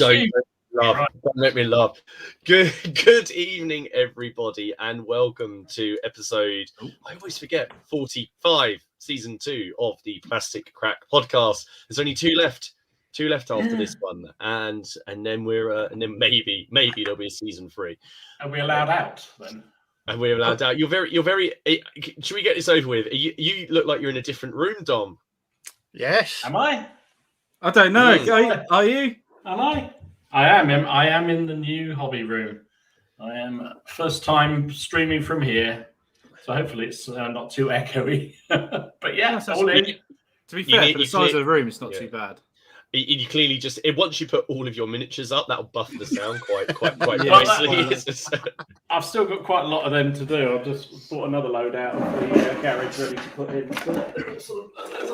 Don't make me laugh. Good evening, everybody, and welcome to episode, I always forget, 45, season 2 of the Plastic Crack podcast. There's only two left after this one, and then we're and then maybe there'll be a season 3. Are we allowed out then? And we're allowed out. You're very. Should we get this over with? You look like you're in a different room, Dom. Yes. Am I? I don't know. Are you? Am I? I am in the new hobby room. I am first time streaming from here, so hopefully it's not too echoey. But yeah, all in. To be fair, for the size of the room, it's not too bad. You clearly just once you put all of your miniatures up, that'll buff the sound quite Yeah, nicely. I've still got quite a lot of them to do. I've just bought another load out of the garage ready to put in. There's a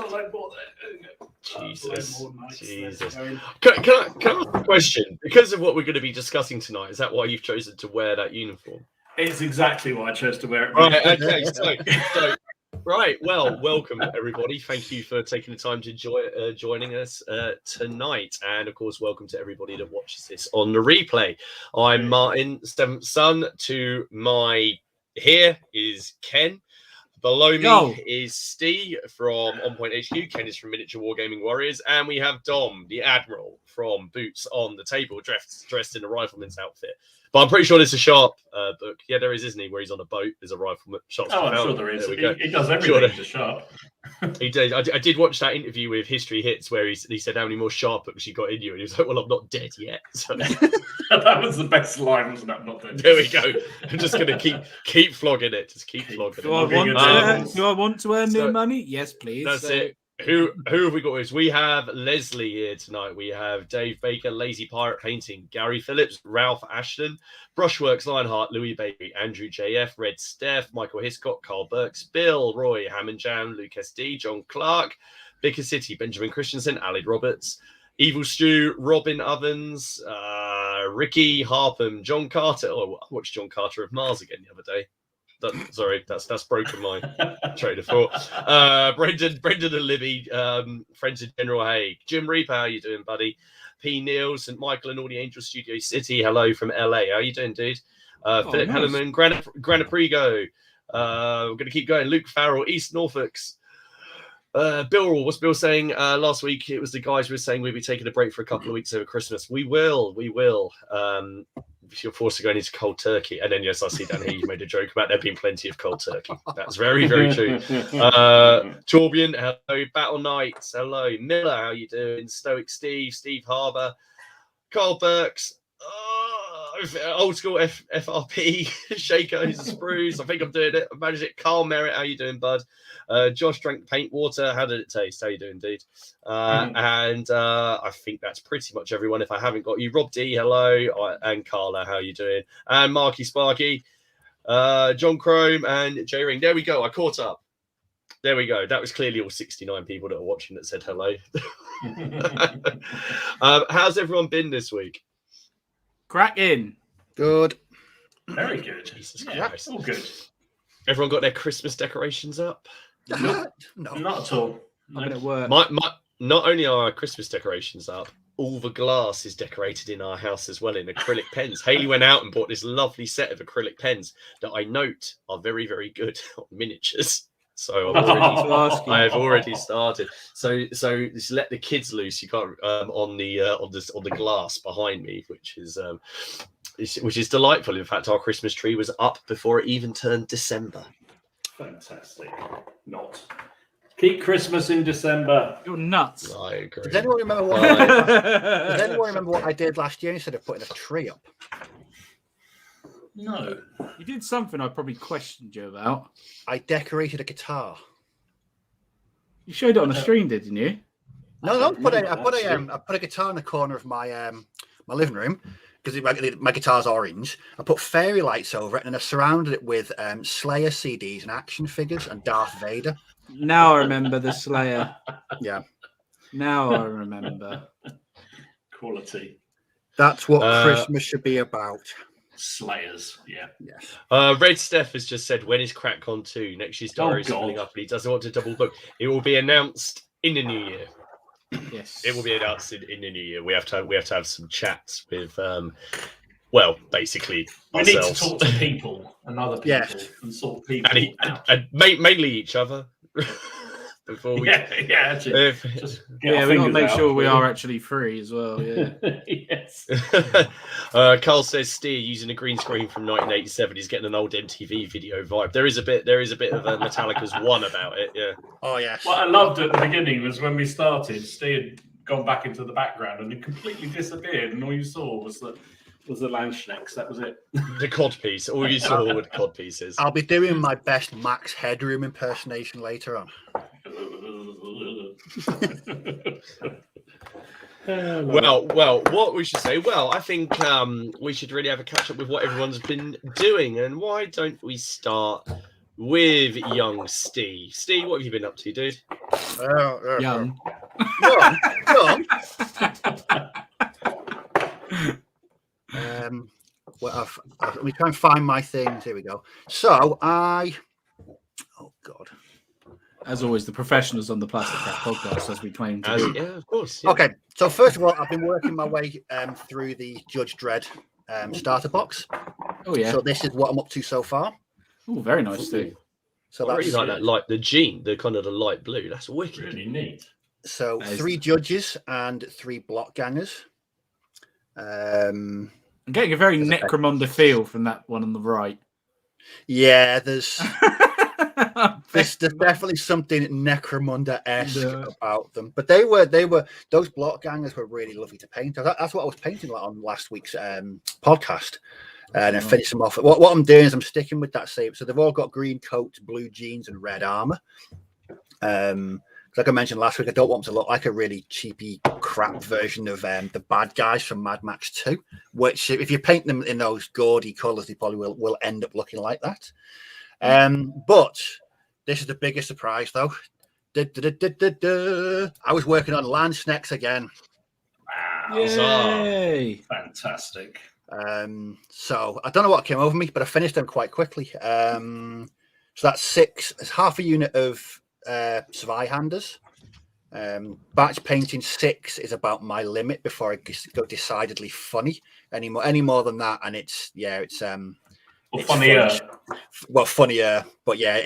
load more there. Jesus. Can I ask a question? Because of what we're going to be discussing tonight, is that why you've chosen to wear that uniform? It's exactly why I chose to wear it. Right, okay, so right, well, welcome everybody. Thank you for taking the time to joining us tonight, and of course, welcome to everybody that watches this on the replay. I'm Martin, 7th son. To my here is Ken. Below me is Steve from On Point HQ. Ken is from Miniature Wargaming Warriors, and we have Dom, the Admiral from Boots on the Table, dressed in a rifleman's outfit. But I'm pretty sure there's a Sharp book. Yeah, there is, isn't he? Where he's on a boat. There's a rifleman. Sharp's I'm sure there is. He does everything to Sharp. He did. I did watch that interview with History Hits where he said how many more Sharp books you got in you, and he was like, "Well, I'm not dead yet." So that was the best line, wasn't it? I'm not dead. There we go. I'm just gonna keep flogging it. Just keep flogging it. Do I want to earn new money? Yes, please. That's it. Who have we got with us? We have Leslie here tonight. We have Dave Baker, Lazy Pirate Painting, Gary Phillips, Ralph Ashton, Brushworks Lionheart, Louis Baby, Andrew JF, Red Steph, Michael Hiscott, Carl Burks, Bill, Roy, Hammond Jam, Luke SD, John Clark, Bicker City, Benjamin Christensen, Alid Roberts, Evil Stew, Robin Ovens, Ricky Harpham, John Carter. Oh, I watched John Carter of Mars again the other day. Sorry, that's broken my train of thought. Brendan and Libby, friends of General Haig. Jim Reaper, how you doing, buddy? P. Neal, St. Michael and all the Angel Studio City. Hello from LA. How you doing, dude? Philip Hellerman, Granaprigo. We're going to keep going. Luke Farrell, East Norfolk's. Bill, what's Bill saying? Last week it was the guys who were saying we'd be taking a break for a couple of weeks over Christmas. We will. You're forced to go into cold turkey. And then, yes, I see down here you made a joke about there being plenty of cold turkey. That's very, very true. Torbjorn, hello. Battle Knights, hello. Miller, how you doing? Stoic Steve, Steve Harbour, Carl Burks, old school FRP, Shakos, Spruce. I think I'm doing it. I managed it. Carl Merritt, how you doing, bud? Josh drank paint water. How did it taste? How you doing, dude? And I think that's pretty much everyone. If I haven't got you, Rob D, hello, and Carla, how you doing? And Marky Sparky, John Chrome, and J Ring. There we go. I caught up. There we go. That was clearly all 69 people that are watching that said hello. How's everyone been this week? Cracking. Good. Very good. Jesus Christ. All good. Everyone got their Christmas decorations up? No. Not at all. I've been at work. Not only are our Christmas decorations up, all the glass is decorated in our house as well in acrylic pens. Haley went out and bought this lovely set of acrylic pens that I note are very, very good on miniatures. So I have already started. So just let the kids loose. You can't on the glass behind me, which is delightful. In fact, our Christmas tree was up before it even turned December. Fantastic. Not. Keep Christmas in December. You're nuts. I agree. Does anyone remember what I did last year instead of putting a tree up? No. You did something I probably questioned you about. I decorated a guitar. You showed it on the stream, didn't you? No. I put a guitar in the corner of my my living room because my guitar's orange. I put fairy lights over it and I surrounded it with Slayer CDs and action figures and Darth Vader. Now I remember the Slayer. Yeah. Now I remember. Quality. That's what Christmas should be about. Slayers, yeah. Yes. Red Steph has just said, when is CrackCon 2? Next year's diary is filling up and he doesn't want to double book. It will be announced in the new year. Yes. It will be announced in the new year. We have to have some chats with basically We need to ourselves. talk to people and other people Yes. and sort people out. and mainly each other. Before we, actually, just get Yeah, our we got to fingers make out, sure we really. are actually free as well. Yeah. Yes. Carl says Steer using a green screen from 1987. He's getting an old MTV video vibe. There is a bit of a Metallica's One about it. Yeah. Oh yes. What I loved at the beginning was when we started, Steve had gone back into the background and it completely disappeared, and all you saw was the Landschnecks. That was it. The cod piece. All you saw were the cod pieces. I'll be doing my best Max Headroom impersonation later on. Well, what we should say? Well, I think we should really have a catch up with what everyone's been doing, and why don't we start with young Steve? Steve, what have you been up to, dude? Young. Young. Well, let me try and find my things. Here we go. So oh God. As always, the professionals on the Plastic Cat podcast, as we claim to be. Yeah, of course. Yeah. Okay, so first of all, I've been working my way through the Judge Dredd starter box. Oh yeah. So this is what I'm up to so far. Oh, very nice too. So I really that's like that, like the jean, the kind of the light blue. That's wicked. Really neat. so That is- 3 judges and 3 block gangers. I'm getting a very Necromunda feel from that one on the right. Yeah, there's definitely something Necromunda-esque about them. But they were those block gangers were really lovely to paint. That's what I was painting on last week's podcast. And then finish them off. What I'm doing is I'm sticking with that same. So they've all got green coats, blue jeans, and red armor. Like I mentioned last week, I don't want them to look like a really cheapy crap version of the bad guys from Mad Max 2, which if you paint them in those gaudy colours, they probably will end up looking like that. But this is the biggest surprise, though. I was working on Landschnecks again. Wow. Yay! Fantastic. So I don't know what came over me, but I finished them quite quickly. So that's 6. It's half a unit of Zweihanders. Batch painting 6 is about my limit before I go decidedly funny. Any more than that, and it's Funnier. Funnier, but yeah,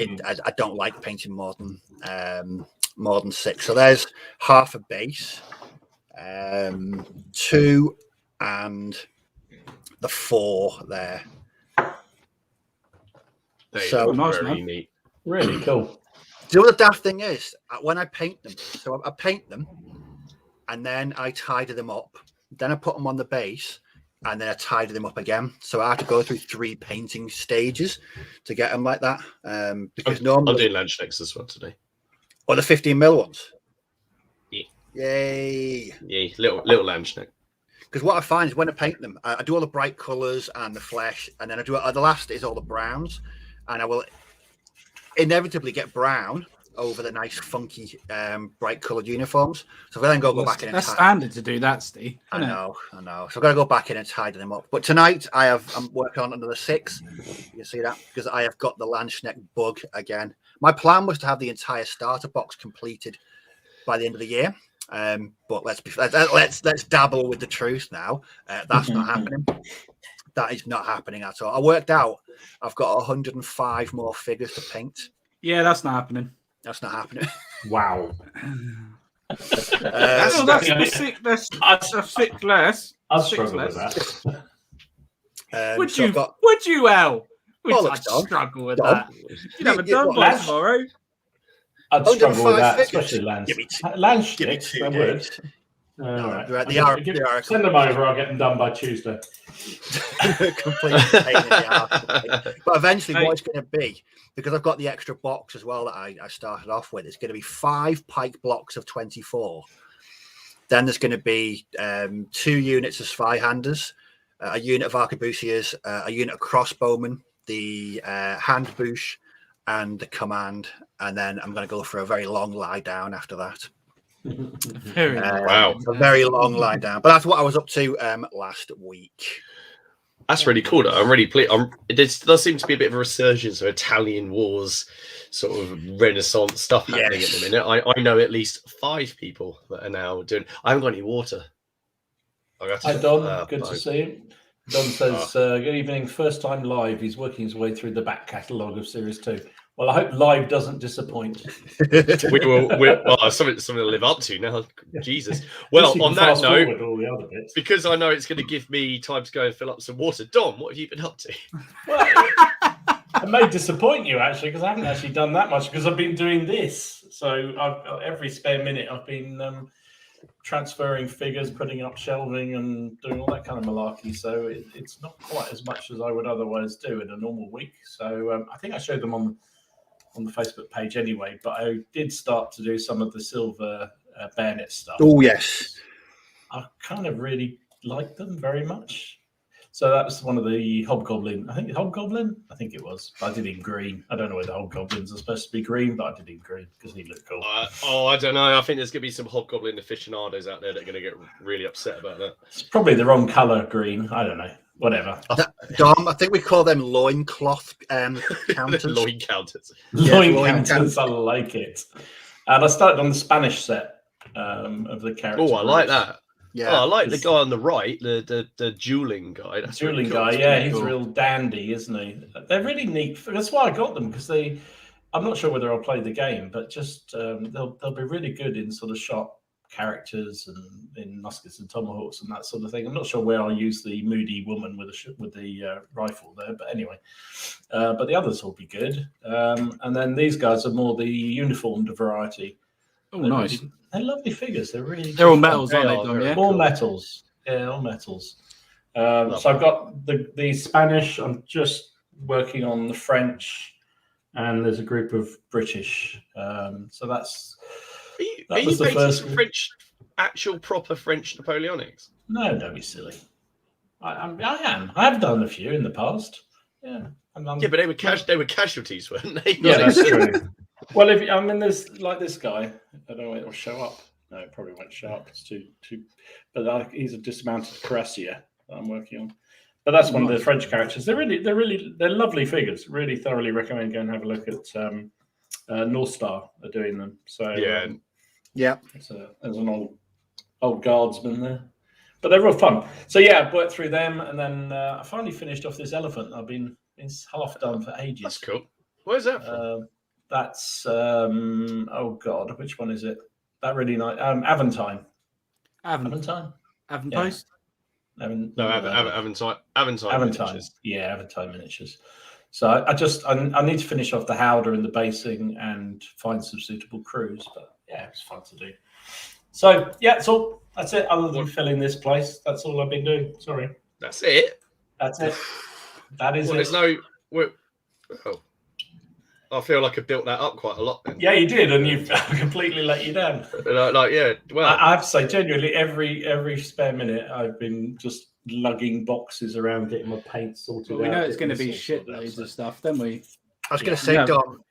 I don't like painting more than 6. So there's half a base, 2 and the 4 there. So nice, very man. neat. Really cool. Do you know what the daft thing is? When I paint them, so I paint them, and then I tidy them up. Then I put them on the base, and then I tidy them up again. So I have to go through 3 painting stages to get them like that. Because I'm normally, doing Landschnecks as well today. or the 15mm ones. Yeah. Yay! Yeah, little Landschneck. Because what I find is when I paint them, I do all the bright colours and the flesh, and then I do the last is all the browns, and I will inevitably get brown over the nice, funky, bright coloured uniforms. So if I then go back in and that's standard to do that, Steve. I know. So I've got to go back in and tidy them up. But tonight I'm working on another 6. You can see that because I have got the Landschneck bug again. My plan was to have the entire starter box completed by the end of the year. But let's dabble with the truth now. That's not happening. That is not happening at all. I worked out I've got 105 more figures to paint. Yeah, that's not happening. That's not happening. Wow. That's 6 less. That's 6 less. I'll 6 struggle less. with that. Would so you? I've got- Would you, Al? Would Bollocks, I'd Dom. struggle with Dom. that. You'd have a done by Lads? tomorrow. I'd struggle with 105 that, figures. especially Give me two- Landschnecks. 2 I would. days. All right. They are Send them over. I'll get them done by Tuesday. completely pain in the arse. But eventually, what it's going to be, because I've got the extra box as well that I started off with, it's going to be 5 pike blocks of 24. Then there's going to be 2 units of Zweihanders, a unit of arquebusiers, a unit of crossbowmen, the handbush, and the command. And then I'm going to go for a very long lie down after that. Very Wow. A very long lie down. But that's what I was up to last week. That's really cool. Though. I'm really pleased. It does seem to be a bit of a resurgence of Italian wars, sort of Renaissance stuff happening at the minute. I know at least 5 people that are now doing. I haven't got any water. Hi, Don. Good to see you. Don says, good evening. First time live. He's working his way through the back catalogue of Series 2. Well, I hope live doesn't disappoint. Well, something to live up to now. Jesus. Well, on that note, all the other bits. because I know it's going to give me time to go and fill up some water. Dom, what have you been up to? Well, I may disappoint you, actually, because I haven't actually done that much because I've been doing this. So every spare minute I've been transferring figures, putting up shelving and doing all that kind of malarkey. So it's not quite as much as I would otherwise do in a normal week. So I think I showed them on the Facebook page anyway, but I did start to do some of the silver bayonet stuff. Oh, yes. I kind of really like them very much. So that was one of the Hobgoblin. I think it was. I did in green. I don't know whether Hobgoblins are supposed to be green, but I did in green because he looked cool. I don't know. I think there's going to be some Hobgoblin aficionados out there that are going to get really upset about that. It's probably the wrong colour green. I don't know. Whatever. Dom, I think we call them loincloth counters. Loin counters. Loin counters. I like it. And I started on the Spanish set of the character. Oh, I like that. Yeah, I like the guy on the right, the dueling guy. That's dueling really cool. Guy, yeah, he's real dandy, isn't he? They're really neat. That's why I got them because I'm not sure whether I'll play the game, but just they'll be really good in sort of shot characters and in muskets and tomahawks and that sort of thing. I'm not sure where I'll use the moody woman with the rifle there, but anyway. But the others will be good. And then these guys are more the uniformed variety. Oh, nice. They're lovely figures. They're all metals, aren't they, Dom? Yeah? All metals. Yeah, all metals. So I've got the Spanish. I'm just working on the French, and there's a group of British. So that's. Are you painting some French, actual proper French Napoleonics? No, don't be silly. I am. I have done a few in the past. Yeah. Yeah, but they were casualties, weren't they? Yeah, that's true. Well, there's like this guy. I don't know whether it'll show up. No, it probably won't show up. It's too. But he's a dismounted cuirassier that I'm working on. But that's one of the French characters. They're lovely figures. Really thoroughly recommend going and have a look at North Star are doing them. So yeah. There's an old guardsman there. But they're real fun. So yeah, I've worked through them, and then I finally finished off this elephant. It's half done for ages. That's cool. Where's that from? That's oh god, which one is it? That really nice Aventine. Aventine. Aventine. Aventine miniatures. Yeah, Aventine miniatures. So I need to finish off the Howder and the basing and find some suitable crews. But yeah, it's fun to do. So yeah, that's it. Other than filling this place, that's all I've been doing. Sorry. That's it. That is it. There's no. I feel like I built that up quite a lot. Then. Yeah, you did, and you've completely let you down. Yeah. Well, I have to say, genuinely, every spare minute, I've been just lugging boxes around, getting my paint sorted out. We know it's going to be shitloads of stuff, don't we? I was going to say, Dom,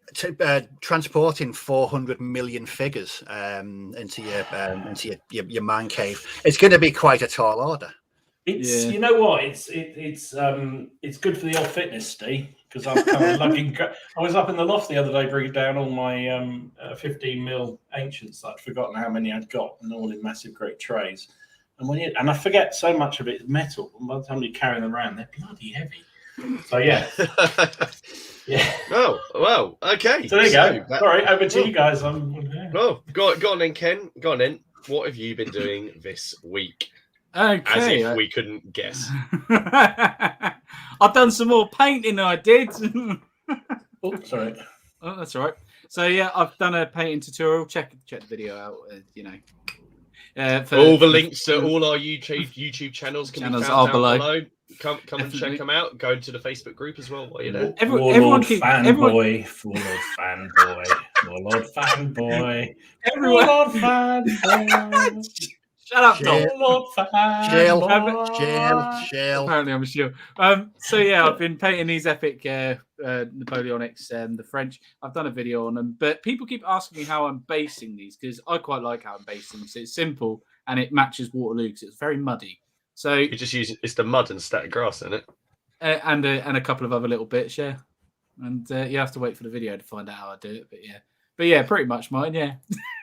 transporting 400 million figures into your man cave, it's going to be quite a tall order. You know what? It's good for the old fitness, Steve, because I'm kind of lugging. I was up in the loft the other day bringing down all my 15 mil ancients. I'd forgotten how many I'd got, and all in massive great trays. And I forget so much of it is metal. And by the time you carry them around, they're bloody heavy. So yeah. Yeah. Oh well. Okay. So there you go. Sorry, over to you guys. Well, go on then, Ken. Go on then. What have you been doing this week? Okay. As if we couldn't guess. I've done some more painting. I did. Oh, sorry. Oh, that's all right. So yeah, I've done a painting tutorial. Check the video out. All the links to all our YouTube channels can be found down below. Come and check them out. Go to the Facebook group as well while you're there. Warlord fanboy. Shut up, Dom. Jail. Apparently, I'm a shield. So yeah, I've been painting these epic Napoleonics and the French. I've done a video on them, but people keep asking me how I'm basing these because I quite like how I'm basing them. So it's simple and it matches Waterloo because it's very muddy. So you just use it's the mud and static grass, isn't it? and a couple of other little bits, yeah. And you have to wait for the video to find out how I do it, but yeah, pretty much mine, yeah.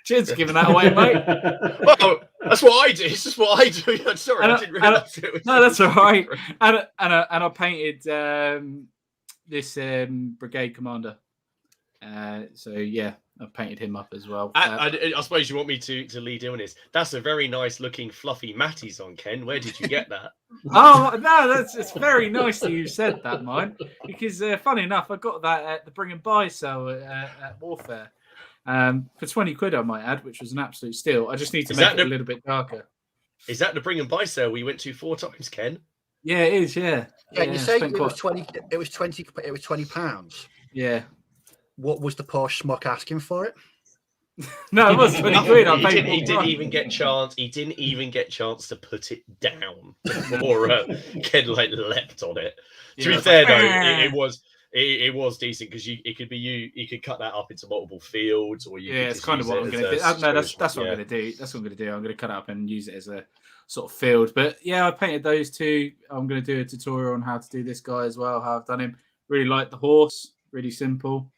Cheers for giving that away, mate. Well, that's what I do. It's just what I do. I'm sorry, I didn't realise it was. No, that's all right. And I painted this brigade commander. So yeah, I painted him up as well. I suppose you want me to lead in on this. That's a very nice looking fluffy Matties on, Ken. Where did you get that? Oh no, it's very nice that you said that, mine. Because funny enough, I got that at the bring and buy sale at Warfare. For 20 quid, I might add, which was an absolute steal. I just need to make it a little bit darker. Is that the bring and buy sale we went to 4 times, Ken? Yeah, it is. Yeah. Yeah, you say it was 20. It was 20. It was £20. Yeah. What was the poor schmuck asking for it? No, it was 20 quid. He didn't even get chance. He didn't even get chance to put it down before Ken leapt on it. Yeah, to be fair though, it was decent because you could cut that up into multiple fields, or you it's kind of what I'm going to do. No, that's what I'm going to do. That's what I'm going to do. I'm going to cut it up and use it as a sort of field. But yeah, I painted those two. I'm going to do a tutorial on how to do this guy as well. How I've done him. Really like the horse. Really simple.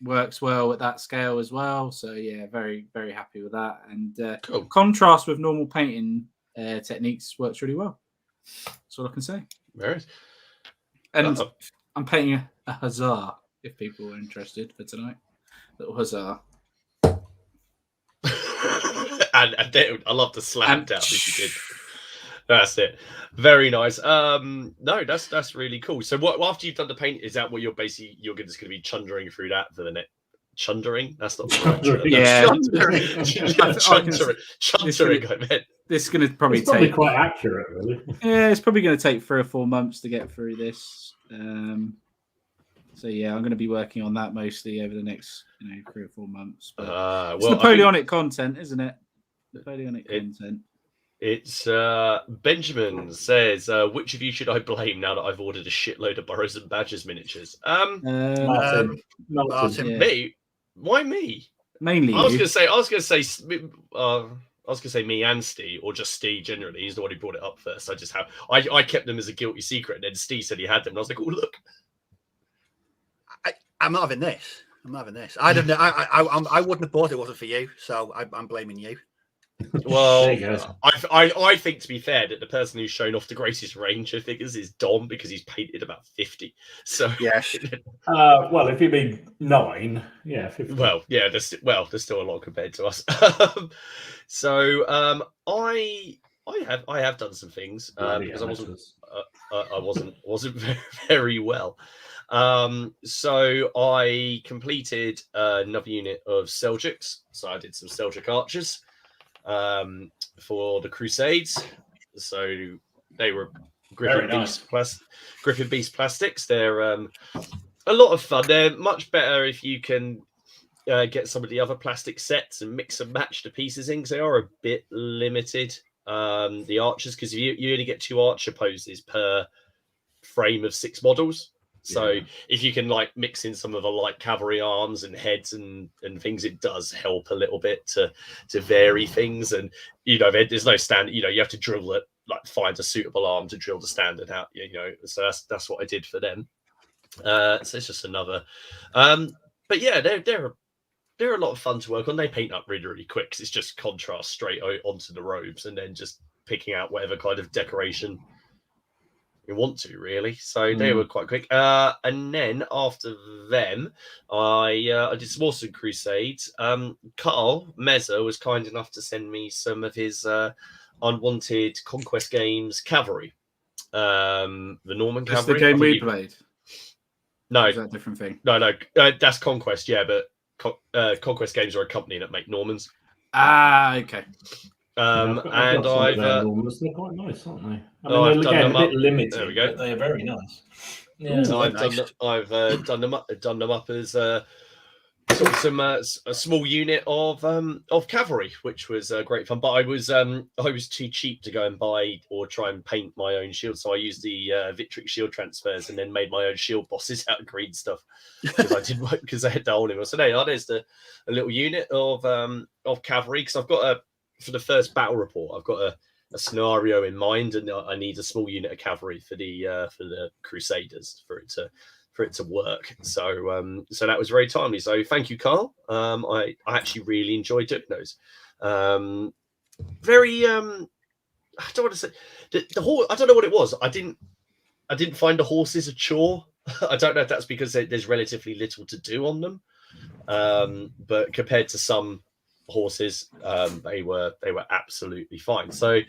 Works well at that scale as well. So yeah, very very happy with that. And cool. Contrast with normal painting techniques works really well. That's all I can say. Very. And I'm painting a huzzah, if people are interested for tonight. Little huzzah. and I love the slam down that you did. That's it. Very nice. No, that's really cool. So what after you've done the paint, is that what you're just going to be chundering through that for the next? Chundering? That's not the right word. Yeah. Chundering, I meant. This is going to probably take quite accurate, really. Yeah, it's probably going to take 3 or 4 months to get through this. So yeah, I'm going to be working on that mostly over the next 3 or 4 months. But it's Napoleonic content, isn't it? Napoleonic content. It's Benjamin says, which of you should I blame now that I've ordered a shitload of Burrows and Badgers miniatures? Martin. Yeah. Me? Why me? Mainly. I was gonna say me and Steve, or just Steve generally. He's the one who brought it up first. I kept them as a guilty secret, and then Steve said he had them, and I was like, oh look. I'm not having this. I don't know. I wouldn't have bought it if it wasn't for you, so I'm blaming you. Well, I think, to be fair, that the person who's shown off the greatest range of figures is Dom, because he's painted about 50. So yes. Well, if you mean 9, yeah, 50. Well, yeah, there's still a lot compared to us. So I have done some things because I wasn't very well. So I completed another unit of Seljuks. So I did some Seljuk archers for the Crusades. So they were Griffin Beast plastics. They're a lot of fun. They're much better if you can get some of the other plastic sets and mix and match the pieces in, because they are a bit limited, the archers, because you only get 2 archer poses per frame of 6 models. So if you can mix in some of the light cavalry arms and heads and things, it does help a little bit to vary things. And there's no standard. You have to drill it, find a suitable arm to drill the standard out. So that's what I did for them. So it's just another. But yeah, they're a lot of fun to work on. They paint up really really quick, because it's just contrast straight onto the robes, and then just picking out whatever kind of decoration you want to, really. So they were quite quick. And then after them, I did some Warsaw Crusades. Carl Meza was kind enough to send me some of his unwanted Conquest Games cavalry. The Norman That's cavalry. The game we played. No, is that a different thing? No, that's Conquest. Yeah, but Conquest Games are a company that make Normans. Okay. I've Normans. They're quite nice, aren't they? They're again a bit limited. There we go. But they are very nice. Yeah, I've done them up as a small unit of cavalry, which was great fun. But I was too cheap to go and buy or try and paint my own shield, so I used the Victrix shield transfers and then made my own shield bosses out of green stuff, because I had that on him. So there's a little unit of cavalry, because I've got for the first battle report, I've got scenario in mind, and I need a small unit of cavalry for the Crusaders for it to work. So so that was very timely. So thank you, Carl. I actually really enjoyed doing those. Very I don't want to say the horse. I don't know what it was. I didn't find the horses a chore. I don't know if that's because there's relatively little to do on them. But compared to some horses, they were absolutely fine. So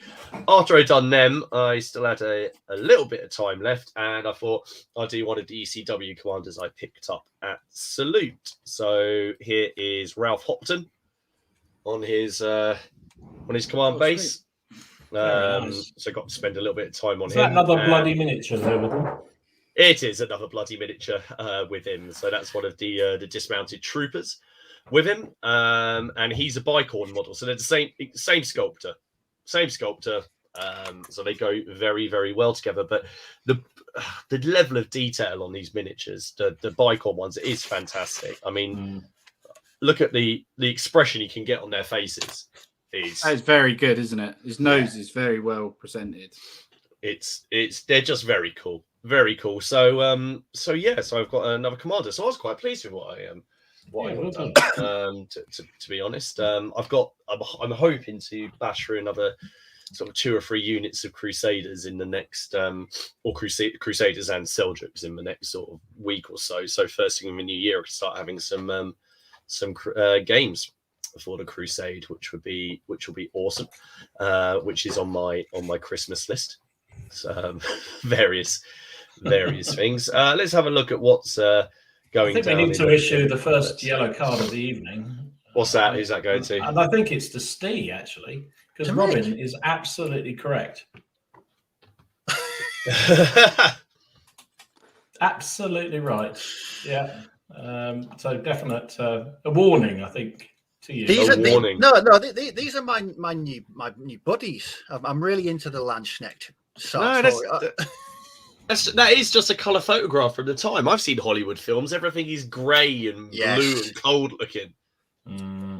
after I'd done them, I still had a little bit of time left, and I thought I'd do one of the ECW commanders I picked up at Salute. So here is Ralph Hopton on his command base. Nice. So I got to spend a little bit of time on Is him. that another bloody miniature there with him? It is another bloody miniature with him. So that's one of the dismounted troopers with him. And he's a bicorn model. So they're the same sculptor. So they go very, very well together. But the level of detail on these miniatures, the bicorn ones, is fantastic. I mean, look at the expression you can get on their faces. It's very good, isn't it? His nose is very well presented. They're just very cool. Very cool. So I've got another commander. So I was quite pleased with what I've done. To be honest, I'm hoping to bash through another sort of 2 or 3 units of Crusaders in the next, or Crusaders and Seljuks in the next sort of week or so. So first thing in the new year, I can start having some games for the Crusade, which will be awesome. Which is on my Christmas list. So various things. Let's have a look at what's going. I think we need to issue the first yellow card of the evening. What's that? Who's that going to? And I think it's to Steve, actually, because Robin is absolutely correct. Absolutely right. Yeah. So definite a warning, I think, to you. These are my new buddies. I'm really into the Landsknecht. That is just a colour photograph from the time. I've seen Hollywood films. Everything is grey and blue and cold looking.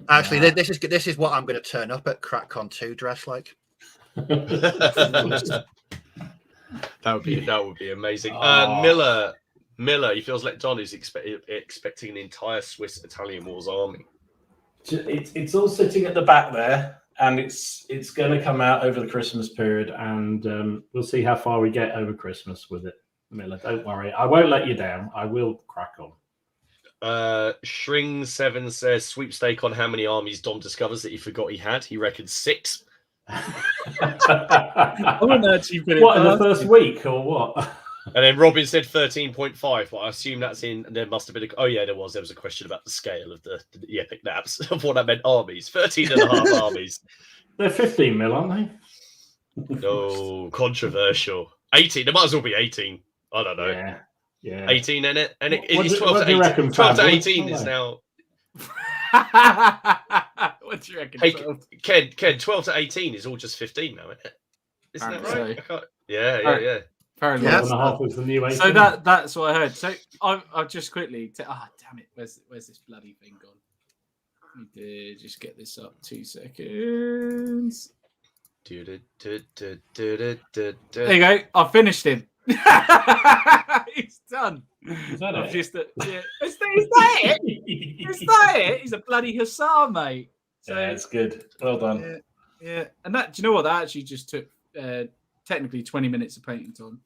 Actually, this is what I'm going to turn up at CrackCon 2 dressed like. That would be amazing. Miller, he feels let Don is expecting an entire Swiss Italian Wars army. It's all sitting at the back there, and it's going to come out over the Christmas period, and we'll see how far we get over Christmas with it. Miller, don't worry, I won't let you down. I will crack on. Shring7 says sweepstake on how many armies Dom discovers that he forgot he had. He reckons 6. I wouldn't actually put it what in the first week or what? And then Robin said 13.5, but I assume that's in. And there must have been there was a question about the scale of the epic naps of what that meant. Armies, 13.5 armies. They're 15 mil, aren't they? No, controversial. 18. There might as well be 18. I don't know. Yeah. 18 in it, and it's 12 to 18. 12 to 18 is now. What do you reckon? Hey, Ken, 12 to 18 is all just 15 now, isn't it? Isn't that right? Yeah. Apparently, 12.5 was the new 18. So that's what I heard. So I'll just quickly. Damn it! Where's this bloody thing gone? Let me just get this up. 2 seconds. There you go. I finished him. He's done. Is that it? Is that it? Is that it? He's a bloody hussar, mate. So, yeah, it's good. Well done. Yeah. And that, do you know what? That actually just took technically 20 minutes of painting time.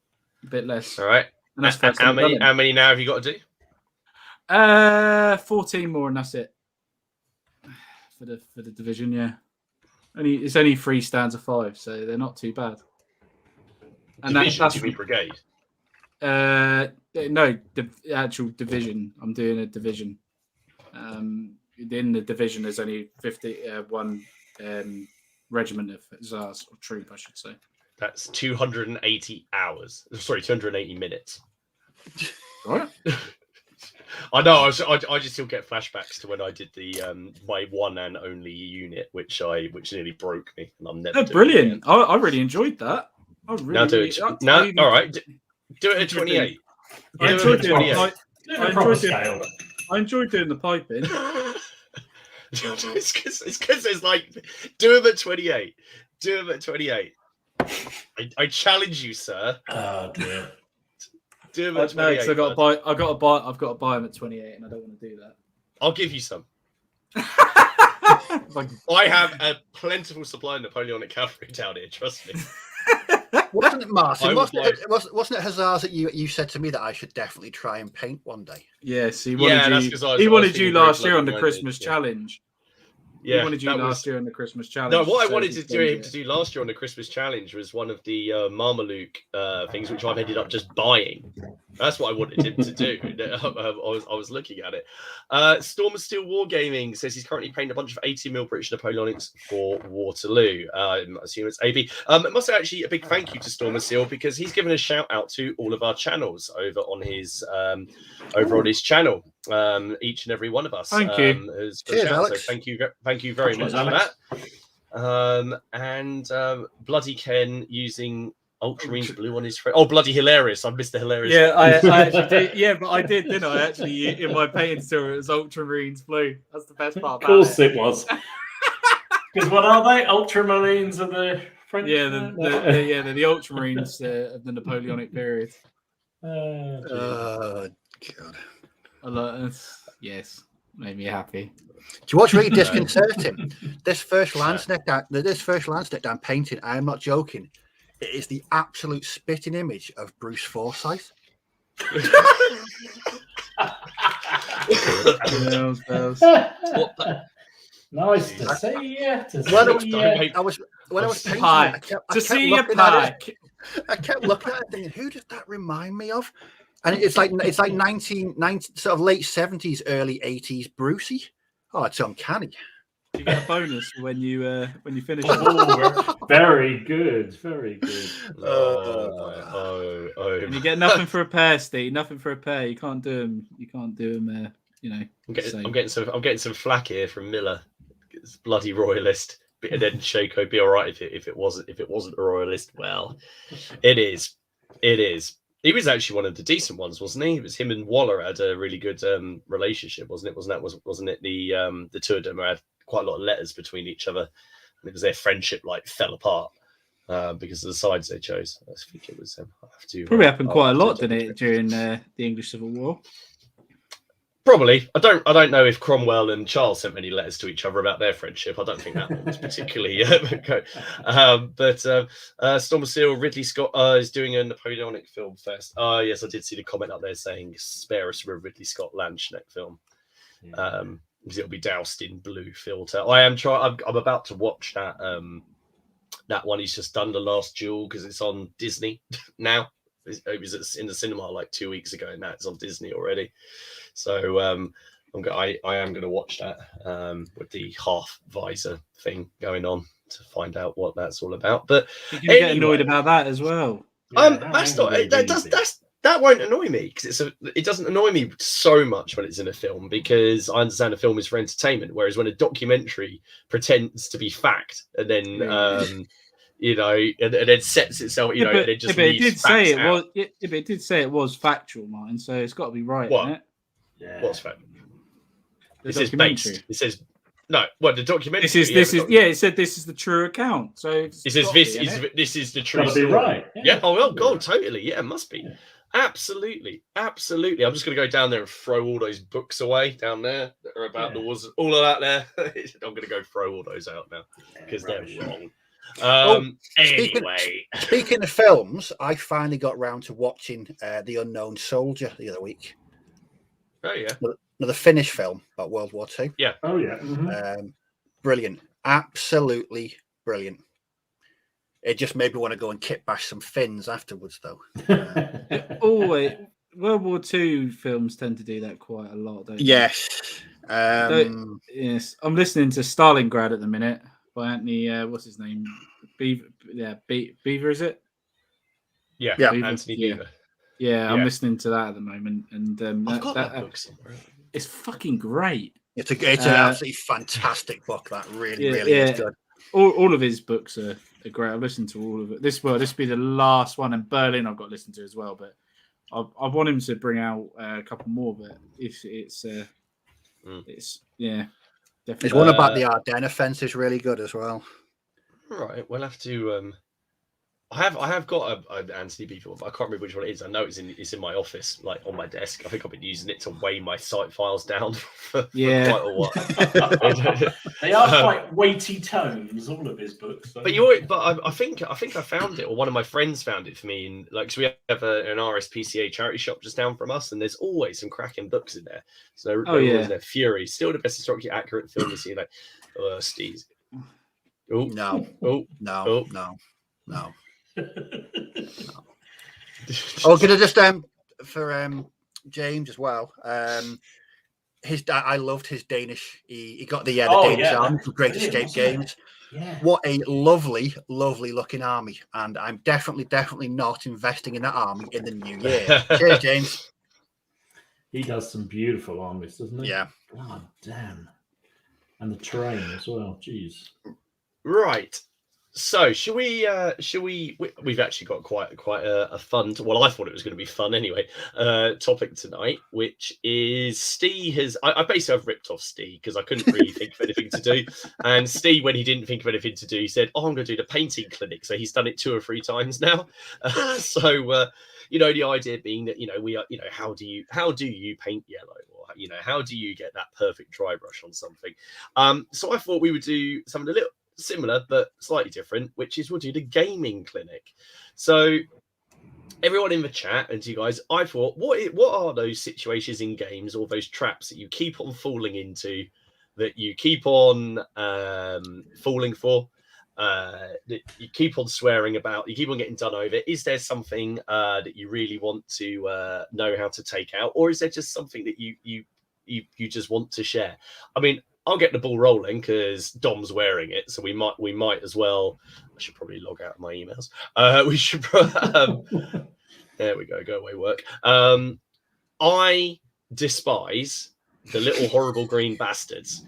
A bit less. All right. And that's how many now have you got to do? 14 more, and that's it. For the division, yeah. It's only 3 stands of 5, so they're not too bad. And that's brigade. No, the actual division. I'm doing a division. In the division, there's only 51 regiment of hussars, or troop, I should say. That's 280 hours. Sorry, 280 minutes. Right. I know. I just still get flashbacks to when I did the my one and only unit, which nearly broke me, and I'm never. Brilliant! I really enjoyed that. All right. Do it at 28. I enjoyed doing the piping. It's because it's like do them at 28. Do them at 28. I challenge you, sir. Oh dear. Do them at No, 28. because I've got to buy them at 28, and I don't want to do that. I'll give you some. Like, I have a plentiful supply of Napoleonic cavalry down here. Trust me. Wasn't it, Martin? I Wasn't would it Hussars that you said to me that I should definitely try and paint one day? yes, he Yeah, wanted that's you. 'cause I was He wanted thinking you very last year on the bloody Christmas minded, challenge. He Yeah, wanted you that last was. year on the Christmas challenge. No, what I so wanted he to do him sent to it. do last year on the Christmas challenge was one of the Marmaluke things, which I've ended up just buying. That's what I wanted him to do. I was looking at it. Storm of Steel Wargaming says he's currently painting a bunch of 80mm British Napoleonics for Waterloo. I assume it's AB. It must say actually a big thank you to Storm of Steel because he's given a shout out to all of our channels over on his channel. Each and every one of us. Thank you. Has Cheers, shout. Alex. So thank you very Cheers, much for Alex. that. And Bloody Ken using Ultramarines blue on his friend. Oh, bloody hilarious! I missed the hilarious. Yeah, I actually did. Yeah, but I did, didn't I? Actually, in my painting story, it was Ultramarines blue. That's the best part Of about course it. it was. Because what are they? Ultramarines of the French? Yeah, they're the Ultramarines of the Napoleonic period. Oh God! I like it. Yes, made me happy. Do you watch really disconcerting? This first Landsneck that I'm painting, I am not joking. It is the absolute spitting image of Bruce Forsyth. Nice to see you. When I was painting, Pike. To see your pike. I kept looking at it, thinking, "Who does that remind me of?" And it's like 1990, sort of late 70s, early 80s, Brucey. Oh, it's uncanny. You get a bonus when you finish. Oh, very good, very good. And you get nothing for a pair, Steve. Nothing for a pair. You can't do them. You can't do them. You know. I'm getting some flack here from Miller. It's bloody royalist. And then Shako be all right if it wasn't a royalist. Well, it is. He was actually one of the decent ones, wasn't he? It was him and Waller had a really good relationship, wasn't it? Wasn't it the two of them had quite a lot of letters between each other, and it was their friendship fell apart because of the sides they chose. I think it was. I have to probably happened quite a lot, didn't it, during the English Civil War? Probably. I don't know if Cromwell and Charles sent many letters to each other about their friendship. I don't think that one was particularly. But Storm of Steel, Ridley Scott is doing a Napoleonic film first. Oh yes, I did see the comment up there saying spare us from a Ridley Scott Landschneck film. Because it'll be doused in blue filter. I'm about to watch that one he's just done, The Last Duel, because it's on Disney now. It was in the cinema 2 weeks ago, and now it's on Disney already. So I am going to watch that with the half visor thing going on to find out what that's all about. But you're going to get annoyed about that as well. That's not that won't annoy me because it doesn't annoy me so much when it's in a film because I understand a film is for entertainment, whereas when a documentary pretends to be fact and then and then sets itself, and it just it did say it out. was. It did say it was factual, Martin. So it's got to be right, What? Isn't it? Yeah. What's fact? The It says documentary. based. It says no. Well, the documentary. This is it said this is the true account. So It says this is the true Gotta be story. right. Yeah. Oh God, totally. Yeah, it must be. Yeah. Absolutely. I'm just going to go down there and throw all those books away down there that are about the wars, all of that there. I'm going to go throw all those out now because they're wrong. Anyway, speaking of films, I finally got round to watching The Unknown Soldier the other week. Oh yeah, another Finnish film about World War II. Yeah. Oh yeah. Mm-hmm. Brilliant, absolutely brilliant. It just made me want to go and kit bash some Finns afterwards, though. Always, World War II films tend to do that quite a lot, don't they? Yes. Yes. I'm listening to Stalingrad at the minute by Anthony. What's his name? Beaver. Yeah, Beaver. Is it? Yeah. Beaver. Anthony Beaver. Yeah, I'm listening to that at the moment, and I've got that book somewhere. It's fucking great. It's an absolutely fantastic book. That really is good. All of his books are great. I've listened to all of it. This will be the last one, and Berlin I've got to listen to as well. But I want him to bring out a couple more. But it's definitely. There's one about the Ardennes offensive is really good as well. Right, we'll have to I have got an Anthony Beeville, but I can't remember which one it is. I know it's in my office, like on my desk. I think I've been using it to weigh my site files down for quite a while. They are quite weighty tomes, all of his books. So. But I think I found it, or one of my friends found it for me. In so we have an RSPCA charity shop just down from us, and there's always some cracking books in there. So they're always in there. Fury, still the best historically accurate film you see. Like, Steve's. Oh No. Oh no. Oh, could I just for James as well? I loved his Danish. He got the Danish army from Great Escape Games. Yeah. What a lovely looking army, and I'm definitely not investing in that army in the new year. Cheers, James. He does some beautiful armies, doesn't he? Yeah. God damn. And the terrain as well. Jeez. Right. So should we we've actually got quite a fun, well, I thought it was going to be fun anyway, topic tonight, which is Steve I basically have ripped off Steve because I couldn't really think of anything to do. And Steve, when he didn't think of anything to do, he said, I'm going to do the painting clinic. So he's done it 2 or 3 times now. The idea being that, we are, how do you paint yellow, or, how do you get that perfect dry brush on something? So I thought we would do something a little similar but slightly different, which is we'll do the gaming clinic. So everyone in the chat and you guys, I thought, what are those situations in games, or those traps that you keep on falling into, that you keep on falling for, that you keep on swearing about, you keep on getting done over? Is there something that you really want to know how to take out, or is there just something that you just want to share? I mean, I'll get the ball rolling because Dom's wearing it, so we might as well. I should probably log out of my emails. We should. There we go. Go away, work. I despise the little horrible green bastards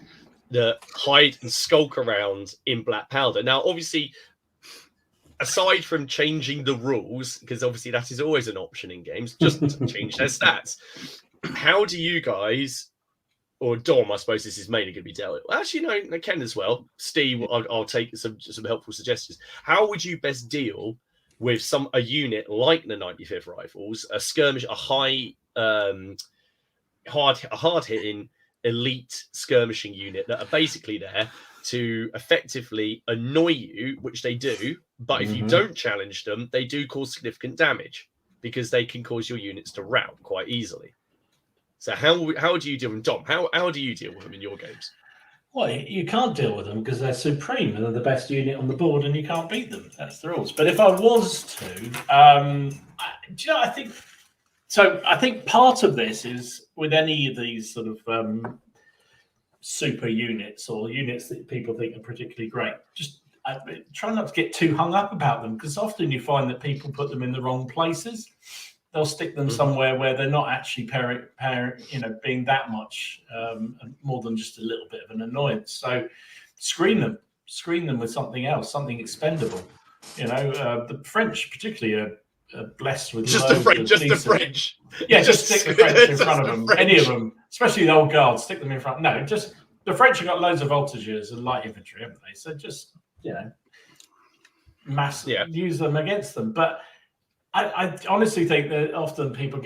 that hide and skulk around in black powder. Now, obviously, aside from changing the rules, because obviously that is always an option in games, just change their stats. How do you guys? Or Dom, I suppose this is mainly going to be dealt with. Actually, no, Ken as well. Steve, I'll take some helpful suggestions. How would you best deal with a unit like the 95th Rifles, a skirmish, a high, hard hitting elite skirmishing unit that are basically there to effectively annoy you, which they do, but if you don't challenge them, they do cause significant damage because they can cause your units to rout quite easily. So how do you deal with them, Dom? How do you deal with them in your games? Well, you can't deal with them because they're supreme and they're the best unit on the board, and you can't beat them. That's the rules. But if I was to, I think so. I think part of this is with any of these sort of super units or units that people think are particularly great. Just try not to get too hung up about them, because often you find that people put them in the wrong places. They'll stick them somewhere where they're not actually being that much more than just a little bit of an annoyance. So screen them with something else, something expendable. The French particularly are blessed with just the French. Yeah, just stick the French in front of them. Any of them, especially the old guards, stick them in front. No, just the French have got loads of voltigeurs and light infantry, haven't they? So just use them against them. But I honestly think that often people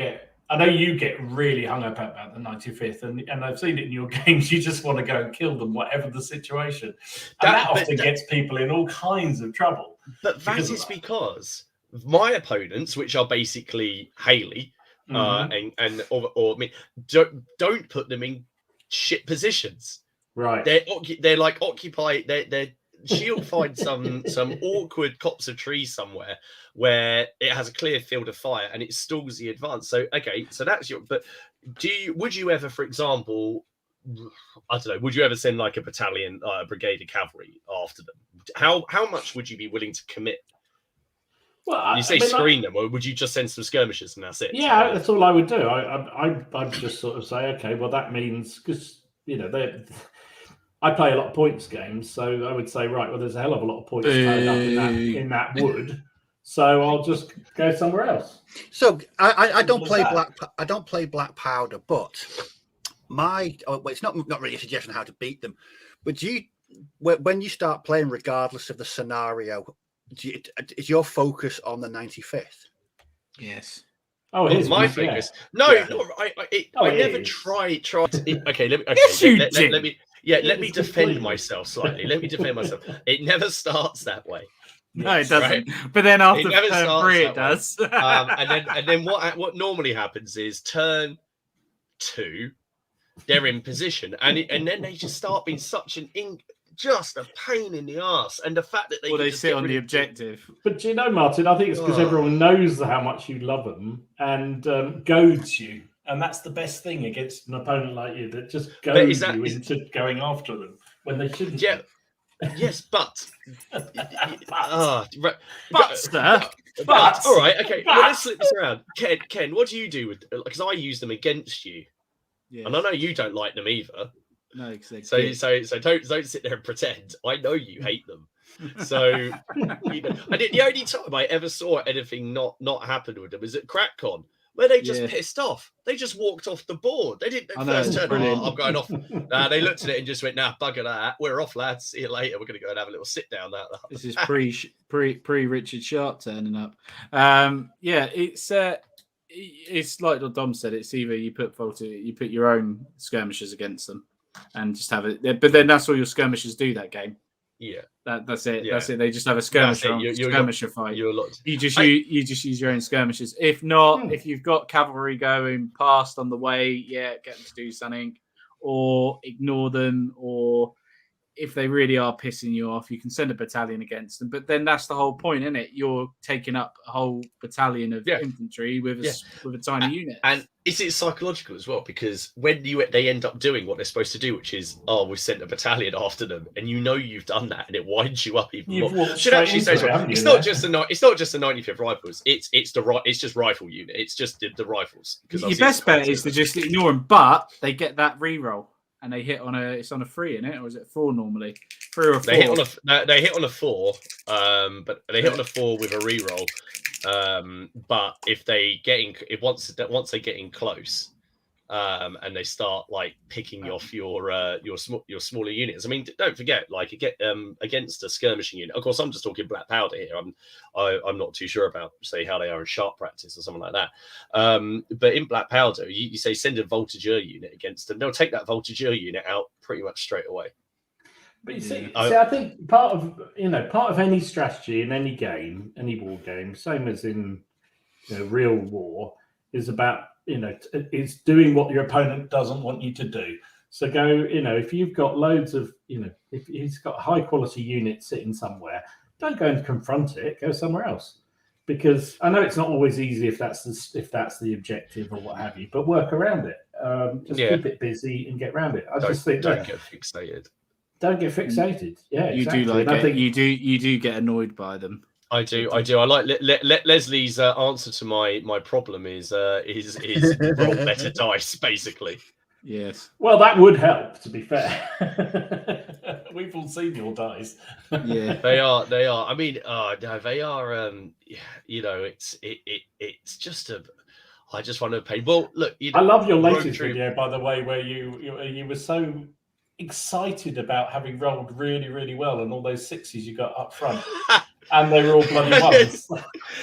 I know you get really hung up about the 95th, and I've seen it in your games. You just want to go and kill them, whatever the situation. And that often gets people in all kinds of trouble. But that is because my opponents, which are basically Haley, don't put them in shit positions. Right. They're like occupied. They're she'll find some awkward copse of trees somewhere where it has a clear field of fire and it stalls the advance. So that's but would you ever, for example, I don't know, would you ever send like a battalion, a brigade of cavalry after them? How much would you be willing to commit? Well, you say screen them, or would you just send some skirmishers and that's it? Yeah, that's all I would do. I'd just sort of say, okay, well that means, because I play a lot of points games, so I would say, right, well, there's a hell of a lot of points tied up in that wood, so I'll just go somewhere else. So I don't play black powder, but it's not really a suggestion how to beat them, but when you start playing, regardless of the scenario, is your focus on the 95th? Yes. Oh, it is my yeah. focus. No, Yeah. no, I it never is. tried. Okay, let me. Okay, Yes, you let did. me. Yeah, let me It's defend completely- myself slightly. Let me defend myself. It never starts that way. No, it Yes. doesn't. But then after never turn starts 3, that it does. And then what normally happens is turn 2, they're in position, and then they just start being such just a pain in the ass. And the fact that Or they just sit get on rid the of objective. But do you know, Martin? I think it's because everyone knows how much you love them and goads you, and that's the best thing against an opponent like you that just goads you into going after them when they shouldn't. Yeah. Yes, but. But, sir. But all right, okay. Well, let's flip this around. Ken, what do you do with? Because I use them against you, and I know you don't like them either. No, exactly. So don't sit there and pretend. I know you hate them. So the only time I ever saw anything not happen with them is at CrackCon, where they just pissed off. They just walked off the board. They didn't first turn. I'm going off. They looked at it and just went, "Nah, bugger that. We're off, lads. See you later. We're going to go and have a little sit down." This is pre Richard Sharp turning up. It's like what Dom said. It's either you put your own skirmishers against them, and just have it. But then that's all your skirmishers do that game. Yeah, that's it. Yeah. That's it. They just have a skirmisher fight. You just use your own skirmishers. If not, if you've got cavalry going past on the way, get them to do something, or ignore them, or if they really are pissing you off, you can send a battalion against them. But then that's the whole point, isn't it? You're taking up a whole battalion of infantry with a tiny unit. And is it psychological as well? Because when they end up doing what they're supposed to do, which is, we sent a battalion after them, and you've done that, and it winds you up even more. Should actually say it's not just the 95th Rifles. It's just rifle unit. It's just the rifles. Your best bet is to just ignore them, but they get that reroll. And they hit it's on a 3, isn't it? Or is it 4 normally? 3 or 4? They hit on a 4, but they hit on a 4 with a reroll. But once they get in close, and they start like picking off your smaller units. I mean, don't forget, against a skirmishing unit. Of course, I'm just talking black powder here. I'm not too sure about how they are in sharp practice or something like that. But in black powder, you say send a voltigeur unit against them, they'll take that voltigeur unit out pretty much straight away. But you see, I think part of any strategy in any game, any war game, same as in real war, is about it's doing what your opponent doesn't want you to do. So go, if you've got loads of, if he's got high quality units sitting somewhere, don't go and confront it. Go somewhere else, because I know it's not always easy if that's the objective or what have you, but work around it. Just keep it busy and get around it. Don't get fixated. Don't get fixated. Yeah, you exactly. You do get annoyed by them. I do. I like Leslie's answer to my problem is roll better dice, basically. Yes. Well, that would help. To be fair, we've all seen your dice. Yeah, they are. I mean, no, they are. It's just a. I just want to pay. Well, look. I love your latest video, by the way, where you were so excited about having rolled really, really well, and all those 6s you got up front. And they were all bloody ones.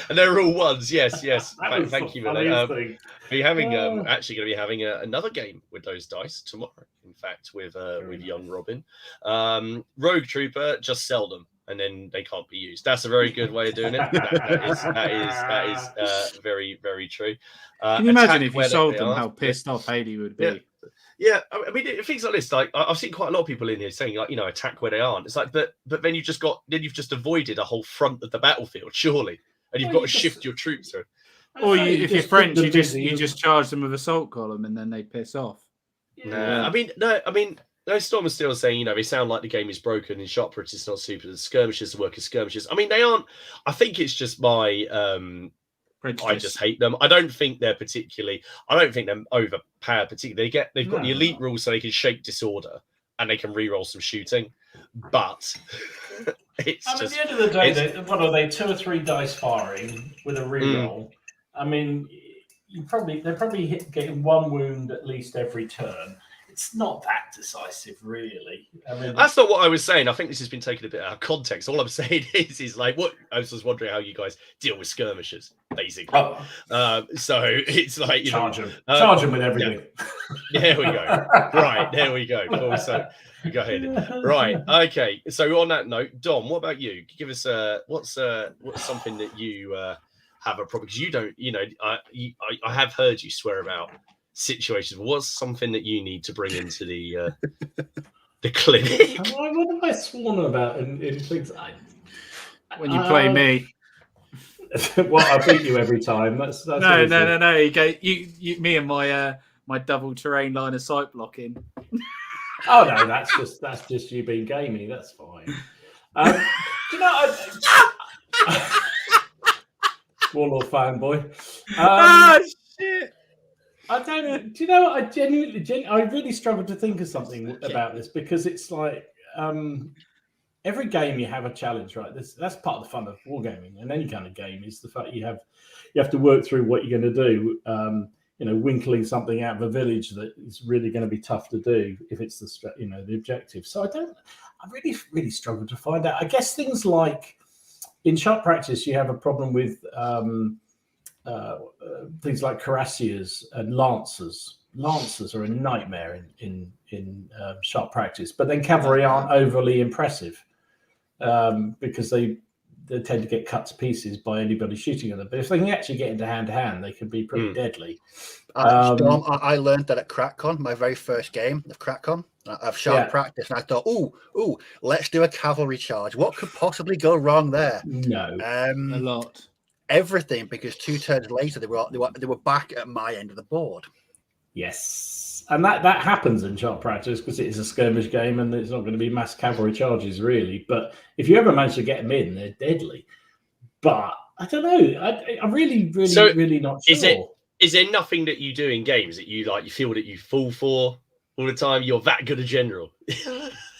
And they were all ones. Yes. Thank you for that. We're having actually going to be having another game with those dice tomorrow. In fact, with young Robin, Rogue Trooper. Just sell them, and then they can't be used. That's a very good way of doing it. That is very, very true. Can you imagine if you sold them? How pissed off Haley would be. Yeah, I mean, things like this. Like I've seen quite a lot of people in here saying, attack where they aren't. It's like, but then you've just avoided a whole front of the battlefield, surely, and you've got to shift your troops through. Or if you're French, you just charge them with assault column, and then they piss off. Yeah. I mean, Storm is still saying, they sound like the game is broken in shot practice. It's not super. The skirmishes work as skirmishes. I mean, they aren't. I think it's just my. I just hate them. I don't think they're overpowered particularly. They've got the elite rules so they can shake disorder and they can reroll some shooting. But it's at the end of the day, what are they? 2 or 3 dice firing with a reroll. I mean, they're probably getting 1 wound at least every turn. it's not that decisive, really. I mean, that's not what I was saying. I think this has been taken a bit out of context. All I'm saying is like what I was just wondering how you guys deal with skirmishers, basically. So it's like charge them with everything. Yeah. There we go. Right, there we go. Cool. So go ahead. Right. Okay. So on that note, Dom, what about you? Give us what's something that you have a problem, because you don't. I have heard you swear about situations. What's something that you need to bring into the clinic? What have I sworn about in things? When you play me. Well, I beat you every time. That's No. You go, you, me and my double terrain line of sight blocking. Oh no, that's just you being gamey. That's fine. Do you know? Warlord fanboy. Shit! I don't. Do you know what? I really struggle to think of something about this, because it's like every game you have a challenge, right? That's part of the fun of wargaming, and any kind of game is the fact you have to work through what you're going to do. Winkling something out of a village that is really going to be tough to do if it's the objective. So I really struggle to find out. I guess things like in sharp practice, you have a problem with things like cuirassiers and lancers. Lancers are a nightmare in sharp practice, but then cavalry aren't overly impressive because they tend to get cut to pieces by anybody shooting at them. But if they can actually get into hand-to-hand, they can be pretty deadly. Storm, I learned that at CrackCon, my very first game of CrackCon, of sharp practice, and I thought, ooh, let's do a cavalry charge. What could possibly go wrong there? No, a lot. Everything, because 2 turns later they were back at my end of the board. Yes, and that happens in sharp practice because it is a skirmish game and it's not going to be mass cavalry charges really. But if you ever manage to get them in, they're deadly. But I don't know. I'm really not sure. Is there nothing that you do in games that you feel that you fall for all the time? You're that good a general.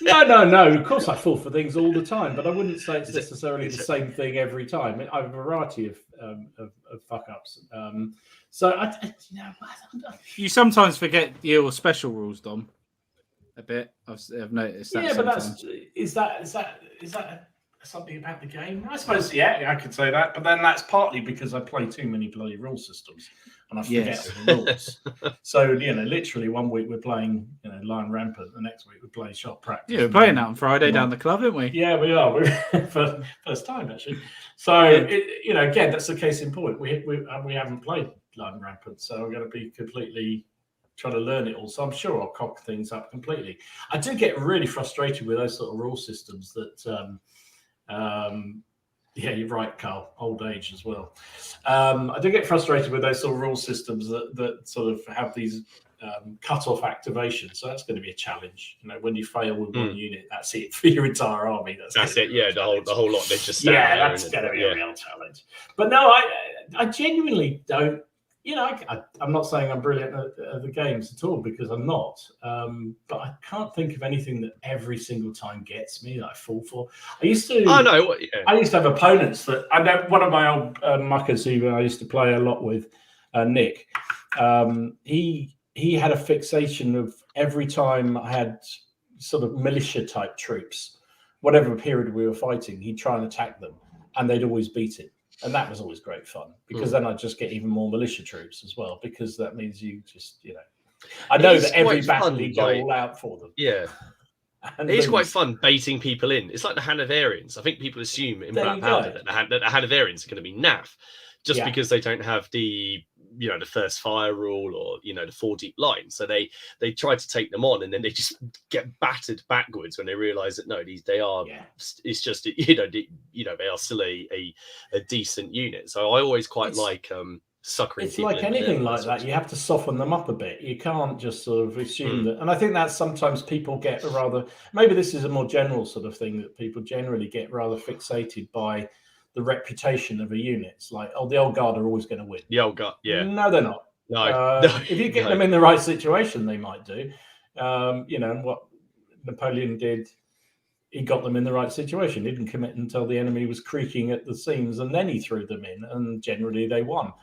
No. Of course, I fall for things all the time, but I wouldn't say it's necessarily the same thing every time. I have a variety of fuck ups. You sometimes forget your special rules, Dom. A bit. I've noticed that. Yeah, sometimes. but is that something about the game? I suppose, I could say that, but then that's partly because I play too many bloody rule systems and I forget all the rules. So, literally 1 week we're playing, Lion Rampant, the next week we're playing Sharp Practice. Yeah, we're playing that on Friday down the club, aren't we? Yeah, we are. We're first time, actually. So, again, that's the case in point. We haven't played Lion Rampant, so we're going to be completely trying to learn it all. So I'm sure I'll cock things up completely. I do get really frustrated with those sort of rule systems that... you're right, Carl. Old age as well. I do get frustrated with those sort of rule systems that sort of have these cut-off activations. So that's going to be a challenge. When you fail with one unit, that's it for your entire army. That's it. Yeah, the whole lot. They just that's going to be a real challenge. But no, I genuinely don't. I'm not saying I'm brilliant at the games at all, because I'm not. But I can't think of anything that every single time gets me that I fall for. I used to. Oh no! I used to have opponents that I know. One of my old muckers who I used to play a lot with, Nick. He had a fixation of every time I had sort of militia type troops, whatever period we were fighting, he'd try and attack them, and they'd always beat it. And that was always great fun, because then I'd just get even more militia troops as well, because that means you just, I know that every battle you go all out for them. Yeah. It's quite fun baiting people in. It's like the Hanoverians. I think people assume in Black Powder that the Hanoverians are going to be naff just because they don't have the the first fire rule or the 4 deep line. So they try to take them on, and then they just get battered backwards when they realize that they are it's just they are still a decent unit. So I always quite like suckering it's people like anything like that. You have to soften them up a bit. You can't just sort of assume that. And I think that sometimes people get maybe this is a more general sort of thing, that people generally get rather fixated by the reputation of a unit. It's like, the old guard are always going to win. The old guard, yeah. No, they're not. No. If you get them in the right situation, they might do. And what Napoleon did, he got them in the right situation. He didn't commit until the enemy was creaking at the seams, and then he threw them in, and generally they won.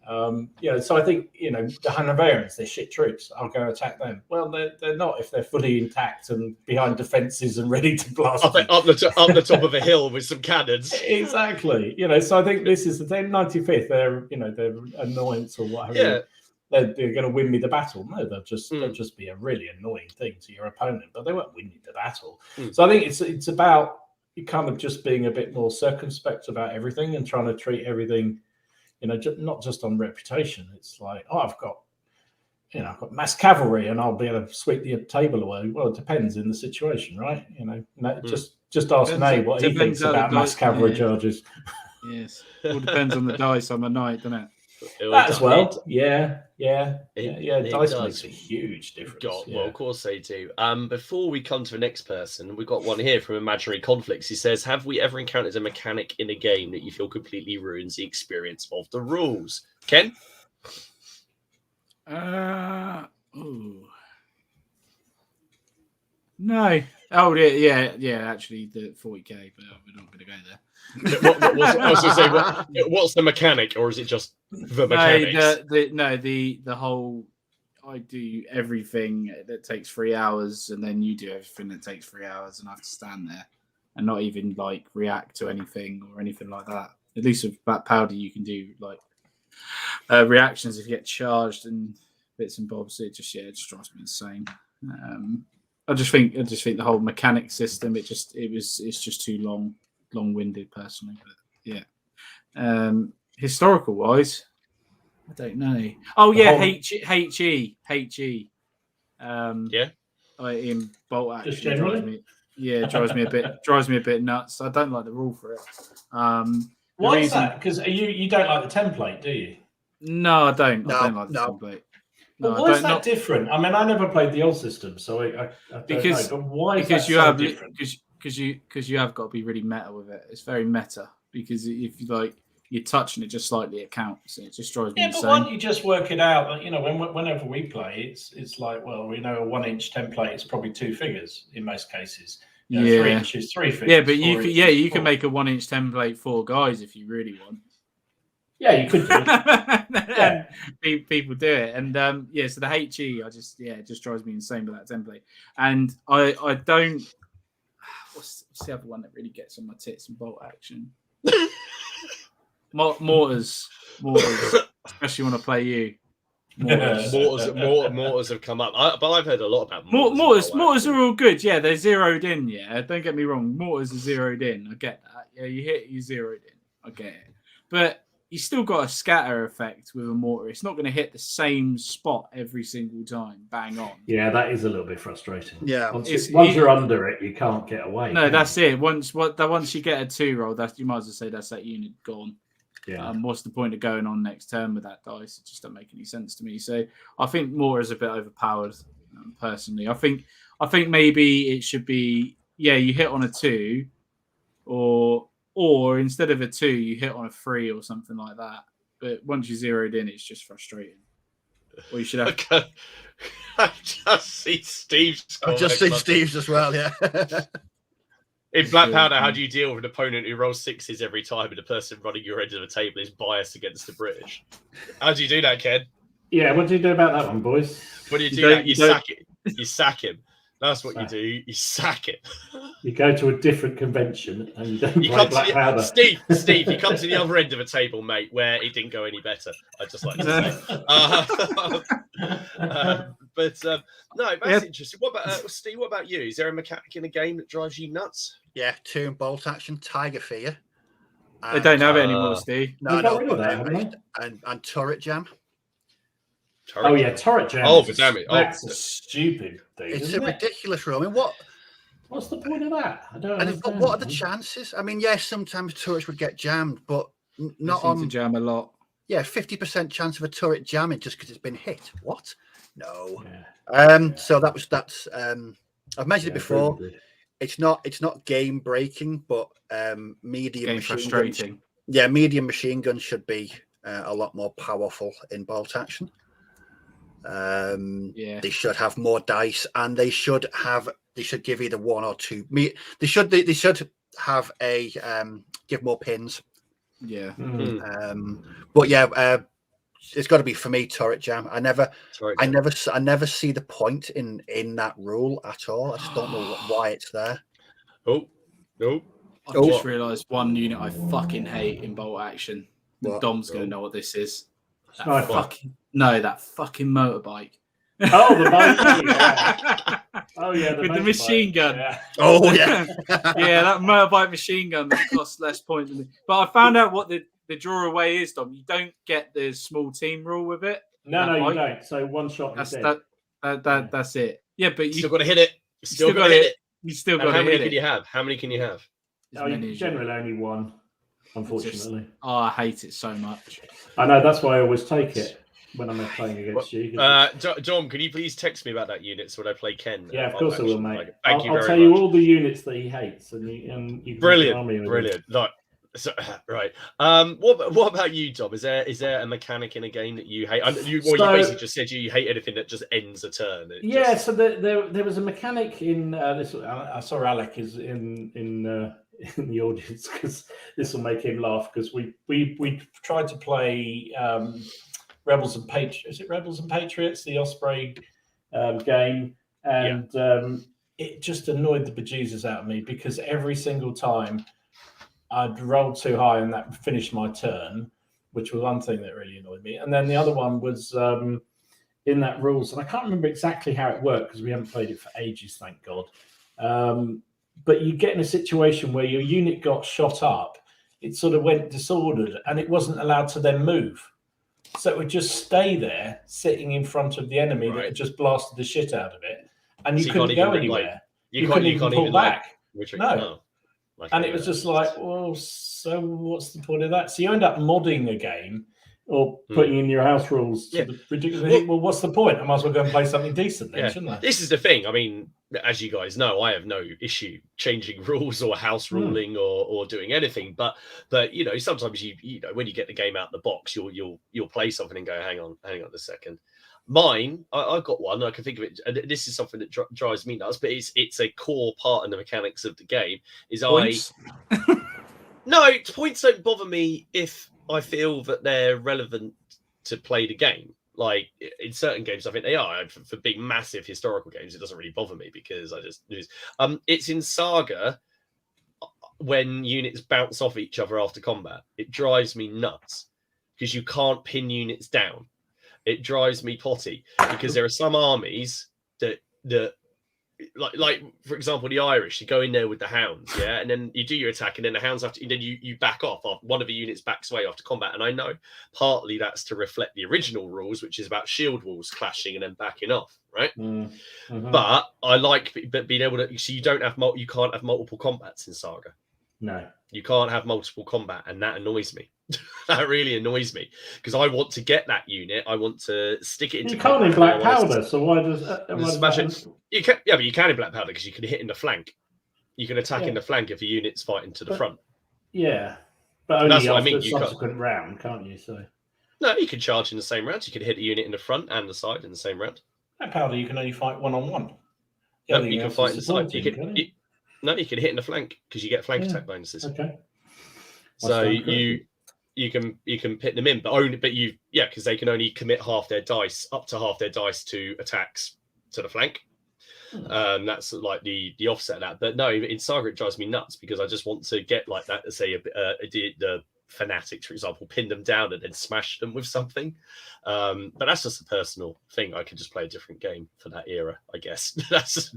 So I think the Hanoverians, they're shit troops. I'll go attack them. Well, they're not if they're fully intact and behind defences and ready to blast up the top of a hill with some cannons. Exactly. So I think this is the 95th. They're annoyance or whatever. Yeah. They're going to win me the battle. No, they'll just be a really annoying thing to your opponent, but they won't win you the battle. So I think it's about kind of just being a bit more circumspect about everything and trying to treat everything, not just on reputation. It's like, I've got mass cavalry and I'll be able to sweep the table away. Well, it depends in the situation, right? Just ask Nay what he thinks about mass cavalry charges. Yes, it all depends on the dice on the night, doesn't it? That as well. Yeah. Dice makes a huge difference. Well, of course they do. Before we come to the next person, we've got one here from Imaginary Conflicts. He says, have we ever encountered a mechanic in a game that you feel completely ruins the experience of the rules? Ken? No. Oh, yeah. Actually, the 40k, but we're not going to go there. I was going to say, what's the mechanic, or is it just the mechanics? The whole. I do everything that takes 3 hours, and then you do everything that takes 3 hours, and I have to stand there and not even react to anything or anything like that. At least with Black Powder, you can do reactions if you get charged and bits and bobs. It just drives me insane. I just think the whole mechanic system it's just too long-winded personally. But yeah, historical wise, I don't know. Oh yeah, HE. In bolt action just generally. Drives me a bit nuts. I don't like the rule for it. Why is that? Because you don't like the template, do you? No, I don't. I don't like the template. No, why is that different? I mean, I never played the old system, so I don't know. But why is that so different? Because you have got to be really meta with it. It's very meta because if you're touching it just slightly, it counts. It just drives me insane. But why don't you just work it out? Whenever we play, it's like, well, we know a 1-inch template is probably 2 figures in most cases. 3 inches, 3 figures. Yeah, but you can make a 1-inch template 4 guys if you really want. Yeah, you could do it. People do it. And so the HE, it just drives me insane with that template. And I don't. What's the other one that really gets on my tits and bolt action? Mortars, especially when I play you. Mortars have come up, but I've heard a lot about mortars. Mortars are all good. Yeah, they're zeroed in. Yeah, don't get me wrong. Mortars are zeroed in. I get that. Yeah, you hit, you zeroed in. I get it. But you still got a scatter effect with a mortar. It's not going to hit the same spot every single time, bang on. Yeah, that is a little bit frustrating. Yeah, once you're under it, you can't get away. No, that's it. Once you get a 2 roll, you might as well say that's that unit gone. Yeah. What's the point of going on next turn with that dice? It just doesn't make any sense to me. So I think mortar is a bit overpowered. Personally, I think maybe it should be you hit on a 2, or instead of a 2, you hit on a 3 or something like that. But once you're zeroed in, it's just frustrating. Or you should have. I just see Steve's. I've just seen Steve's as well. Yeah. In Black Powder, how do you deal with an opponent who rolls 6s every time, and the person running your end of the table is biased against the British? How do you do that, Ken? Yeah, what do you do about that one, boys? When you do that, you sack it. You sack him. That's what you do. You sack it. You go to a different convention and you don't play Black Powder. Steve, you come to the other end of a table, mate, where it didn't go any better. I'd just like to say. No, that's interesting. What about Steve? What about you? Is there a mechanic in a game that drives you nuts? Yeah, 2 and bolt action, Tiger Fear. They don't have it anymore, Steve. No, and Turret Jam. Turret Jam. Oh, damn it! That's a stupid thing. It's a ridiculous rule. I mean, what's the point of that? I don't understand. What are the chances? I mean, yes, sometimes turrets would get jammed, but not on to jam a lot. Yeah, 50% chance of a turret jamming just because it's been hit. What? No. Yeah. So that's. I've mentioned it before. Really. It's not game breaking, but medium game machine frustrating. Guns. Yeah, medium machine guns should be a lot more powerful in bolt action. They should have more dice, and they should give either 1 or 2. They should have a give more pins. Yeah. But it's got to be for me turret jam. I never see the point in that rule at all. I just don't know why it's there. Oh, no. I've just realised one unit I fucking hate in bolt action. What? Dom's going to know what this is. That Sniper. fucking motorbike. Oh, the motorbike. Yeah. Oh yeah, with the machine gun. Yeah. Oh yeah, yeah, that motorbike machine gun that costs less points. But I found out what the draw away is, Dom. You don't get the small team rule with it. No, you don't. So one shot. That's it. Yeah, but you still got to hit it. You still got to hit it. You still got to hit it. How many can you have? How many can you have? Generally only one. Unfortunately. I hate it so much. I know, that's why I always take it when I'm playing against you. Dom, can you please text me about that unit so when I play Ken? Yeah, of course I will, mate. Thank you very much. I'll tell you all the units that he hates, and you can brilliant. Like, so, right. What about you, Dom? Is there a mechanic in a game that you hate? You basically just said you hate anything that just ends a turn. So there was a mechanic in this. I saw Alec is in the audience because this will make him laugh, because we tried to play Rebels and Patriots. Is it Rebels and Patriots, the Osprey game? And it just annoyed the bejesus out of me, because every single time I'd roll too high and that finished my turn, which was one thing that really annoyed me. And then the other one was in that rules, and I can't remember exactly how it worked because we haven't played it for ages, thank God. But you get in a situation where your unit got shot up, it sort of went disordered, and it wasn't allowed to then move. So it would just stay there, sitting in front of the enemy that had just blasted the shit out of it, and you couldn't go anywhere. You couldn't even pull back. No. And it was just like, well, so what's the point of that? So you end up modding a game or putting in your house rules to the ridiculous. Well, what's the point? I might as well go and play something decent then, shouldn't I? This is the thing. I mean, as you guys know, I have no issue changing rules or house ruling or doing anything. But you know, sometimes you know, when you get the game out of the box, you'll play something and go, hang on a second. Mine, I've got one. I can think of it. And this is something that drives me nuts, but it's a core part in the mechanics of the game. Points? No, points don't bother me if I feel that they're relevant to play the game. Like in certain games, I think they are. For big, massive historical games, it doesn't really bother me because I just lose. It's in Saga when units bounce off each other after combat. It drives me nuts because you can't pin units down. It drives me potty because there are some armies that like for example the Irish, you go in there with the hounds, and then you do your attack, and then the hounds have to, and then you back off after one of the units backs away after combat. And I know partly that's to reflect the original rules, which is about shield walls clashing and then backing off, right? But I like being able to, so you can't have multiple combats in Saga. No, you can't have multiple combat, and that annoys me. That really annoys me because I want to get that unit. I want to stick it into. You can't in Black Powder, so why does smash it? You can, but you can in Black Powder because you can hit in the flank. You can attack in the flank if a unit's fighting to the front. Yeah, but only that's what I mean. Subsequent round, can't you? So no, you can charge in the same round. You can hit a unit in the front and the side in the same round. Black Powder, you can only fight 1-on-1. No, you can fight in the side. You can hit in the flank because you get flank attack bonuses. Okay. So you can pit them in, because they can only commit up to half their dice to attacks to the flank. That's like the offset of that. But no, in Saga it drives me nuts because I just want to get like that. Say the fanatics, for example, pin them down and then smash them with something. But that's just a personal thing. I could just play a different game for that era, I guess. that's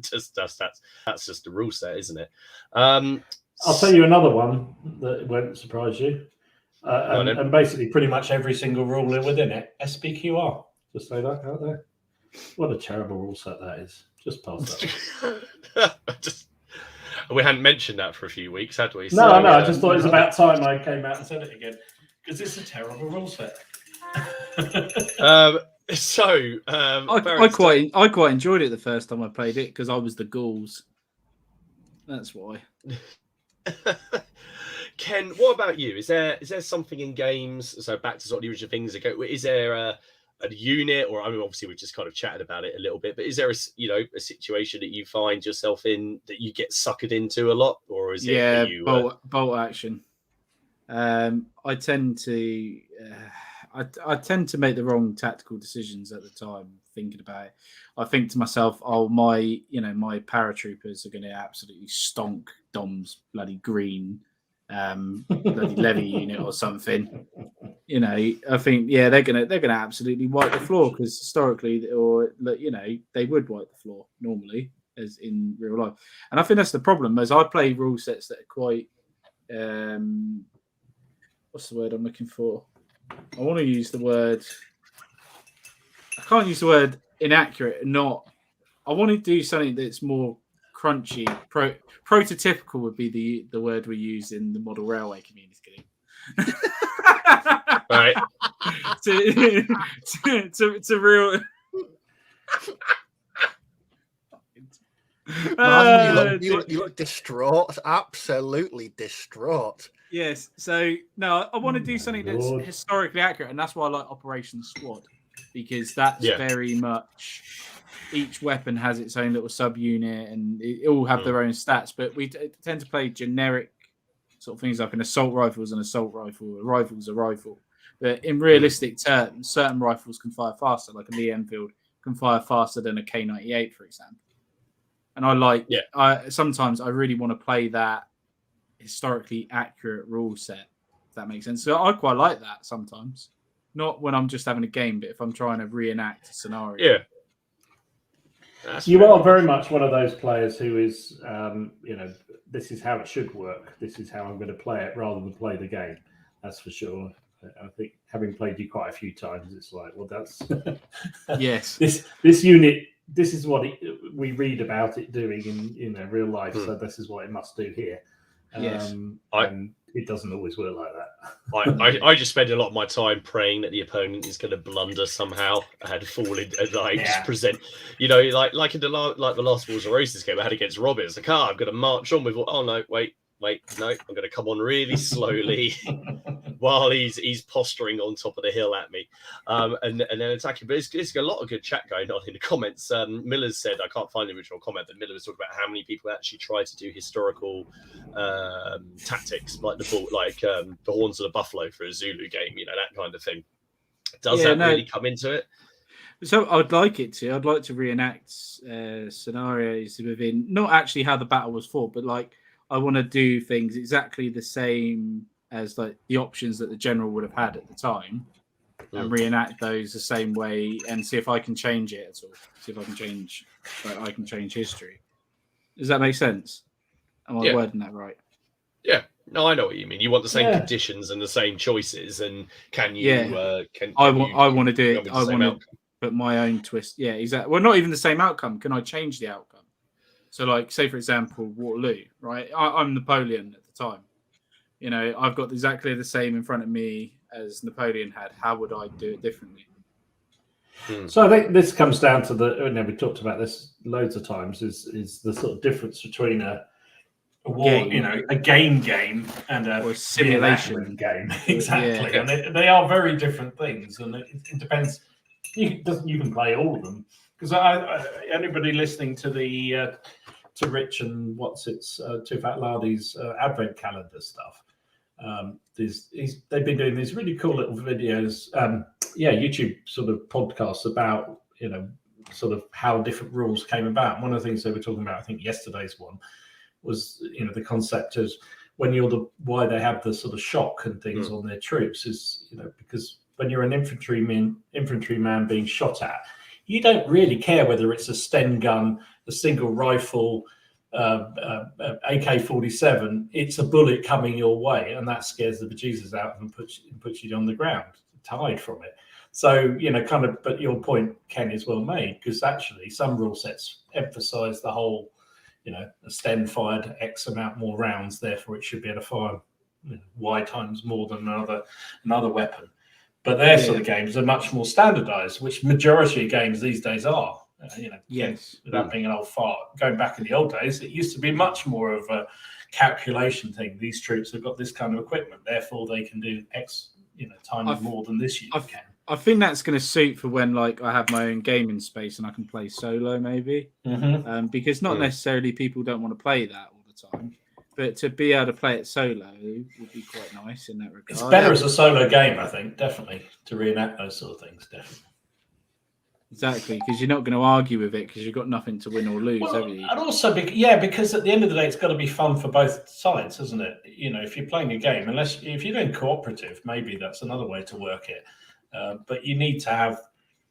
just the rule set, isn't it? I'll tell you another one that won't surprise you. And basically pretty much every single rule within it, SPQR. Just say that out there. What a terrible rule set that is. Just pass that. We hadn't mentioned that for a few weeks, had we? No, I just thought it was about time I came out and said it again. Because it's a terrible rule set. I quite enjoyed it the first time I played it because I was the ghouls. That's why. Ken, what about you? Is there something in games? So back to sort of the original things ago. Is there a unit, or I mean, obviously we've just kind of chatted about it a little bit, but is there a situation that you find yourself in that you get suckered into a lot, or is it bolt action? I tend to. I tend to make the wrong tactical decisions at the time thinking about it. I think to myself, oh, my paratroopers are going to absolutely stonk Dom's bloody green bloody levy unit or something. I think they're gonna absolutely wipe the floor because historically, or they would wipe the floor normally as in real life. And I think that's the problem. As I play rule sets that are quite what's the word I'm looking for? I want to use the word. I can't use the word inaccurate. I want to do something that's more crunchy. Prototypical would be the word we use in the model railway community. Right. to real. You look distraught, absolutely distraught. Yes, so no, I want to do something that's historically accurate, and that's why I like Operation Squad, because that's very much each weapon has its own little subunit, and it all have their own stats. But we tend to play generic sort of things like an assault rifle is an assault rifle, a rifle is a rifle. But in realistic terms, certain rifles can fire faster, like a Lee Enfield can fire faster than a K98, for example. And sometimes I really want to play that historically accurate rule set, if that makes sense. So I quite like that sometimes. Not when I'm just having a game, but if I'm trying to reenact a scenario. Yeah. You are very much one of those players who is, this is how it should work. This is how I'm going to play it rather than play the game. That's for sure. I think having played you quite a few times, it's like, well, that's yes. This unit. This is what we read about it doing in real life. So this is what it must do here. Yes. And it doesn't always work like that. I just spend a lot of my time praying that the opponent is going to blunder somehow and fall in and just present, like in the last Wars of Roses game I had against Robbie. It's like, I'm going to march on with. Oh no, wait, no, I'm going to come on really slowly while he's posturing on top of the hill at me, and then attacking. But it's a lot of good chat going on in the comments. Miller said, I can't find the original comment, but Miller was talking about how many people actually try to do historical tactics, like the Horns of the Buffalo for a Zulu game, that kind of thing. Does that really come into it? So I'd like it to. I'd like to reenact scenarios within, not actually how the battle was fought, but like I want to do things exactly the same as like the options that the general would have had at the time, and reenact those the same way, and see if I can change it at all. See if I can change history. Does that make sense? Am I wording that right? Yeah. No, I know what you mean. You want the same conditions and the same choices, and can you? I want to do it. I want to put my own twist. Yeah, exactly. Well, not even the same outcome. Can I change the outcome? So, like, say for example, Waterloo. Right, I'm Napoleon at the time. I've got exactly the same in front of me as Napoleon had. How would I do it differently? So I think this comes down to we talked about this loads of times, is the sort of difference between a war, a game and a simulation game. Exactly. Yeah. And they are very different things. And it depends. You can play all of them. Because anybody listening to the to Rich and to Fat Lardy's advent calendar stuff, they've been doing these really cool little videos, YouTube sort of podcasts about sort of how different rules came about. And one of the things they were talking about, I think yesterday's one, was the concept of why they have the sort of shock and things on their troops is because when you're an infantryman being shot at, you don't really care whether it's a Sten gun, a single rifle, AK-47. It's a bullet coming your way, and that scares the bejesus out and puts you on the ground to hide from it. So, but your point, Ken, is well made, because actually some rule sets emphasize the whole, a Sten fired X amount more rounds, therefore it should be able to fire Y times more than another weapon. But their sort of games are much more standardized, which majority of games these days are. Without being an old fart. Going back in the old days, it used to be much more of a calculation thing. These troops have got this kind of equipment, therefore they can do X, times more than this unit can. I think that's going to suit for when, like, I have my own gaming space and I can play solo, maybe. Because not necessarily people don't want to play that all the time. but to be able to play it solo would be quite nice in that regard. It's better as a solo game, I think, definitely, to reenact those sort of things, definitely. Exactly, because you're not going to argue with it because you've got nothing to win or lose, have you? And also, because at the end of the day, it's got to be fun for both sides, isn't it? You know, if you're playing a game, if you're doing cooperative, maybe that's another way to work it. But you need to have,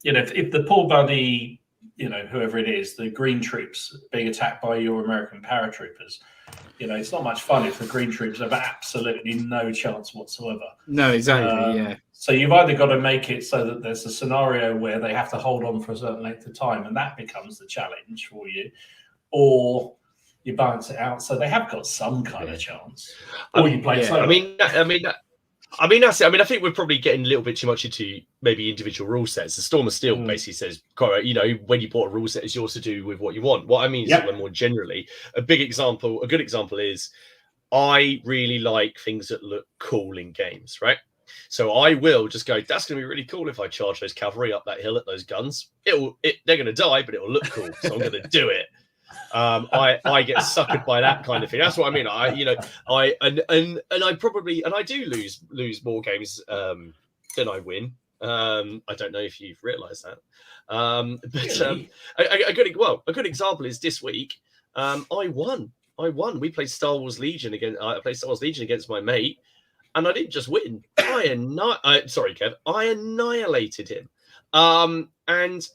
if the poor buddy, whoever it is, the green troops being attacked by your American paratroopers, it's not much fun if the green troops have absolutely no chance whatsoever. No, exactly, yeah. So you've either got to make it so that there's a scenario where they have to hold on for a certain length of time, and that becomes the challenge for you, or you balance it out so they have got some kind of chance, or you play solo. I think we're probably getting a little bit too much into maybe individual rule sets. The Storm of Steel basically says, when you bought a rule set, it's yours to do with what you want. What I mean is more generally, a good example is I really like things that look cool in games, right? So I will just go, that's going to be really cool if I charge those cavalry up that hill at those guns. They're going to die, but it will look cool. So I'm going to do it. I get suckered by that kind of thing. That's what I mean. I do lose more games than I win. I don't know if you've realised that. A good example is this week. I won. We played Star Wars Legion against my mate, and I didn't just win. Sorry, Kev. I annihilated him. And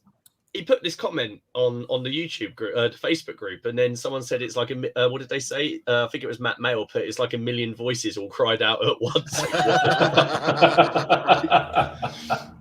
he put this comment on the YouTube group, the Facebook group, and then someone said it's like what did they say? I think it was Matt Mail put it's like a million voices all cried out at once.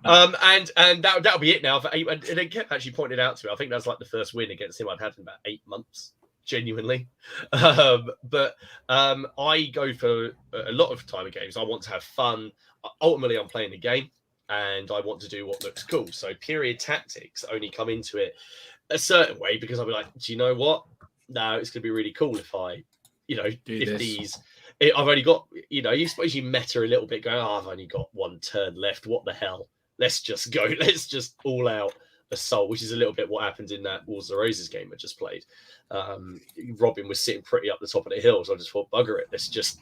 And that'll be it now for 8. And then Kev actually pointed out to me, I think that's like the first win against him I'd had in about 8 months. Genuinely, but I go for a lot of time in games. I want to have fun. Ultimately, I'm playing the game, and I want to do what looks cool. So period tactics only come into it a certain way because I'll be like, do you know what? No, it's going to be really cool if I, I've only got, you suppose you meta a little bit going, I've only got 1 turn left. What the hell? Let's just go. Let's just all out assault, which is a little bit what happened in that Wars of the Roses game I just played. Robin was sitting pretty up the top of the hill, so I just thought, bugger it, let's just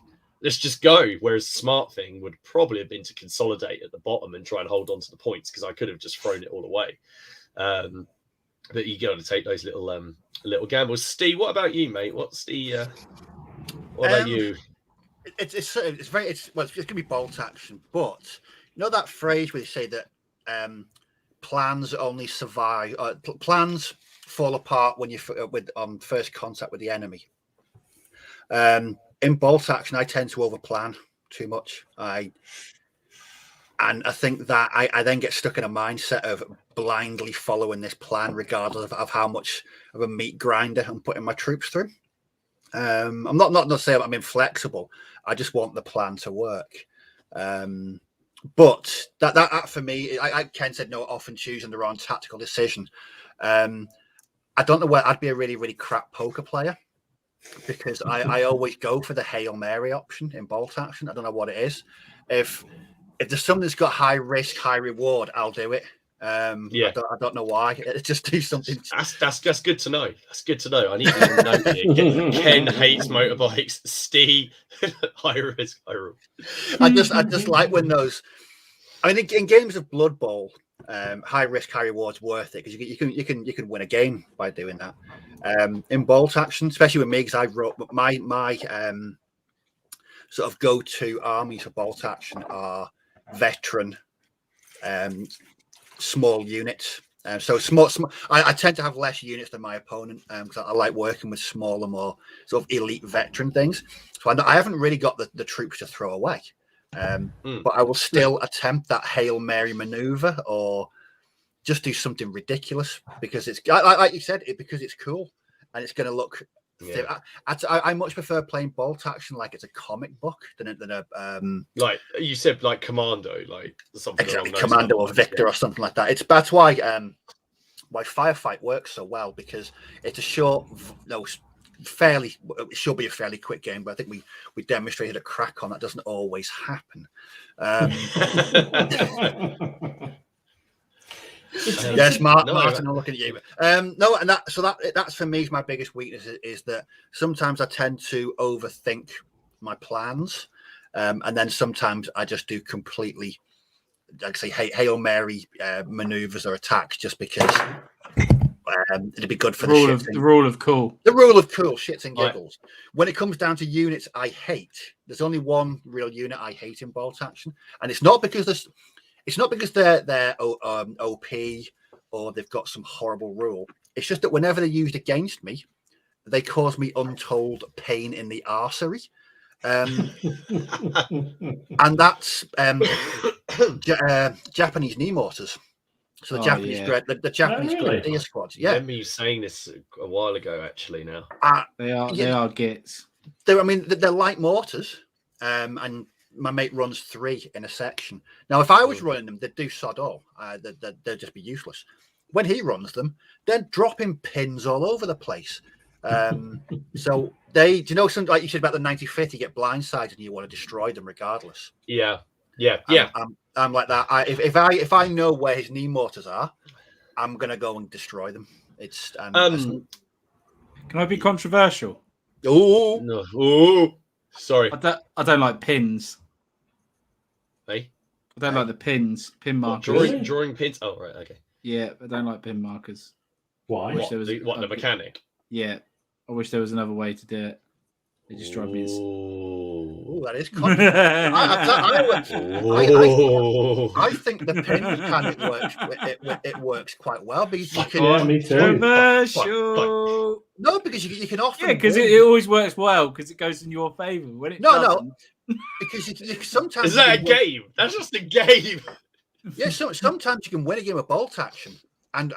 go. Whereas the smart thing would probably have been to consolidate at the bottom and try and hold on to the points, because I could have just thrown it all away. But you got to take those little gambles. Steve, what about you, mate? What about you? It's going to be bolt action, but that phrase where you say that plans only survive. Plans fall apart when you're on first contact with the enemy. In bolt action, I tend to overplan too much. And I think that I then get stuck in a mindset of blindly following this plan, regardless of how much of a meat grinder I'm putting my troops through. I'm not saying I'm inflexible. I just want the plan to work. But that for me, Ken said no, often choosing the wrong tactical decision. I don't know where I'd be a really, really crap poker player, because I always go for the Hail Mary option in bolt action. I don't know what it is. If there's something that's got high risk, high reward, I'll do it. I don't know why. Just do something. That's good to know. That's good to know. I need to know here. Ken hates motorbikes. Steve, high risk, high reward. I just like when those. I mean, in games of Blood Bowl, high risk, high reward's worth it, because you can win a game by doing that. In bolt action, especially with me, because I wrote my sort of go-to armies for bolt action are veteran, small units. So small. I tend to have less units than my opponent, because I like working with smaller, more sort of elite veteran things. So I haven't really got the troops to throw away. But I will still attempt that Hail Mary maneuver, or just do something ridiculous, because it's like you said, because it's cool and it's going to look. Yeah. I much prefer playing bolt action like it's a comic book than a like you said, like Commando, like something exactly, Commando or Victor or something like that. That's why Firefight works so well, because it's a short, it should be a fairly quick game, but I think we demonstrated a crack on that doesn't always happen. Yes, Martin, No, I'm looking at you. No, and that's for me is my biggest weakness is that sometimes I tend to overthink my plans, and then sometimes I just do completely, like say, Hail Mary maneuvers or attacks just because it'd be good for the rule of cool. The rule of cool, shits and giggles. Right. When it comes down to units I hate, there's only one real unit I hate in bolt action, and it's not because they're OP or they've got some horrible rule. It's just that whenever they're used against me, they cause me untold pain in the arsery. And that's Japanese knee mortars. So the Japanese Grenadier squads. Yeah, I remember you saying this a while ago. Actually, now they are gits. They're light mortars, and my mate runs 3 in a section. Now, if I was running them, they'd do sod all. They'd just be useless. When he runs them, they're dropping pins all over the place. So do you know something like you said about the 95th? You get blindsided and you want to destroy them regardless. Yeah. I'm like that. If I know where his knee mortars are, I'm gonna go and destroy them. It's can I be controversial? Oh no! Oh, sorry. I don't like pins. Hey, I don't like the pin markers. Drawing pins. Oh right, okay. Yeah, I don't like pin markers. Why? The mechanic? Yeah, I wish there was another way to do it. They just drive me. Oh, that is. I think the pin mechanic works. It works quite well because you can. Me too. Commercial. No, because you can often. Yeah, because it always works well because it goes in your favour. When it doesn't, because you sometimes. Is that a game? That's just a game. Yeah, sometimes you can win a game of bolt action and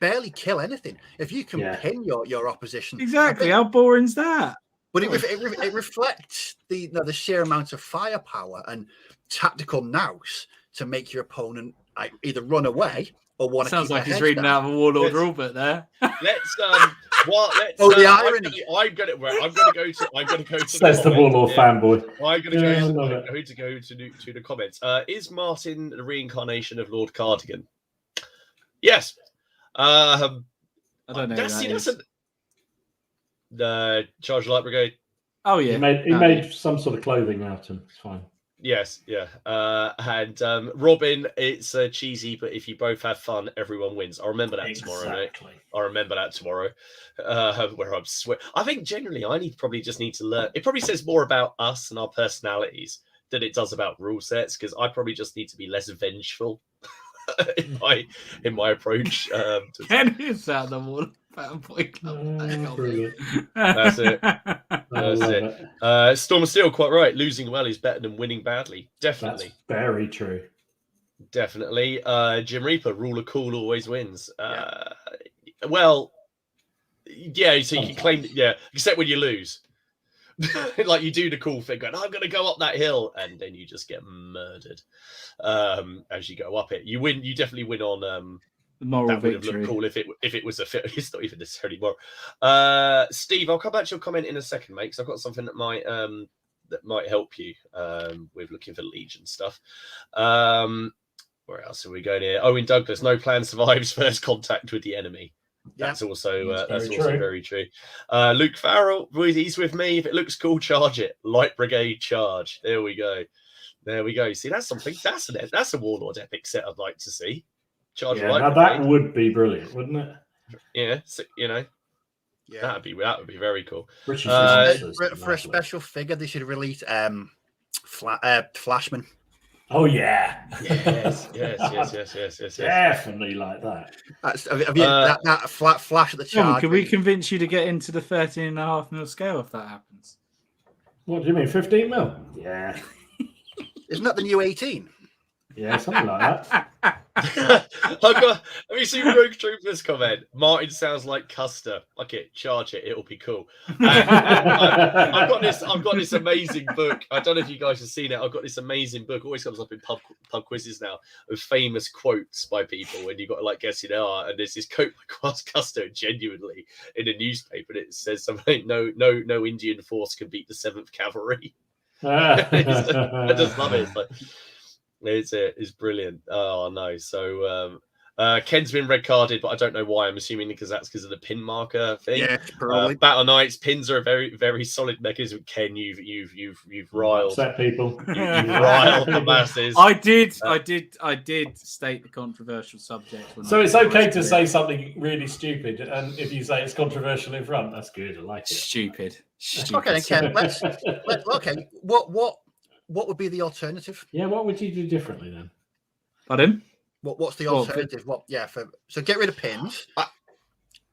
barely kill anything if you can pin your opposition. Exactly. How boring is that? But it reflects the sheer amount of firepower and tactical nous to make your opponent either run away or want to. Sounds like he's reading out of a Warlord rulebook there. Let's the irony. I'm gonna go to. That's the Warlord fanboy. I'm going to go to the comments. Is Martin the reincarnation of Lord Cardigan? Yes. I don't know. The Charge Light Brigade. Oh yeah, he made some sort of clothing out of him. It's fine. Yes, yeah. And Robin, it's cheesy, but if you both have fun, everyone wins. I remember that tomorrow, mate. I remember that tomorrow. Where I'm I think generally I just need to learn. It probably says more about us and our personalities than it does about rule sets, because I probably just need to be less vengeful in my approach. Ken is out the wall. Fanboy club. That's it. That's it. Storm of Steel, quite right. Losing well is better than winning badly. Definitely. That's very true. Definitely. Jim Reaper, rule of cool always wins. Well, yeah, so you can claim, except when you lose. Like you do the cool thing, going, I'm going to go up that hill, and then you just get murdered as you go up it. You win. You definitely win on moral that would victory. have looked cool if it was a fit. It's not even necessarily moral. Steve, I'll come back to your comment in a second, mate, because I've got something that might help you with looking for Legion stuff. Where else are we going here? Owen Douglas, no plan survives first contact with the enemy. That's also very true. Luke Farrell, he's with me. If it looks cool, charge it. Light Brigade charge. There we go. See, that's something. That's a Warlord epic set I'd like to see. Charge Light now Brigade. That would be brilliant, wouldn't it? Yeah, so, that would be very cool. For a special figure, they should release Flashman. Oh yeah. Yes. Definitely like that. That flat flash at the charge. Can we convince you to get into the 13.5 mil scale if that happens? What do you mean, 15 mil? Yeah. Isn't that the new 18? Yeah, something like that. Have you seen Rogue Trooper's comment? Martin sounds like Custer. Okay, charge it. It'll be cool. I've got this amazing book. I don't know if you guys have seen it. I've got this amazing book. Always comes up in pub quizzes now of famous quotes by people, and you've got to like guess who they are. And there's this quote by Custer genuinely in a newspaper. And it says something: "No Indian force can beat the 7th Cavalry." I just love it. It's brilliant. Oh no! So Ken's been red carded, but I don't know why. I'm assuming because of the pin marker thing. Yeah, probably. Battle Knights pins are a very, very solid mechanism. Ken, you've riled Upset people. you've riled the masses. I did state the controversial subject. So it's okay to say something really stupid, and if you say it's controversial in front, that's good. I like it. Stupid. Okay, then, Ken. Let's okay. What would be the alternative? Yeah, what would you do differently then? Pardon? What's the alternative? So get rid of pins.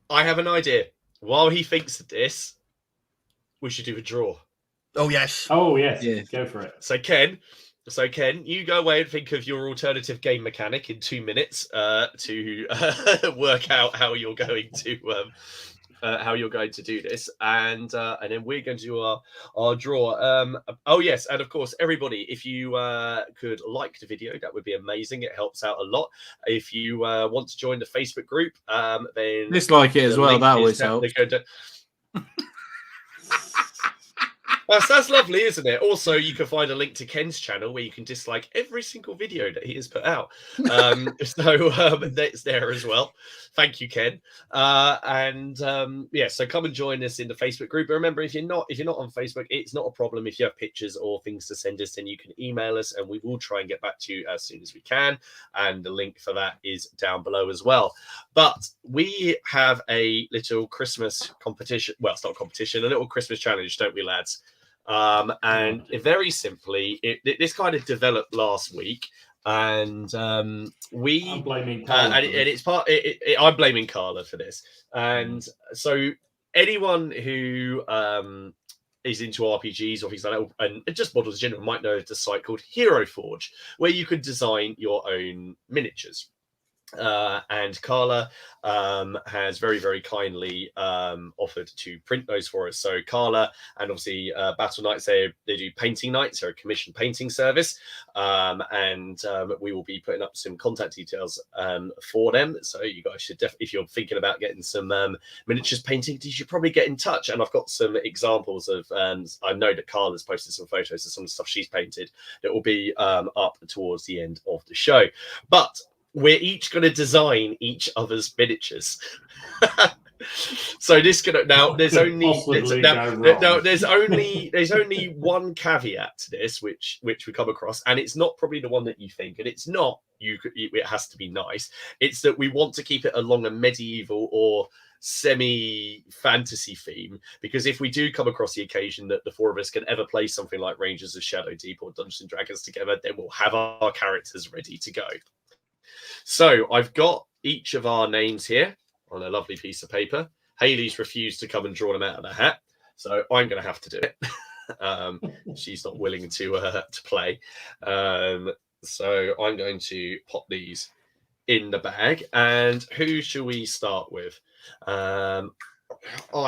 I have an idea. While he thinks of this, we should do a draw. Oh yes. Oh yes. Yeah. Go for it. So Ken, you go away and think of your alternative game mechanic in 2 minutes to work out how you're going to do this, and then we're going to do our draw. Oh yes, and of course, everybody, if you could like the video, that would be amazing. It helps out a lot. If you want to join the Facebook group, then dislike it as well. That always helps. That's lovely, isn't it? Also, you can find a link to Ken's channel where you can dislike every single video that he has put out. That's there as well. Thank you, Ken. So come and join us in the Facebook group. But remember, if you're not on Facebook, it's not a problem. If you have pictures or things to send us, then you can email us, and we will try and get back to you as soon as we can. And the link for that is down below as well. But we have a little Christmas competition. Well, it's not a competition, a little Christmas challenge, don't we, lads? And very simply, this kind of developed last week, and I'm blaming Carla I'm blaming Carla for this. And so anyone who is into RPGs or things like that, and just models in general, might know the site called Hero Forge, where you can design your own miniatures. And Carla has very, very kindly offered to print those for us. So Carla and obviously Battle Knights, they do painting nights, they're a commission painting service, and we will be putting up some contact details for them. So you guys should definitely, if you're thinking about getting some miniatures painting, you should probably get in touch. And I've got some examples of I know that Carla's posted some photos of some of the stuff she's painted that will be up towards the end of the show. But we're each going to design each other's miniatures. So this gonna now there's only one caveat to this, which we come across, and it's not probably the one that you think, and it's not it has to be nice. It's that we want to keep it along a medieval or semi-fantasy theme, because if we do come across the occasion that the four of us can ever play something like Rangers of Shadow Deep or Dungeons and Dragons together, then we'll have our characters ready to go. So I've got each of our names here on a lovely piece of paper. Haley's refused to come and draw them out of the hat, so I'm going to have to do it. She's not willing to play. So I'm going to pop these in the bag. And who should we start with? I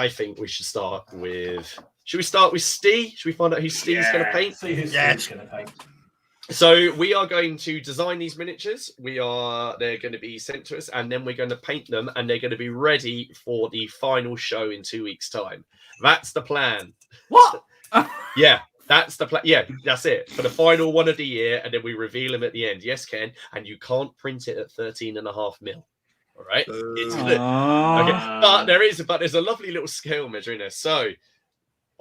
think we should start with... Should we start with Steve? Should we find out who Steve's going to paint? See who Steve's going to paint. So we are going to design these miniatures. They're going to be sent to us, and then we're going to paint them, and they're going to be ready for the final show in 2 weeks' time. That's the plan. What? Yeah, that's the plan. Yeah, that's it. For the final one of the year, and then we reveal them at the end. Yes, Ken, and you can't print it at 13.5 mil. All right. Okay. But there's a lovely little scale measure in there. So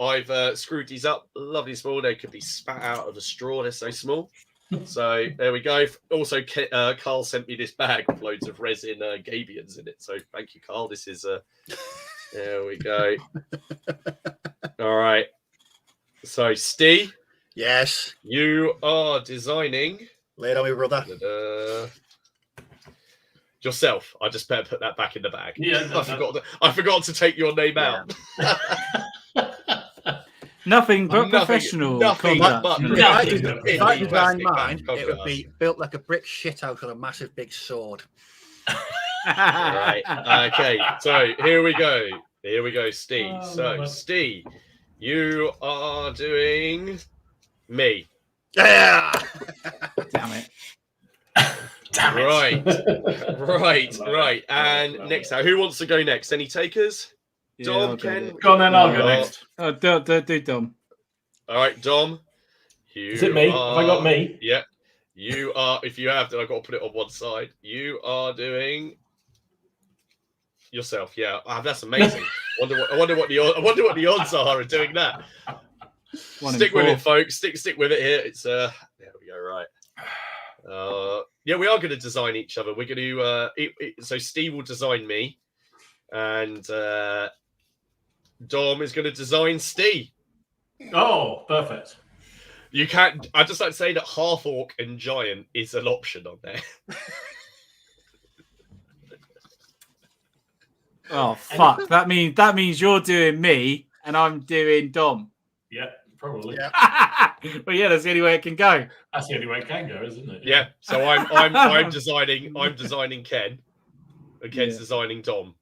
I've screwed these up, lovely small. They could be spat out of a straw. They're so small. So there we go. Also, Carl sent me this bag with loads of resin Gabions in it. So thank you, Carl. This is there we go. All right. So Steve, yes, you are designing. Lay it on me, brother. Yourself. I just better put that back in the bag. Yeah, I forgot to take your name out. Nothing but professional. If I design mine, it would be built like a brick shithouse with a massive big sword. Right. Okay. So here we go, Steve. Steve, you are doing me. Yeah. Damn it. Right. And next now, who wants to go next? Any takers? Dom, Ken? Go on then, I'll go next. Oh, do Dom. All right, Dom. Is it me? Have I got me? Yeah. You are, if you have, then I've got to put it on one side. You are doing yourself. Yeah, that's amazing. I wonder what the odds are of doing that. Stick with it, folks. Stick with it here. It's there we go. Right. Yeah, we are going to design each other. We're going to so Steve will design me, and Dom is going to design Steve. Oh, perfect. You can't. I just like to say that half orc and giant is an option on there. Oh fuck! That means you're doing me and I'm doing Dom. Yeah, probably. Yeah. Well, yeah, that's the only way it can go. That's the only way it can go, isn't it? Yeah. So I'm designing Ken, and Ken's designing Dom.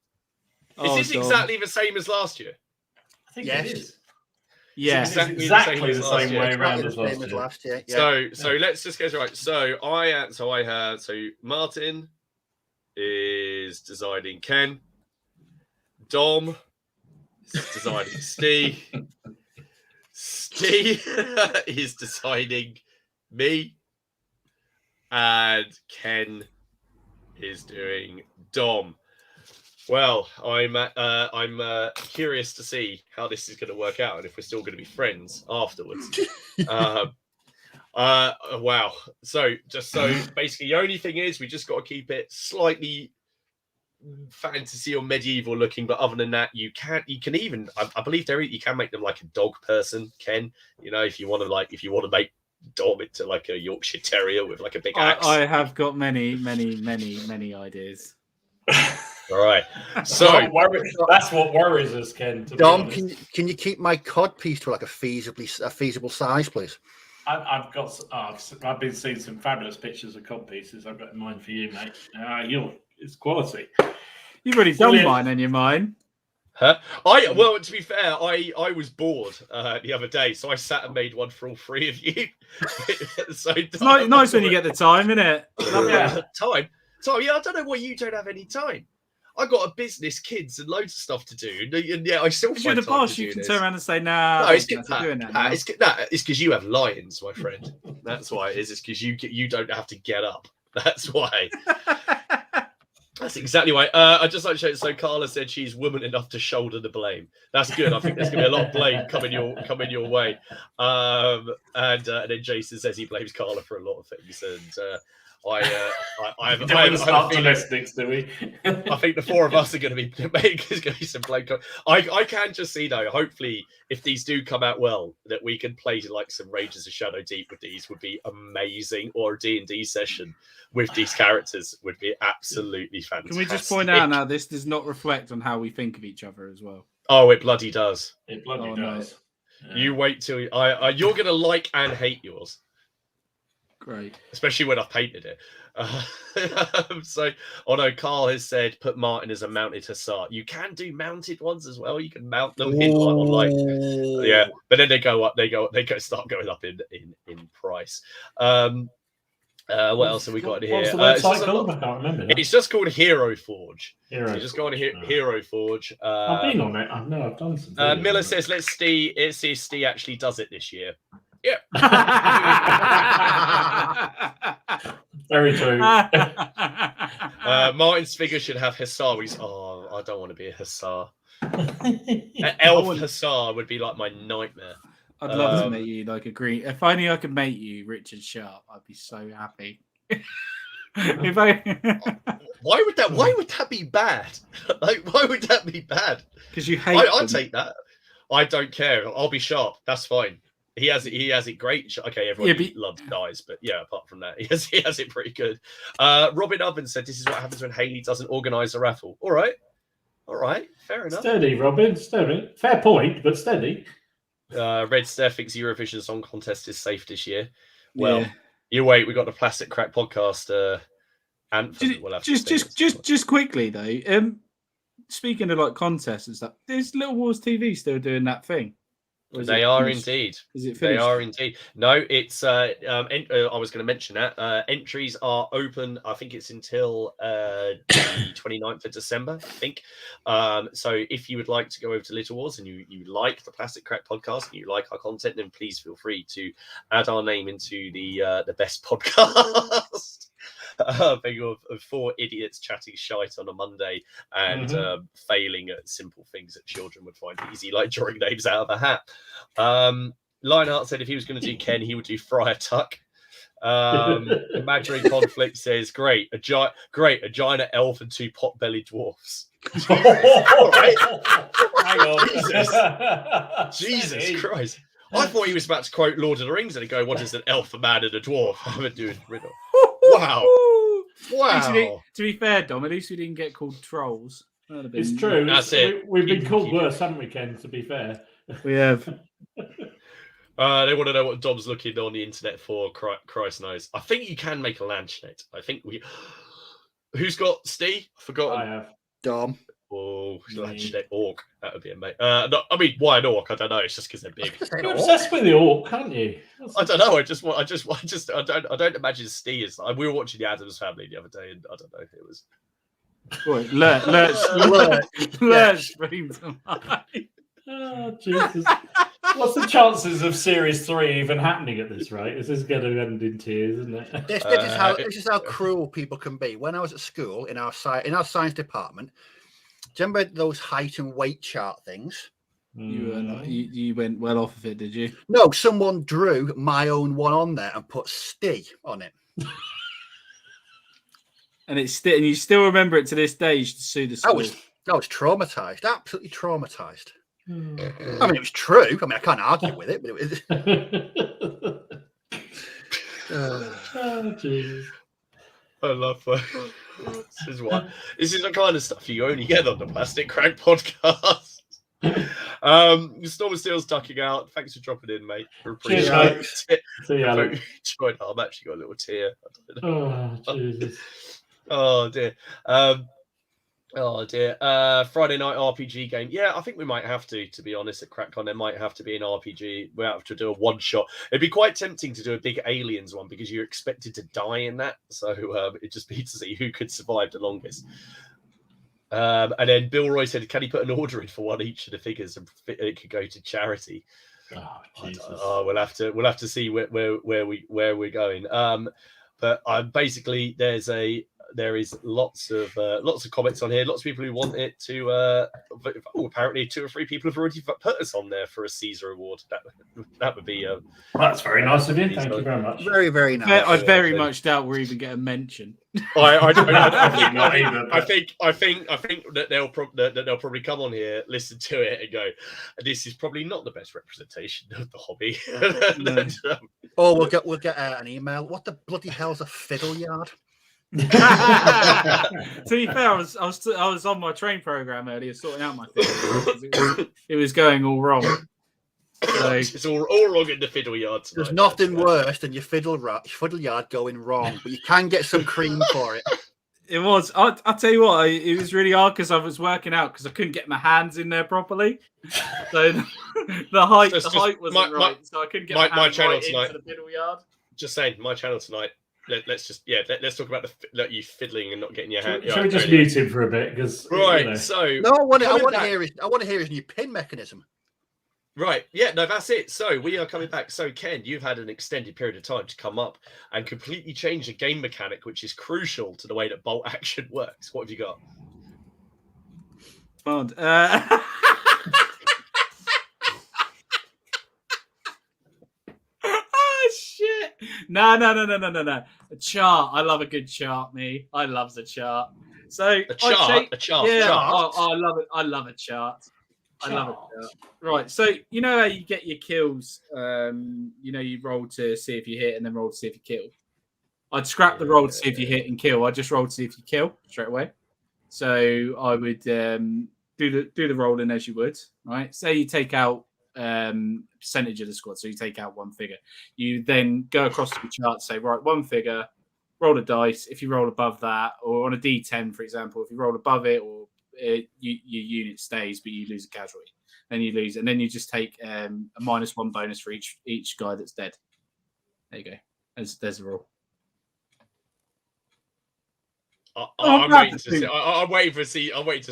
Is this Dom. exactly the same as last year? I think Yes. it is. Yeah, It's exactly the same way around Exactly as the same as last year. last year. So let's just go right. So Martin is designing Ken. Dom is designing Steve. Steve is designing me. And Ken is doing Dom. Well, I'm curious to see how this is going to work out and if we're still going to be friends afterwards. Wow. So basically, the only thing is we just got to keep it slightly fantasy or medieval looking, but other than that, you can even I believe you can make them like a dog person, Ken. You know, if you want to make Dom into like a Yorkshire Terrier with like a big axe. I have got many ideas. All right. So that's what worries us, Ken. Dom, can you keep my cod piece to like a feasible size, please? I've been seeing some fabulous pictures of cod pieces. I've got in mind for you, mate. It's quality. You've already done mine and your mine. Huh? Well, to be fair, I was bored the other day, so I sat and made one for all three of you. So it's nice when you get the time, isn't it? Yeah, time. Yeah, I don't know why you don't have any time. I got a business, kids, and loads of stuff to do. And yeah, I still if you're the boss, you can turn around and say, "Nah, no, it's because you have lions, my friend. That's why it is. It's because you don't have to get up. That's why. That's exactly why. I just like to show it. So Carla said she's woman enough to shoulder the blame. That's good. I think there's going to be a lot of blame coming your way. And then Jason says he blames Carla for a lot of things. And I have a next, do we? I think the four of us are going to be there's going to be some blame. I can just see though. Hopefully, if these do come out well, that we can play like some Rages of Shadow Deep with these would be amazing, or a D&D session with these characters would be absolutely fantastic. Can we just point out now this does not reflect on how we think of each other as well? Oh, it bloody does. It bloody does. No. Yeah. You wait till you're going to like and hate yours. Great. Especially when I've painted it. Carl has said put Martin as a mounted hussar. You can do mounted ones as well. You can mount them yeah, but then they start going up in price. What else have we got in here? What's the website called? I can't remember. It's just called Hero Forge. Just go on Hero Forge. I've been on it. I've done some. Miller says let's see if Steve actually does it this year. Yeah. Very true. Martin's figure should have hussar. I don't want to be a hussar. An elf hussar would be like my nightmare. I'd love to make you like a green. If only I could make you Richard Sharp, I'd be so happy. Why would that be bad? Like, why would that be bad? Because you hate. I'd take that. I don't care. I'll be Sharp. That's fine. He has it great. Okay, everyone loves dies, but yeah, apart from that, he has it pretty good. Robin Ovens said this is what happens when Haley doesn't organise a raffle. All right, fair enough. Steady, Robin, steady. Fair point, but steady. Red Steph thinks Eurovision Song Contest is safe this year. Well, you wait. We got the Plastic Crack podcast anthem. Just quickly though. Speaking of like contests and stuff, there's Little Wars TV still doing that thing. They are indeed. Is it finished? They are indeed. No, it's. I was going to mention that entries are open. I think it's until the 29th of December. I think. So if you would like to go over to Little Wars and you like the Plastic Crack podcast and you like our content, then please feel free to add our name into the best podcast. Thing of 4 idiots chatting shite on a Monday and failing at simple things that children would find easy, like drawing names out of a hat. Lionheart said if he was going to do Ken, he would do Friar Tuck. Imaginary Conflict says, great, a giant elf and 2 pot-bellied dwarfs. All right. Hang on. Jesus Christ. I thought he was about to quote Lord of the Rings and go, what is an elf, a man, and a dwarf? I'm a doing riddle. Wow. To be fair, Dom, at least we didn't get called trolls. It's true. That's it. We've been called worse, haven't we, Ken, to be fair? We have. They want to know what Dom's looking on the internet for. Christ knows. I think you can make a lanchet. I think we... Who's got Steve? Forgotten. I have. Dom. Oh, lanchet orc. That would be amazing. No, I mean, why an orc? I don't know. It's just because they're big. You're obsessed with the orc, can't you? I don't know. I don't imagine Steve is. We were watching the Addams Family the other day, and I don't know. It was. Wait, Lurch brings to mind. Oh, Jesus. What's the chances of Series 3 even happening at this rate? Is this going to end in tears, isn't it? This is how cruel people can be. When I was at school in our science department, do you remember those height and weight chart things? You went well off of it, did you? No, someone drew my own one on there and put Steve on it. And and you still remember it to this day. You should sue the school. I was traumatized, absolutely traumatized. I mean, it was true. I mean, I can't argue with it, but it was. Oh, Jesus. I love that. This is the kind of stuff you only get on the Plastic Crack podcast. Storm of Steel's ducking out. Thanks for dropping in, mate. We appreciate it. See you, Alex. I've actually got a little tear. Oh, Jesus. Oh dear. Friday night RPG game. Yeah, I think we might have to be honest, at CrackCon. There might have to be an RPG. We have to do a one shot. It'd be quite tempting to do a big aliens one because you're expected to die in that. So it just be to see who could survive the longest. And then Bill Roy said, can he put an order in for one each of the figures and it could go to charity? Oh, Jesus. We'll have to see where we're going. But basically there is lots of comments on here. Lots of people who want it to. Apparently 2 or 3 people have already put us on there for a Caesar award. That would be. That's very nice of you. Thank you very much. Very, very nice. I very much doubt we're even getting mentioned. I think that they'll probably come on here, listen to it, and go, "This is probably not the best representation of the hobby." No. We'll get an email. What the bloody hell's a fiddle yard? To be fair, I was on my train program earlier sorting out my thing. It was going all wrong. So it's all wrong in the fiddle yard tonight. There's nothing worse than your fiddle yard going wrong, but you can get some cream for it. It was. I'll tell you what. It was really hard because I was working out because I couldn't get my hands in there properly. So the height wasn't right, so I couldn't get my hands right into the fiddle yard. Just saying, my channel tonight. Let's talk about you fiddling and not getting your hand. Should we just mute him for a bit? Because right, so no, I want to hear his new pin mechanism. Right, yeah, no, that's it. So we are coming back. So Ken, you've had an extended period of time to come up and completely change the game mechanic, which is crucial to the way that bolt action works. What have you got? Shit. No. A chart. I love a good chart, me. I love the chart. So a chart. Yeah, I love it. I love a chart. I love it. Right. So you know how you get your kills? You roll to see if you hit and then roll to see if you kill. I'd scrap the roll to see if you hit and kill. I just roll to see if you kill straight away. So I would do the rolling as you would. Right. Say you take out percentage of the squad, so you take out one figure. You then go across the chart, say, right, one figure, roll a dice. If you roll above that, or on a D10, for example, if you roll above it, or your unit stays, but you lose a casualty. then you lose, and then you just take a -1 bonus for each guy that's dead. There you go. There's a rule. I'm waiting to see. I'm waiting to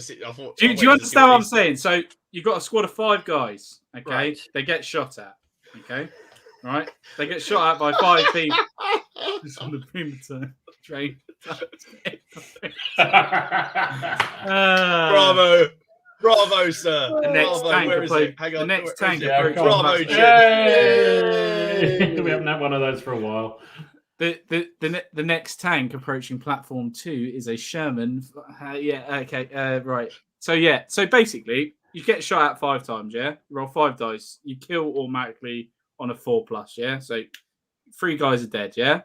see. I thought. Do you understand what I'm saying? So you've got a squad of 5 guys. Okay, Right. They get shot at. Okay, right? They get shot at by 5 people. Just on the perimeter train. Bravo, sir. The next Bravo. tank. Where is it? Hang The on. next Where tank. is it? Bravo, Bravo, Yay! We haven't had one of those for a while. The next tank approaching platform 2 is a Sherman. Right. So basically, you get shot at 5 times. Yeah, you roll 5 dice. You kill automatically on a 4+. Yeah, so 3 guys are dead. Yeah,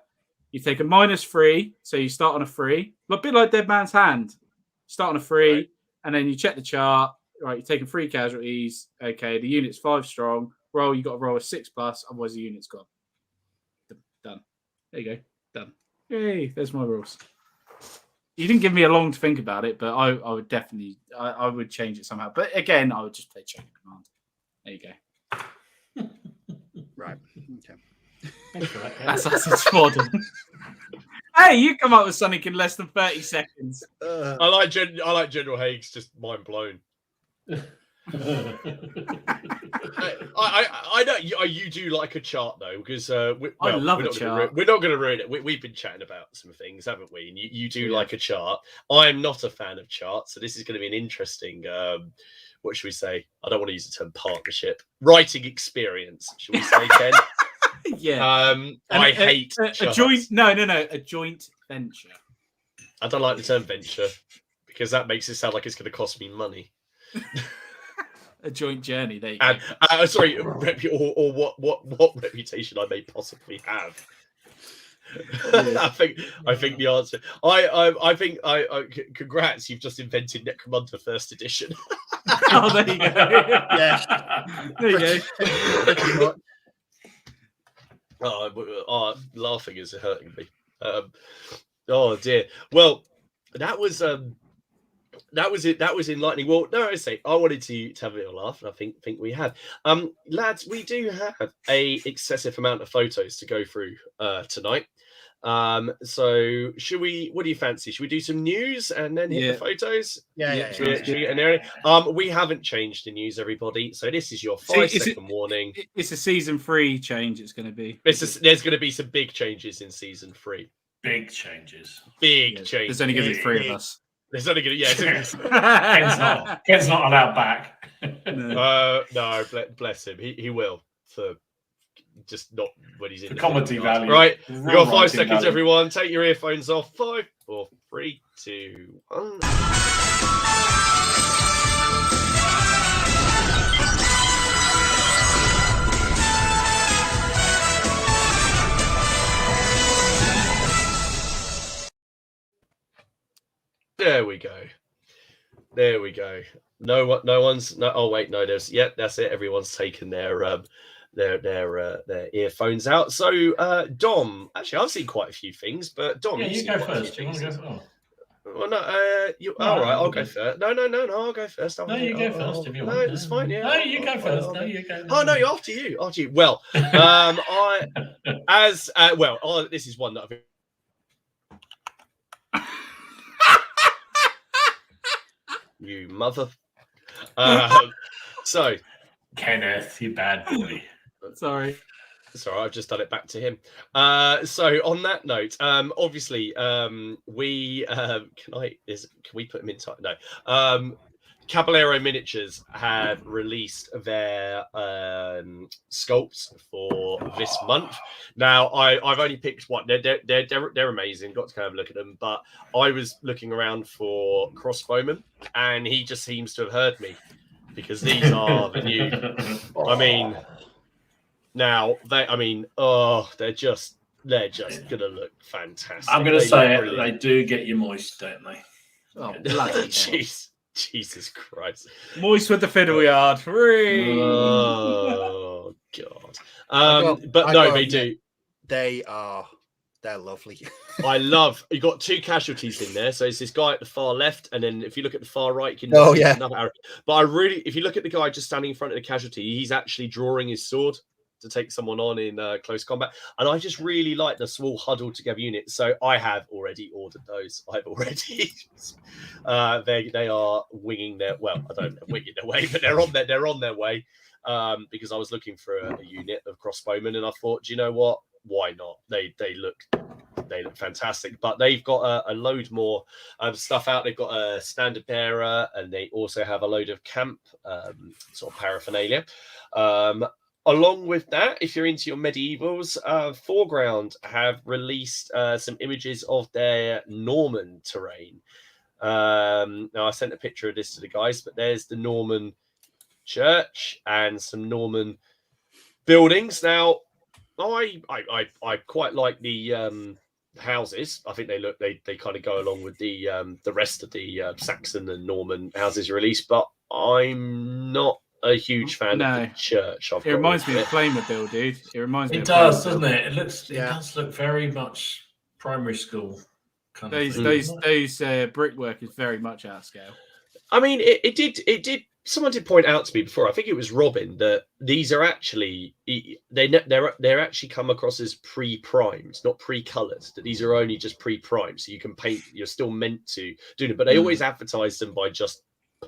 you take a -3, so you start on a 3, a bit like Dead Man's Hand. Start on a 3, right. And then you check the chart. Right, you're taking 3 casualties. Okay, the unit's 5 strong. You got to roll a 6+, otherwise the unit's gone. Done. There you go. Done. Yay, there's my rules. You didn't give me a long to think about it, but I would definitely I would change it somehow. But again, I would just play chain of command. There you go. Right. Okay. That's Assassin's Modern. Hey, you come up with something in less than 30 seconds. I like General Haig's just mind blown. I know you do like a chart though, because I love a chart. We're not going to ruin it. We've been chatting about some things, haven't we? And you do like a chart. I'm not a fan of charts, so this is going to be an interesting. What should we say? I don't want to use the term partnership. Writing experience, should we say, Ken? Yeah. I hate a joint. No. A joint venture. I don't like the term venture because that makes it sound like it's going to cost me money. A joint journey. There you go. And sorry, or what reputation I may possibly have. Yeah. I think the answer. I think congrats, you've just invented Necromunda First Edition. Oh, there you go. Yeah, there you go. Laughing is hurting me. Oh dear. Well, that was it. That was enlightening. Well, no, I say I wanted to have a little laugh, and I think we have. Lads, we do have a excessive amount of photos to go through tonight. So should we? What do you fancy? Should we do some news and then hit the photos? Yeah. We haven't changed the news, everybody. So this is your 5-second warning. It's a season 3 change. It's going to be. There's going to be some big changes in season 3. Big changes. Changes. There's only going to be 3 of us. There's only going to Ken's not allowed back. No, bless him. He will for just not when he's in the comedy value. Right, you got 5 seconds, everyone. Take your earphones off. 5, 4, 3, 2, 1. There we go. No one's. Oh wait, no. That's it. Everyone's taken their earphones out. So Dom, actually, I've seen quite a few things, but Dom, you go first. You want to go? Well, no. All right, I'll go first. No. I'll go first. No, you go first if you want. No, it's fine. Yeah. No, you go first. No, you go. Oh no, after you. Well, this is one that I've. You mother. So, Kenneth, you bad boy. Sorry, I've just done it back to him. So on that note, obviously, we can we put him in time? No. Caballero Miniatures have released their sculpts for this month. Now, I've only picked one. They're amazing. Got to kind of look at them, but I was looking around for Crossbowman, and he just seems to have heard me because these are the new. I mean, now they're just gonna look fantastic. I'm gonna say it. They do get you moist, don't they? Oh, bloody jeez. Jesus Christ. Moist with the fiddle yard. Oh, God. They do. They are They're lovely. You got 2 casualties in there. So it's this guy at the far left, and then if you look at the far right, you can see another arrow. But if you look at the guy just standing in front of the casualty, he's actually drawing his sword to take someone on in close combat. And I just really like the small huddled together unit. So I have already ordered those. I've already they are winging their I don't know winging their way, but they're on their way. Because I was looking for a unit of crossbowmen, and I thought, do you know what? Why not? They look fantastic, but they've got a load more stuff out. They've got a standard bearer, and they also have a load of camp sort of paraphernalia. Along with that, if you're into your medievals, Foreground have released some images of their Norman terrain. Now I sent a picture of this to the guys, but there's the Norman church and some Norman buildings. Now, I quite like the houses. I think they kind of go along with the rest of the Saxon and Norman houses released, but I'm not a huge fan of the church. It reminds me of Playmobil, dude. It reminds me. It does, doesn't it? It does look very much primary school kind of thing. Those brickwork is very much out of scale. I mean, it did. Someone did point out to me before, I think it was Robin, that these are actually they're actually come across as pre-primed, not pre-colored. That these are only just pre-primed, so you can paint. You're still meant to do it, but they always advertise them by just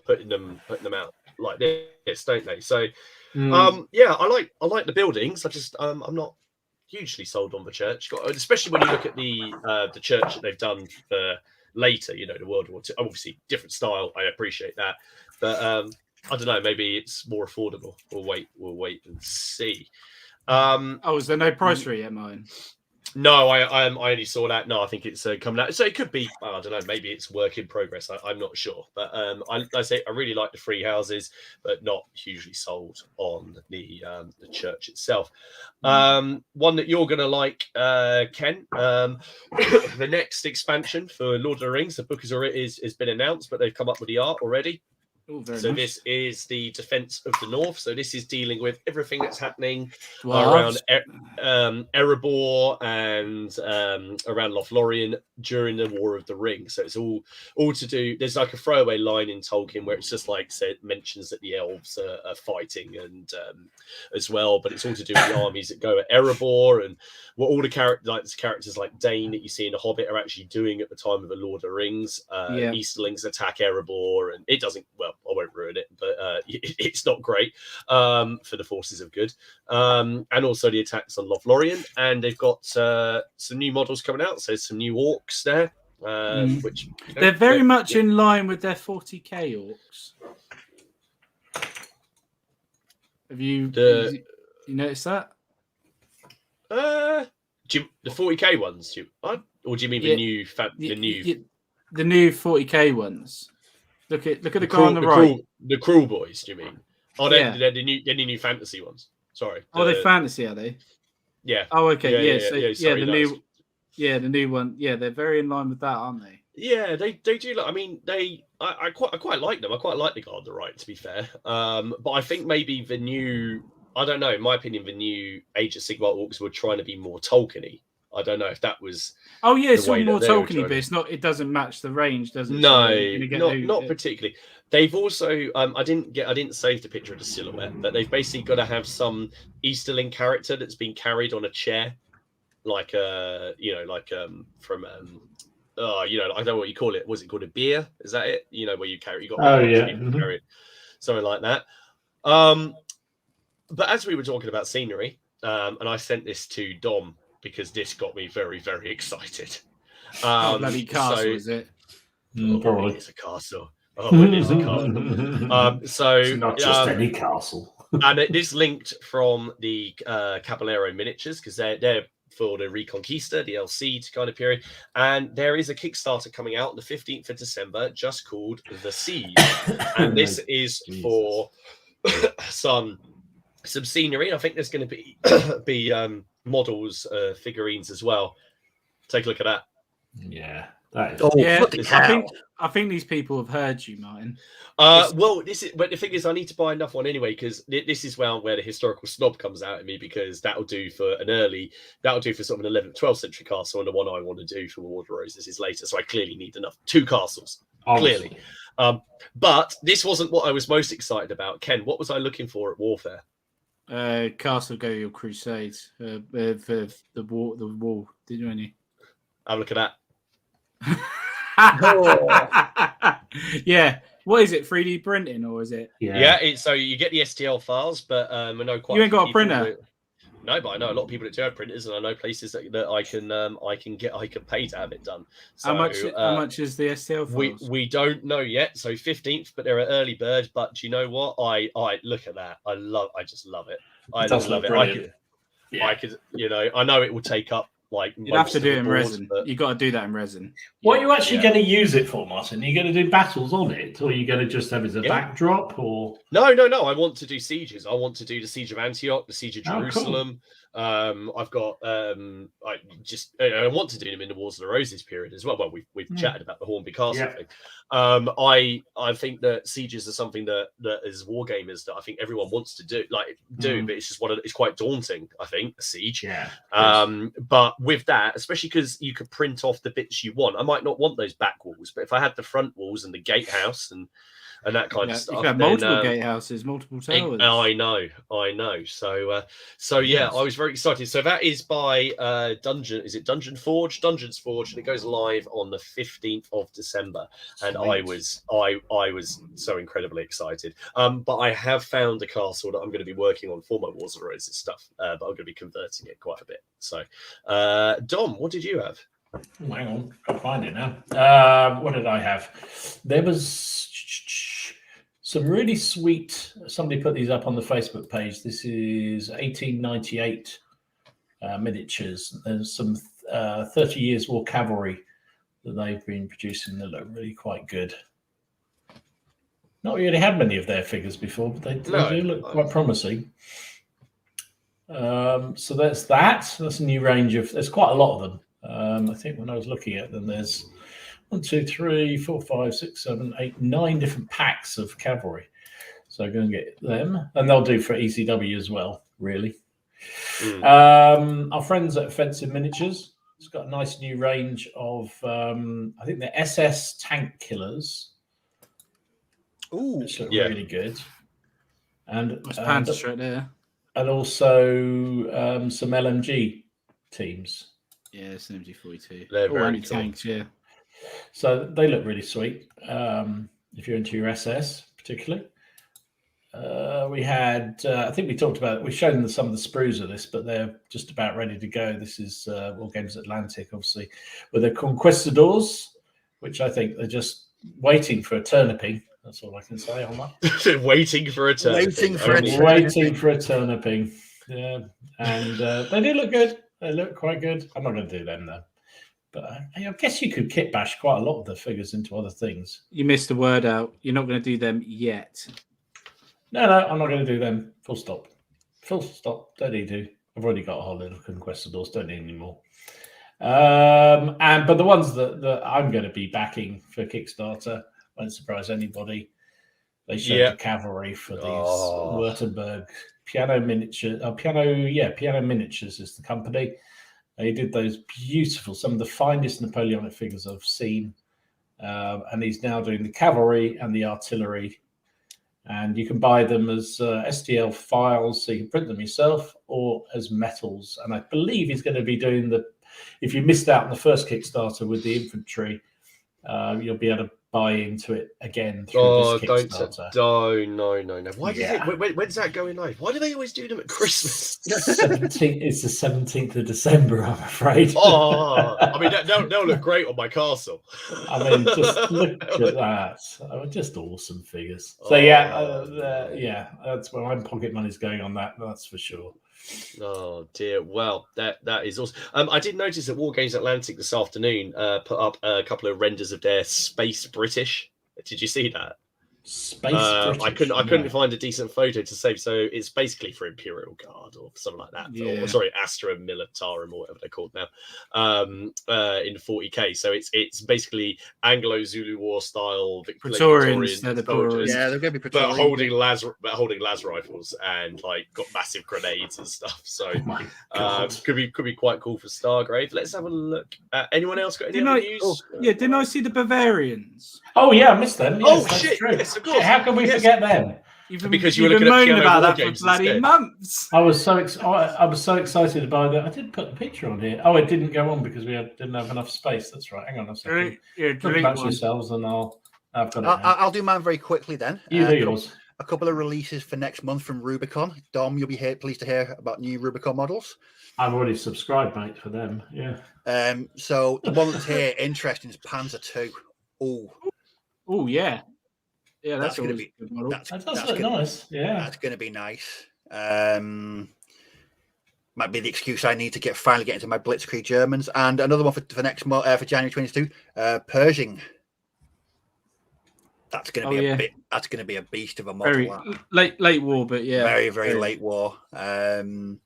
putting them out like this, don't they? So, yeah, I like the buildings. I just I'm not hugely sold on the church, especially when you look at the church that they've done for later. You know, the World War II. Obviously, different style. I appreciate that, but I don't know. Maybe it's more affordable. We'll wait and see. Is there no price for it yet, mine? No, I only saw that. No, I think it's coming out. So it could be. I don't know. Maybe it's work in progress. I'm not sure. But I say I really like the free houses, but not hugely sold on the church itself. One that you're gonna like, Ken. The next expansion for Lord of the Rings. The book has been announced, but they've come up with the art already. So nice. This is the Defense of the North. So this is dealing with everything that's happening around Erebor and around Lothlorien during the War of the Ring. So it's all to do. There's like a throwaway line in Tolkien where it's just like mentions that the elves are fighting and as well, but it's all to do with the armies that go at Erebor and what all the characters like Dane that you see in The Hobbit are actually doing at the time of the Lord of the Rings. Easterlings attack Erebor, and it doesn't. Well, I won't ruin it, but it's not great for the forces of good. And also the attacks on Lothlorien, and they've got some new models coming out. So some new orcs there, which they're very much in line with their 40k orcs. Have you noticed that? The 40k ones, or do you mean the new the new 40k ones? Look at the guy on the right. The cruel boys, do you mean? Oh, they're the new fantasy ones. Sorry. They're fantasy, are they? Yeah. Oh, okay. Yeah, the new one. Yeah, they're very in line with that, aren't they? Yeah, they do. I mean, I quite like them. I quite like the guy on the right, to be fair. But I think maybe the new, I don't know. In my opinion, the new Age of Sigmar orcs were trying to be more Tolkien-y. I don't know if that was. Oh yeah, it's all more Tolkien-y, but it's not. It doesn't match the range, does it? No, not particularly. They've also, I didn't save the picture of the silhouette, but they've basically got to have some Easterling character that's been carried on a chair, like from I don't know what you call it. Was it called a beer? Is that it? You know, where you carry, carry it, something like that. But as we were talking about scenery, and I sent this to Dom because this got me very, very excited. Bloody castle, is it? Probably. It's a castle. Oh, it is a castle. It's not just any castle. And it is linked from the Caballero miniatures because they're for the Reconquista, the LC kind of period. And there is a Kickstarter coming out on the 15th of December just called The Siege. And this is for some scenery. I think there's going to be models, figurines as well. Take a look at that. Yeah. That is, Oh, Yeah, bloody hell. I think these people have heard you, Martin. Well, but the thing is, I need to buy enough one anyway, because this is where the historical snob comes out at me, because that'll do for sort of an 11th, 12th century castle, and the one I want to do for War of the Roses is later. So I clearly need enough 2 castles, clearly. But this wasn't what I was most excited about. Ken, what was I looking for at Warfare? Castle Gale Crusades for the wall. Did you any? Have a look at that. Yeah. What is it? 3D printing or is it? Yeah. So you get the STL files, but I know quite. You ain't got a printer. No, but I know a lot of people that do have printers, and I know places that I can pay to have it done. So, how much is the STL files? We don't know yet. So 15th, but they're an early bird. But do you know what? I look at that. I just love it. I love it. I could, I know it will take up like. You'd have to do it in resin. You got to do that in resin. What are you actually going to use it for, Martin? Are you going to do battles on it, or are you going to just have it as a backdrop? Or no. I want to do sieges. I want to do the siege of Antioch, the siege of Jerusalem. Cool. I've got. I want to do them in the Wars of the Roses period as well. Well, we've chatted about the Hornby Castle thing. I think that sieges are something that as war gamers that I think everyone wants to do, but it's just it's quite daunting. I think a siege. Yeah. But with that, especially because you could print off the bits you want. I might not want those back walls, but if I had the front walls and the gatehouse and that kind of stuff, you can have multiple gatehouses, multiple towers. I know. So yeah, I was very excited. So that is by Dungeons Forge, and it goes live on the 15th of December. And I was so incredibly excited. But I have found a castle that I'm going to be working on for my Wars of the Roses stuff. But I'm going to be converting it quite a bit. So, Dom, what did you have? Oh, hang on, I'll find it now. What did I have? There was some really sweet. Somebody put these up on the Facebook page. This is 1898 miniatures. There's some 30 Years War cavalry that they've been producing that look really quite good. Not really had many of their figures before, but they do look quite promising. So that's that. That's a new range of. There's quite a lot of them. I think when I was looking at them, there's 1, 2, 3, 4, 5, 6, 7, 8, 9 different packs of cavalry. So I'm going to get them, and they'll do for ECW as well, really. Our friends at Offensive Miniatures, it's got a nice new range of, I think the SS tank killers. Ooh, which look really good. And Panther right there. And also some LMG teams. Yeah, it's an MG42. They're very cool. Tanks, yeah. So they look really sweet. If you're into your SS, particularly. We had, I think we talked about it. We've shown them some of the sprues of this, but they're just about ready to go. This is War Games Atlantic, obviously, with the Conquistadors, which I think they're just waiting for a turniping. That's all I can say on that. Waiting for a turniping. Waiting for a turniping. Yeah, and they do look good. They look quite good. I'm not going to do them though. But I guess you could kit bash quite a lot of the figures into other things. You missed a word out. You're not going to do them yet. No, I'm not going to do them. Full stop. Full stop. Don't need to. I've already got a whole lot of Conquistadors. Don't need any more. But the ones that I'm going to be backing for Kickstarter won't surprise anybody. They showed the cavalry for these Württemberg Piano Miniatures. Piano Miniatures is the company. They did those beautiful, some of the finest Napoleonic figures I've seen. And he's now doing the cavalry and the artillery. And you can buy them as STL files, so you can print them yourself, or as metals. And I believe he's going to be doing if you missed out on the first Kickstarter with the infantry, you'll be able to buy into it again through this Kickstarter. No. Why does when's that going live? Why do they always do them at Christmas? It's the 17th of December, I'm afraid. I mean, they'll look great on my castle. I mean, just look at that. Just awesome figures. So that's where my pocket money's going on that. That's for sure. Oh dear! Well, that is awesome. I did notice that War Games Atlantic this afternoon put up a couple of renders of their Space British. Did you see that? Space I British. couldn't find a decent photo to save, so it's basically for Imperial Guard or something like that. Yeah. Or sorry, Astra Militarum or whatever they're called now. In 40k, so it's basically Anglo-Zulu War style Praetorians, they're the soldiers, Yeah, they're going to be but Praetorians. holding las rifles and like got massive grenades and stuff. So Oh my God. could be quite cool for Stargrave. Let's have a look. Anyone else got any Didn't other I- news? Yeah, didn't I see the Bavarians? Oh yeah, I missed them. Yes, Oh, that's shit, true. yes, of Shit, course. how can we Yes. forget them? Because you were you've been looking at moaning Piano about War that for Games bloody instead. months. I was so excited by that. I didn't put the picture on here. Oh, it didn't go on because we didn't have enough space. That's right. Hang on a second. Yeah, Look delete back to one. yourselves, and I've got it. now. I'll do mine very quickly then. You do yours. A couple of releases for next month from Rubicon. Dom, you'll be pleased to hear about new Rubicon models. I've already subscribed, mate, for them. Yeah. So the one that's here interesting is Panzer II. Oh yeah, yeah, that's going to always be a good model. That does that's look gonna- nice. Yeah. That's going to be nice. Might be the excuse I need to finally get into my Blitzkrieg Germans. And another one for next month, for January 22, Pershing. That's going to be that's going to be a beast of a model. Very late war, but yeah, very late war. But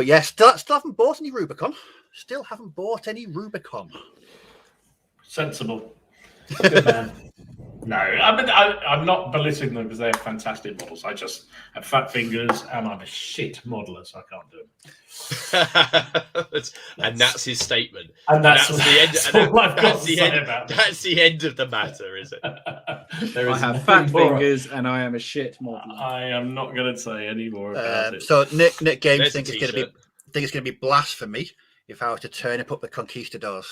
yeah, still haven't bought any Rubicon. Still haven't bought any Rubicon. Sensible. Good man. No, I'm not belittling them because they have fantastic models. I just have fat fingers and I'm a shit modeler, so I can't do them. And that's his statement. And that's the end. that's all I've got to say about them. That's the end of the matter, is it? There I is have nothing fat more- fingers and I am a shit modeler. I am not going to say any more about it. So Nick Games There's a think it's going to be blasphemy if I were to turn up the Conquistadors.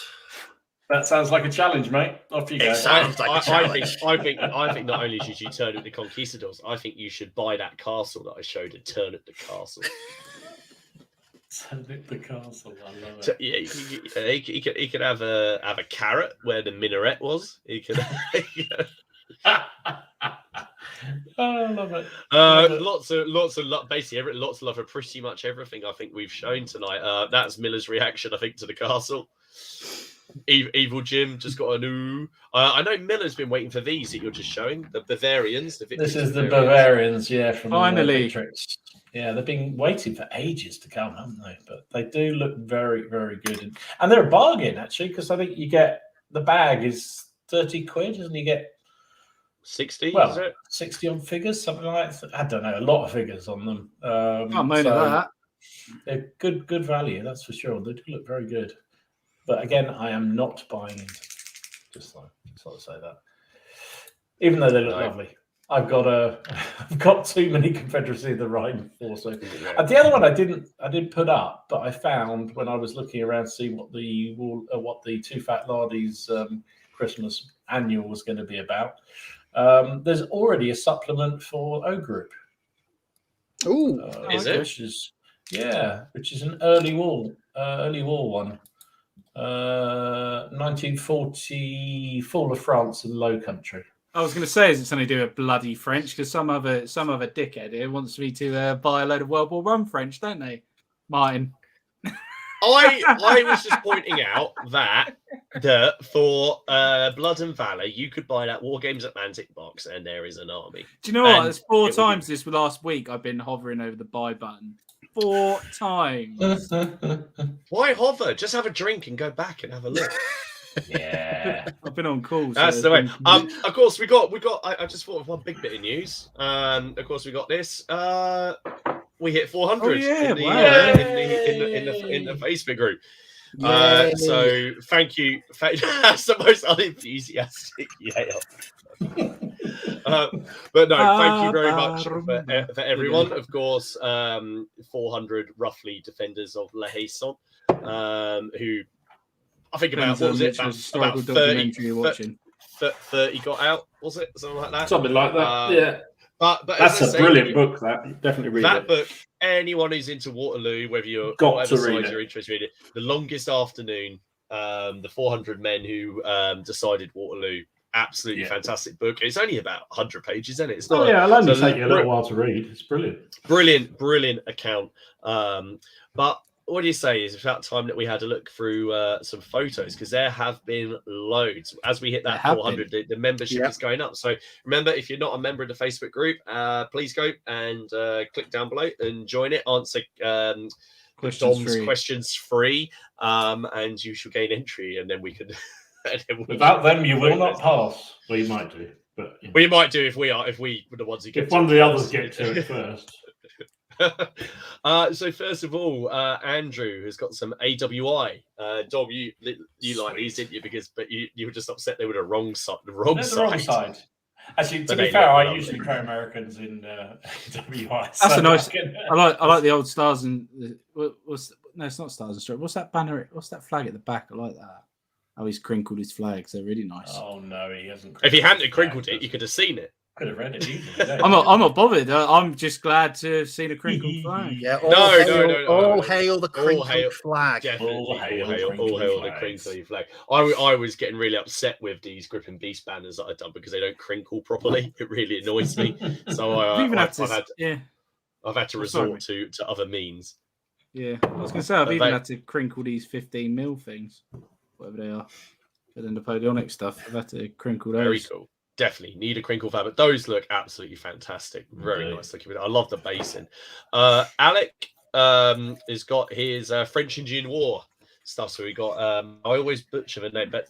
That sounds like a challenge, mate. Off you go. It sounds like a I challenge. think not only should you turn at the Conquistadors, I think you should buy that castle that I showed and turn at the castle. Turn at the castle. I love it. So, yeah, he could have a carrot where the minaret was. He could. Oh, I love it. Lots of basically lots of love for pretty much everything I think we've shown tonight. That's Miller's reaction, I think, to the castle. Evil Jim just got a new. I know Miller's been waiting for these that you're just showing, the Bavarians. This is the Bavarians, yeah, from Finally. Matrix. Yeah, they've been waiting for ages to come, haven't they? But they do look very, very good, and they're a bargain actually, because I think you get the bag is 30 quid, and you get 60. well is it? 60 on figures, something like that. I don't know, a lot of figures on them. Can't moan at that. They're good value, that's for sure. They do look very good. But again, I am not buying into them. Just to say that. Even though they look lovely. I've got too many Confederacy of the Rhine also. And the other one I didn't put up, but I found when I was looking around to see what the Two Fat Lardies Christmas annual was going to be about. There's already a supplement for O Group. Ooh, Is it? Which is an early war one. 1940 fall of France and Low Country. I was going to say, is it something to do with bloody French? Because some other dickhead here wants me to buy a load of World War I French, don't they, Martin? I was just pointing out that for Blood and Valor, you could buy that War Games Atlantic box, and there is an army. Do you know what? And There's 4 it times this last week I've been hovering over the buy button. 4 times. Why hover? Just have a drink and go back and have a look. Yeah. I've been on calls. That's the way. Of course, we got. I just thought of one big bit of news. Of course, we got this. We hit 400 in the Facebook group. So thank you. That's the most unenthusiastic yell. But no, thank you very much for everyone. Of course, 400 roughly defenders of La Haison, who I think about what was it? About 30 got out, was it? Something like that. Something like that. Yeah. But that's a brilliant book. That definitely read that it. book. Anyone who's into Waterloo, whether you're Got to whatever read side it. you're interested in, The Longest Afternoon, the 400 Men Who Decided Waterloo. Absolutely fantastic book. It's only about 100 pages, isn't it? It's not. It'll only take you a little while to read. It's brilliant. Brilliant account. But what do you say? It's about time that we had a look through some photos, because there have been loads. As we hit that 400, the membership is going up. So remember, if you're not a member of the Facebook group, please go and click down below and join it. Answer questions free, and you shall gain entry, and then we can. Without them, you will not pass. Well, you might do, but we might do if we were the ones who get. If one of the others get to it first. So first of all, Andrew has got some AWI. Dom, you like these, didn't you? But you were just upset they were the wrong side. The wrong side. Actually, to be fair, I usually play Americans in AWI. That's a nice. I like the old stars and no, it's not stars and stripes. What's that banner? What's that flag at the back? I like that. Oh, he's crinkled his flags. They're really nice. Oh no, he hasn't. If he hadn't crinkled it, you could have seen it. Could have read it easily. I'm not bothered. I'm just glad to have seen a crinkled flag. Yeah, no. All hail the crinkled flag. All hail the crinkled flag. I was getting really upset with these Grip and Beast banners that I've done because they don't crinkle properly. It really annoys me. So I've had to resort to other means. Yeah, I was going to say I've even had to crinkle these 15mm things, whatever they are, for the Napoleonic stuff. I've had to crinkle those. Very cool. Definitely need a crinkle fabric. Those look absolutely fantastic. Very nice looking. I love the basin. Alec has got his French Indian War stuff. So we got I always butcher the name, but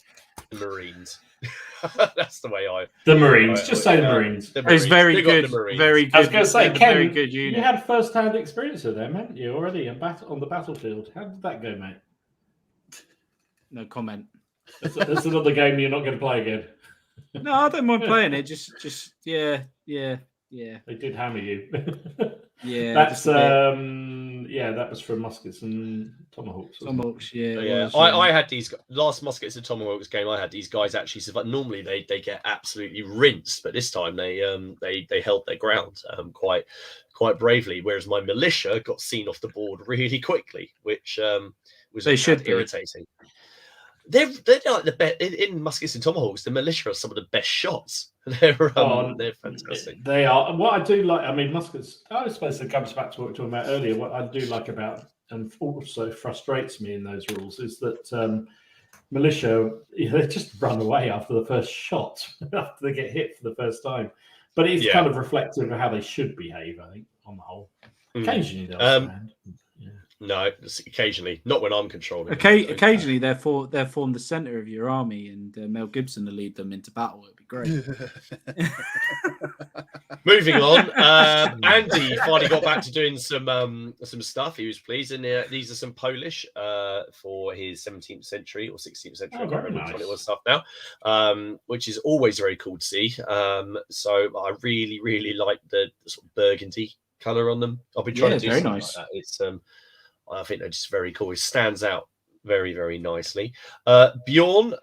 the Marines. That's the way the Marines. Just say the Marines. It's very good. Very good. I was going to say, Ken, very good unit. You had first-hand experience with them, haven't you? Already on the battlefield. How did that go, mate? No comment. That's another game you're not going to play again. No, I don't mind playing it. Just yeah. They did hammer you. Yeah, that's that was from Muskets and Tomahawks. Tomahawks, I had these last Muskets and Tomahawks game. I had these guys actually survive. Normally they get absolutely rinsed, but this time they held their ground quite bravely. Whereas my militia got seen off the board really quickly, which was irritating. They're like the best in Muskets and Tomahawks. The militia are some of the best shots. They're fantastic. They are. What I do like, I mean, Muskets. I suppose it comes back to what we were talking about earlier. What I do like about, and also frustrates me in those rules, is that militia, they just run away after the first shot, after they get hit for the first time. But it's kind of reflective of how they should behave, I think, on the whole. Occasionally they'll stand. No, occasionally. Not when I'm controlling. Occasionally, they're form the center of your army, and Mel Gibson to lead them into battle. It'd be great. Moving on, Andy finally got back to doing some stuff. He was pleased, and these are some Polish for his 17th century or 16th century. I can't remember what it was stuff now, which is always very cool to see. So I really, really like the sort of burgundy color on them. I've been trying to do something like that. It's I think they're just very cool. It stands out very, very nicely. Bjorn,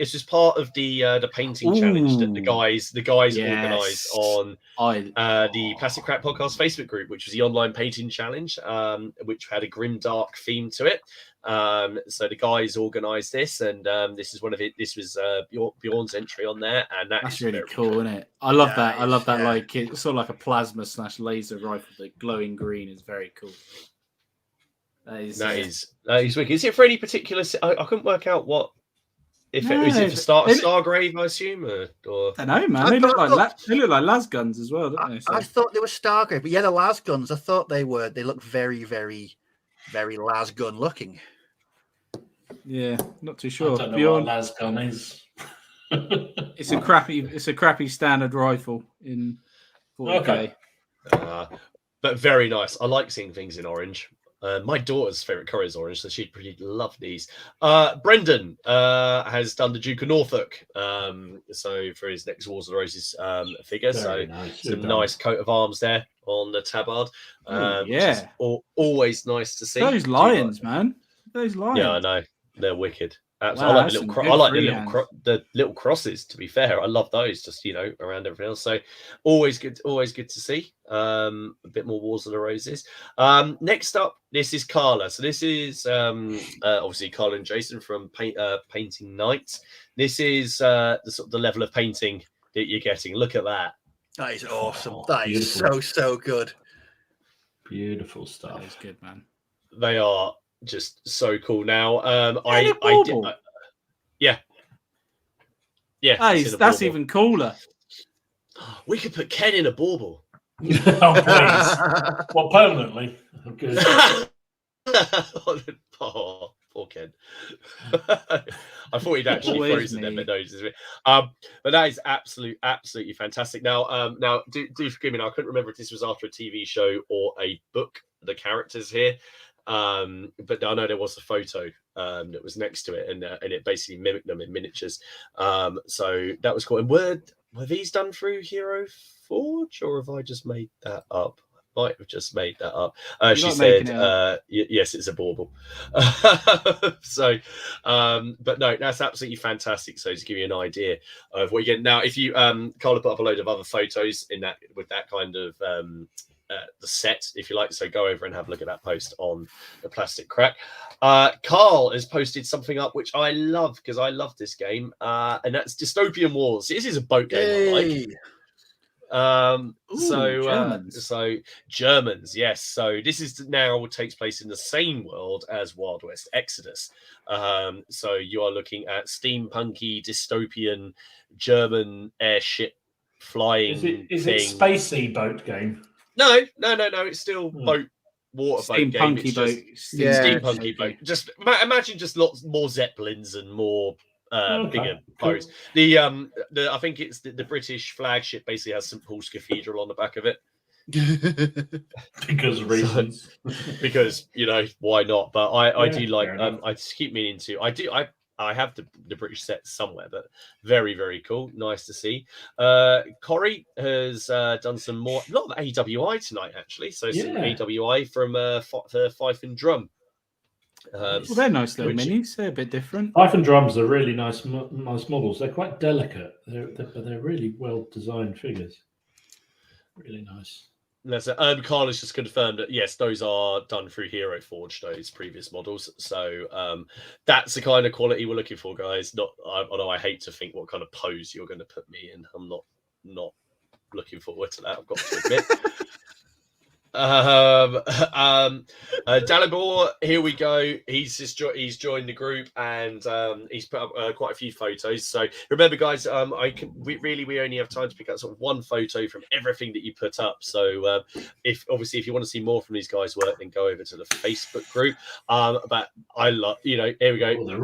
it's just part of the painting challenge that the guys organised on the Plastic Crack Podcast Facebook group, which was the online painting challenge, which had a grim dark theme to it. So the guys organised this, and this is one of it. This was Bjorn's entry on there, and that's really cool, isn't it? I love that. I love that. Like it's sort of like a plasma / laser rifle. The glowing green is very cool. That is wicked. Is it for any particular? I couldn't work out what. Is it for Stargrave? I assume, or I don't know, man. They look like las guns as well, don't they? So. I thought they were Stargrave, but the las guns. I thought they were. They look very, very, very las gun looking. Yeah, not too sure. I don't know what a las gun is. It's a crappy standard rifle in 40K. But very nice. I like seeing things in orange. My daughter's favorite colour is orange, so she'd pretty love these. Brendan has done the Duke of Norfolk, so for his next Wars of the Roses figure. Very nice. Some nice coat of arms there on the tabard. Always nice to see. Those lions, man. Those lions. Yeah, I know. They're wicked. Absolutely. Wow, I like the little crosses. To be fair, I love those. Just around everything else. So always good to see. A bit more Wars of the Roses. Next up, this is Carla. So this is obviously Carla and Jason from Painting Nights. This is the level of painting that you're getting. Look at that. That is awesome. That is so good. Beautiful stuff. That is good, man. They are just so cool. Now, yeah. Hey, that's even cooler. We could put Ken in a bauble. Oh, please. Well, permanently. Good. Oh, poor Ken. I thought he'd actually frozen there, but no, but that is absolutely fantastic. Now, do forgive me. Now, I couldn't remember if this was after a TV show or a book. The characters here, but I know there was a photo that was next to it, and it basically mimicked them in miniatures. So that was cool. And were these done through Hero Forge, or have I just made that up? Might have just made that up. She said, yes, it's a bauble. So, but no, that's absolutely fantastic. So to give you an idea of what you get now, if you Carla put up a load of other photos in that with that kind of the set, if you like, so go over and have a look at that post on the Plastic Crack. Carl has posted something up which I love because I love this game, and that's Dystopian Wars. This is a boat game. I like. Germans. So Germans, yes. So this is now takes place in the same world as Wild West Exodus. So you are looking at steampunky dystopian German airship flying. Is it spacey boat game? No. It's still water boat game. It's boat. Steampunky boat. Just imagine just lots more zeppelins and more bigger boats. The I think it's the British flagship basically has St Paul's Cathedral on the back of it. Because of reasons. Because why not? But I do like I just keep meaning to. I have the British set somewhere, but very, very cool. Nice to see. Corey has done some a lot of AWI tonight, actually. So some AWI from Fife and Drum. Well, they're nice little minis. They're a bit different. Fife and Drums are really nice models. They're quite delicate, but they're really well designed figures. Really nice. Carl has just confirmed that yes, those are done through Hero Forge, those previous models. So that's the kind of quality we're looking for, guys. Although I hate to think what kind of pose you're going to put me in. I'm not looking forward to that, I've got to admit. Dalibor, here we go. He's joined the group, and he's put up quite a few photos. So remember, guys, we only have time to pick up sort of one photo from everything that you put up. So if you want to see more from these guys' work, then go over to the Facebook group. But I love, here we go.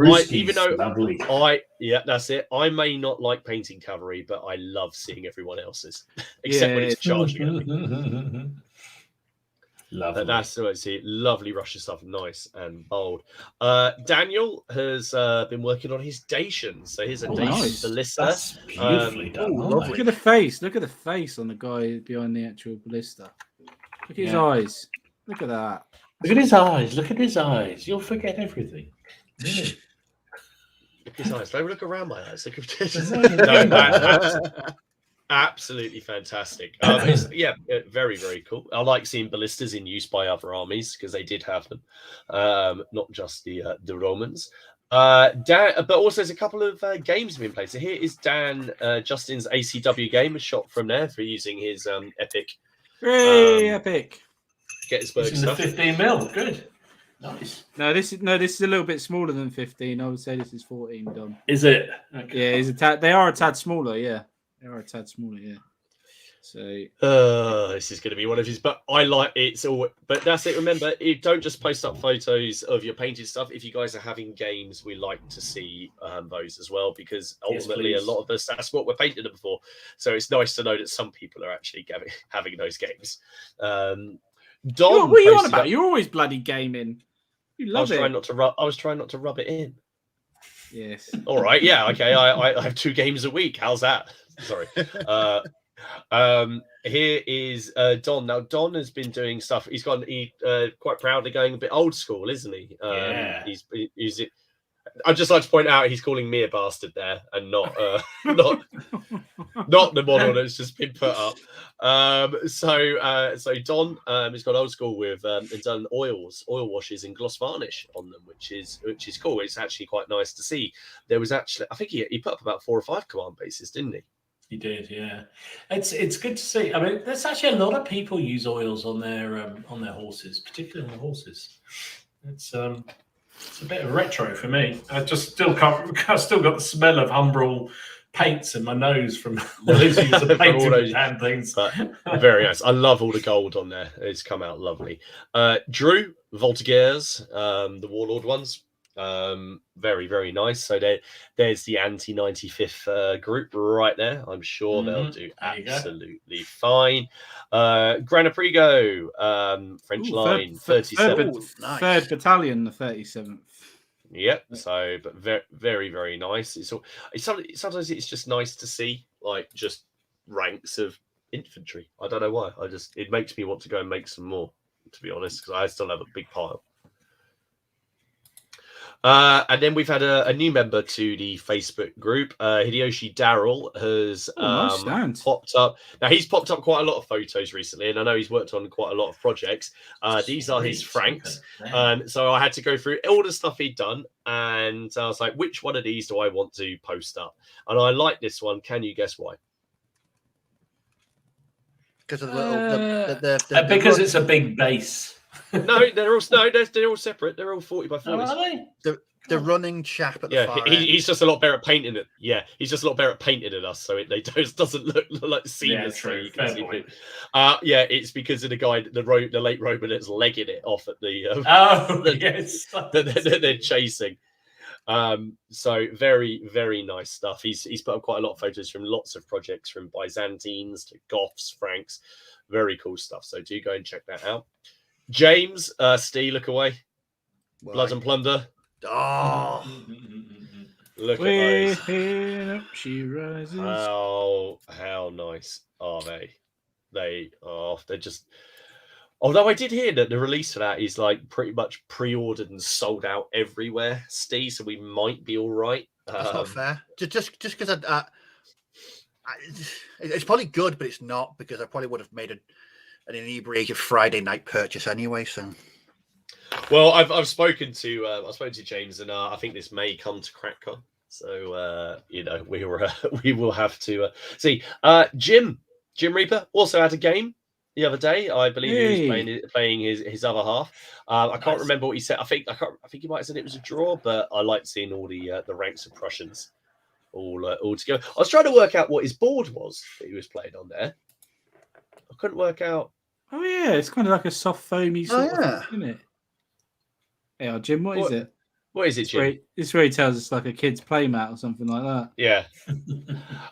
That's it. I may not like painting cavalry, but I love seeing everyone else's, except when it's charging. Lovely. That's what I see. Lovely Russian stuff, nice and bold. Daniel has been working on his Dacians. So here's a Dacian ballista. That's beautifully done. Look at the face. Look at the face on the guy behind the actual ballista. Look at his eyes. Look at that. Look at his eyes. Look at his eyes. You'll forget everything. Look at his eyes. Don't look around my eyes. Look at absolutely fantastic. Very, very cool. I like seeing ballistas in use by other armies because they did have them, not just the Romans. Dan, but also there's a couple of games being played. So here is Dan Justin's ACW game, a shot from there for using his epic. Epic. Gettysburg stuff. 15 mil. Good. Nice. No, this is a little bit smaller than 15. I would say this is 14 done. Is it? Okay. Yeah, they are a tad smaller. Yeah. They are a tad smaller, yeah. So this is going to be one of his. But I like it's all. But that's it. Remember, don't just post up photos of your painted stuff. If you guys are having games, we like to see those as well because ultimately, a lot of us that's what we're painting them for. So it's nice to know that some people are actually having those games. Don, what are you on about? You're always bloody gaming. You love it. I was trying not to rub it in. Yes. All right. Yeah. Okay. I have 2 games a week. How's that? Sorry. Here is Don. Now Don has been doing stuff. He's quite proudly going a bit old school, isn't he? He's I'd just like to point out he's calling me a bastard there, and not the model that's just been put up. So Don has gone old school with and done oil washes and gloss varnish on them, which is cool. It's actually quite nice to see. There was actually, I think he put up about 4 or 5 command bases, didn't he? He did, yeah. It's good to see. I mean, there's actually a lot of people use oils on their horses, particularly on the horses. It's a bit of retro for me. I just still can't. I've still got the smell of Humbrol paints in my nose from those years of painting those damn things. But very nice. I love all the gold on there. It's come out lovely. Drew Voltigeurs, the Warlord ones. Very, very nice. So there's the anti-95th group right there. I'm sure they'll do absolutely fine. Granaprigo, French line, 37. Third Battalion, the 37th. Yep. So, but very, very, very nice. Sometimes it's just nice to see like just ranks of infantry. I don't know why. It makes me want to go and make some more, to be honest, because I still have a big pile. And then we've had a new member to the Facebook group. Hideyoshi Darrell has popped up. Now, he's popped up quite a lot of photos recently, and I know he's worked on quite a lot of projects. These are his Franks. So I had to go through all the stuff he'd done, and I was like, which one of these do I want to post up? And I like this one. Can you guess why? Because of because it's a big base. No, they're all separate. They're all 40 by 40. Oh, are they? The running chap at the far end. He's just a lot better at painting it. Yeah, he's just a lot better at painting than us, so it doesn't look like seamless. Yeah, it's because of the guy, the late Roman that's legging it off at the. Yes, they're chasing. So very, very nice stuff. He's put up quite a lot of photos from lots of projects, from Byzantines to Goths, Franks. Very cool stuff. So do go and check that out. James, Steve, look away. Why? Blood and Plunder. Oh, Look at those. Up she rises. How nice are they? They're just. Although I did hear that the release for that is like pretty much pre-ordered and sold out everywhere, Steve. So we might be all right. That's not fair. Just because it's probably good, but it's not, because I probably would have made an inebriated Friday night purchase anyway. So, well, I've spoken to James, and I think this may come to CrackCon. So we will have to see. Jim Reaper also had a game the other day. I believe he was playing his other half. I can't remember what he said. I think he might have said it was a draw, but I liked seeing all the ranks of Prussians all together. I was trying to work out what his board was that he was playing on there. I couldn't work out. Oh yeah, it's kind of like a soft foamy sort of, isn't it? Yeah, Jim, what is it? What is it, Jim? It's where he tells us like a kid's playmat or something like that. Yeah.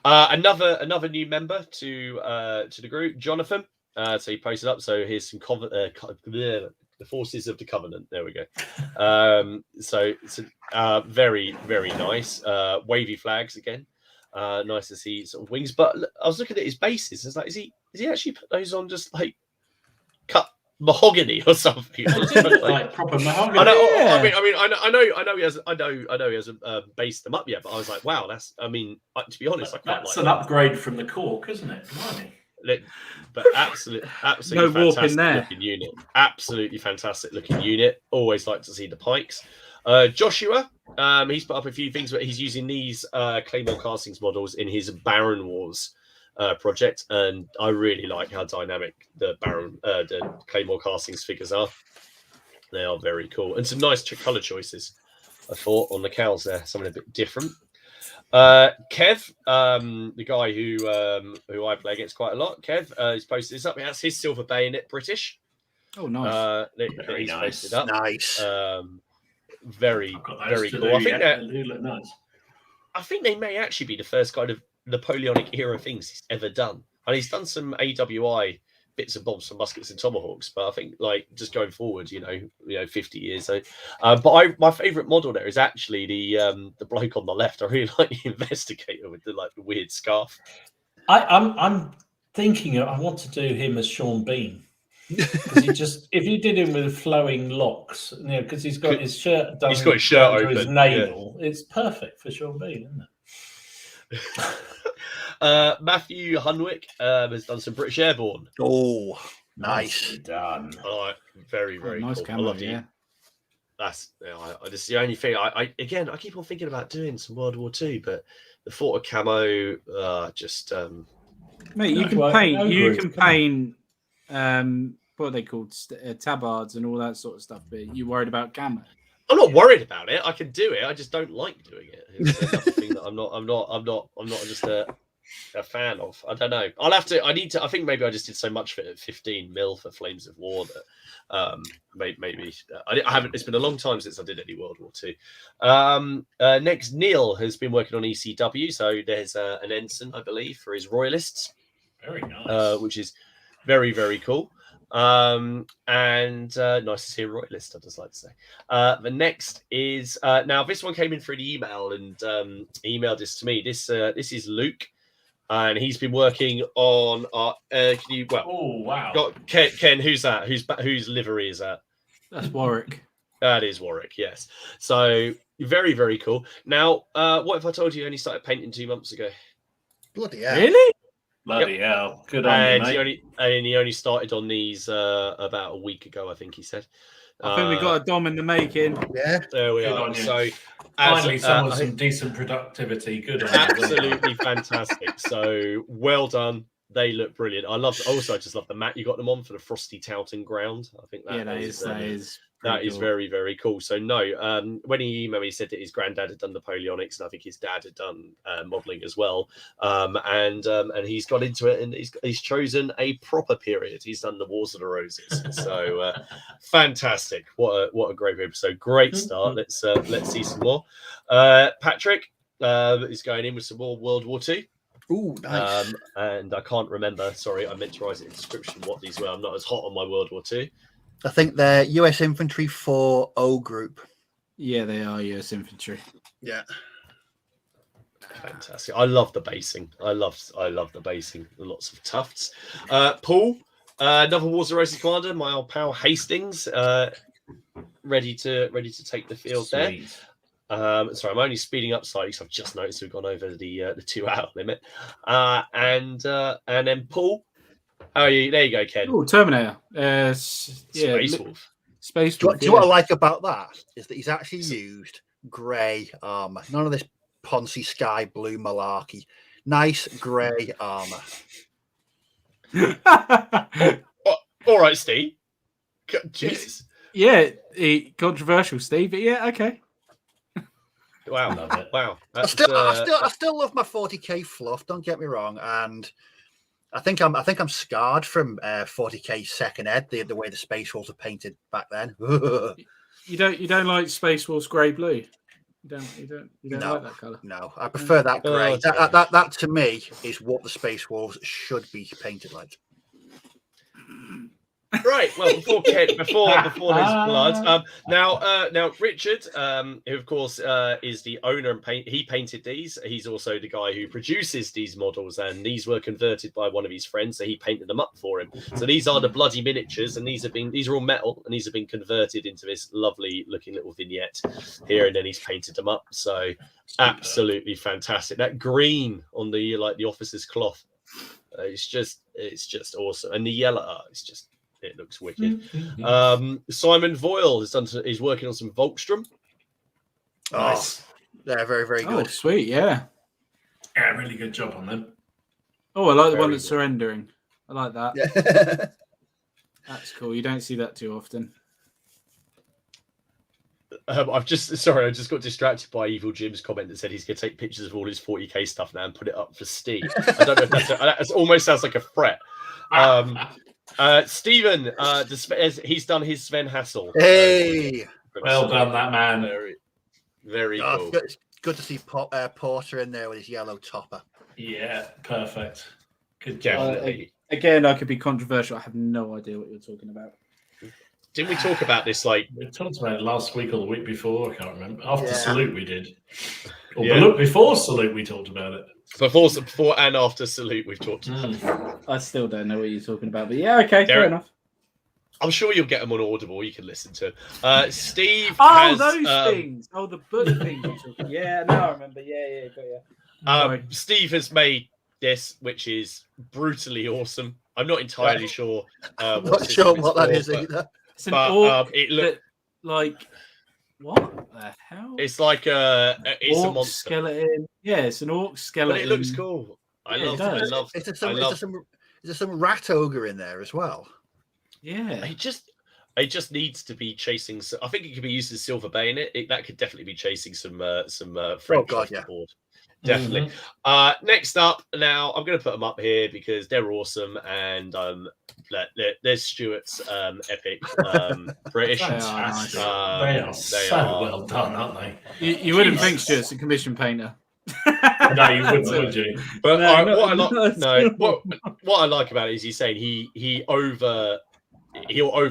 Another new member to the group, Jonathan. So he posted up. So here's some the forces of the Covenant. There we go. So very, very nice. Wavy flags again. Nice to see sort of wings. But I was looking at his bases. It's like, is he actually put those on just like cut mahogany or something? like proper mahogany. I know he hasn't based them up yet, but I was like, wow, that's. I mean, to be honest, that's an upgrade from the Cork, isn't it? But absolutely no warp in fantastic there. looking unit. Absolutely fantastic looking unit. Always like to see the pikes. Joshua, he's put up a few things, but he's using these Claymore castings models in his Baron Wars project, and I really like how dynamic the Claymore castings figures are. They are very cool, and some nice color choices. I thought on the cows there, something a bit different. Kev, the guy who I play against quite a lot, Kev, he's posted this up. That's his Silver Bayonet British. Oh, nice. very nice. Posted up. Nice. Very, very cool. Nice. I think they may actually be the first kind of Napoleonic era things he's ever done. And he's done some AWI bits and bobs for muskets and tomahawks, but I think like just going forward, 50 years. So, but my favourite model there is actually the bloke on the left. I really like the investigator with the weird scarf. I'm thinking I want to do him as Sean Bean. Because if you did him with flowing locks, because he's got his shirt done, he's got his shirt over his navel. Yeah. It's perfect for Sean Bean, isn't it? Matthew Hunwick has done some British Airborne. Oh, nice done. All right, very, very nice cool. Camo, I love you. That's just the only thing. I keep on thinking about doing some World War II, but the thought of camo, just mate, you can paint. what are they called? Tabards and all that sort of stuff. But you worried about gamma? I'm not worried about it. I can do it. I just don't like doing it. It's another thing that I'm not just a fan of. I don't know. I need to. I think maybe I just did so much for it at 15 mil for Flames of War that maybe I haven't. It's been a long time since I did any World War II. Next, Neil has been working on ECW, so there's an ensign, I believe, for his Royalists. Very nice. Which is very, very cool. And nice to see a Royalist, I'd just like to say. The next is now this one came in through the email and emailed this to me. This is Luke, and he's been working on our. Oh wow! Got Ken. Who's that? Whose livery is that? That's Warwick. That is Warwick. Yes. So very, very cool. Now, what if I told you only started painting 2 months ago? Bloody hell! Really? Bloody hell! Good on you, mate. He only started on these about a week ago, I think he said. I think we got a Dom in the making. Yeah, there we Good are. on you. So finally, someone with some decent productivity. Good on you. Absolutely fantastic. So well done. They look brilliant. I just love the mat you got them on for the Frosty Towton ground. I think that is very, very cool. So no, when he emailed me, he said that his granddad had done Napoleonics, and I think his dad had done modelling as well. And he's got into it, and he's chosen a proper period. He's done the Wars of the Roses. So fantastic! What a great group. So great start. Let's see some more. Patrick is going in with some more World War II. Ooh, nice. And I can't remember. Sorry, I meant to write it in the description what these were. I'm not as hot on my World War II. I think they're US Infantry 4O group. Yeah, they are US Infantry. Yeah. Fantastic. I love the basing. I love the basing. Lots of tufts. Paul, another Wars of Roses commander, my old pal Hastings, ready to take the field. Sweet. There. Sorry, I'm only speeding up slightly because I've just noticed we've gone over the 2 hour limit. And then Paul. Oh, there you go, Ken. Oh, Terminator. Space Wolf. Space Wolf. Do you know what I like about that? Is that he's actually used grey armour. None of this Ponzi sky blue malarkey. Nice grey armour. All right, Steve. Jesus. Yeah, controversial, Steve, but yeah, okay. Wow, love it. Wow. I still love my 40k fluff. Don't get me wrong, and I think I'm scarred from 40k second ed. The way the Space Wolves are painted back then. You don't like Space Wolves grey blue. You don't like that colour. No, I prefer that grey. That to me is what the Space Wolves should be painted like. Right. Well, before his blood. Now Richard, who of course is the owner and he painted these. He's also the guy who produces these models, and these were converted by one of his friends, so he painted them up for him. So these are the bloody miniatures, and these are all metal, and these have been converted into this lovely looking little vignette here, and then he's painted them up. So absolutely fantastic. That green on the officer's cloth, it's just awesome, and the yellow, it looks wicked. Simon Voyle is working on some Volkstrom. Nice. They're very, very good. Oh, sweet, yeah. Yeah, really good job on them. Oh, I like the one that's surrendering. I like that. Yeah. That's cool. You don't see that too often. I just got distracted by Evil Jim's comment that said he's going to take pictures of all his 40k stuff now and put it up for Steve. I don't know if that almost sounds like a threat. Stephen, he's done his Sven Hassel. Hey, well done, that man. Very, very cool. It's good to see Porter in there with his yellow topper. Yeah, perfect. Good job. Again, I could be controversial. I have no idea what you're talking about. Didn't we talk about this? We talked about it last week or the week before. I can't remember. After Salute, we did. Or before Salute, we talked about it. Before and after Salute, we've talked about it. I still don't know what you're talking about, but yeah, okay, fair enough. I'm sure you'll get them on Audible. You can listen to. Steve. Those things. Oh, the book things. Yeah, now I remember. Yeah, got you. Steve has made this, which is brutally awesome. I'm not entirely sure. I'm not sure what that is either. It's an orc like what the hell? It's like it's orc a monster skeleton. Yeah, it's an orc skeleton. But it looks cool. I love. Is there some rat ogre in there as well? Yeah. It just needs to be chasing. I think it could be used as silver bayonet. That could definitely be chasing some French off the board. Definitely. Next up, now I'm going to put them up here because they're awesome, and there's Stuart's epic British. Fantastic. They are so well done, aren't they? You wouldn't think Stuart's a commission painter. No, you wouldn't, would you? But what I like about it is he's saying he'll over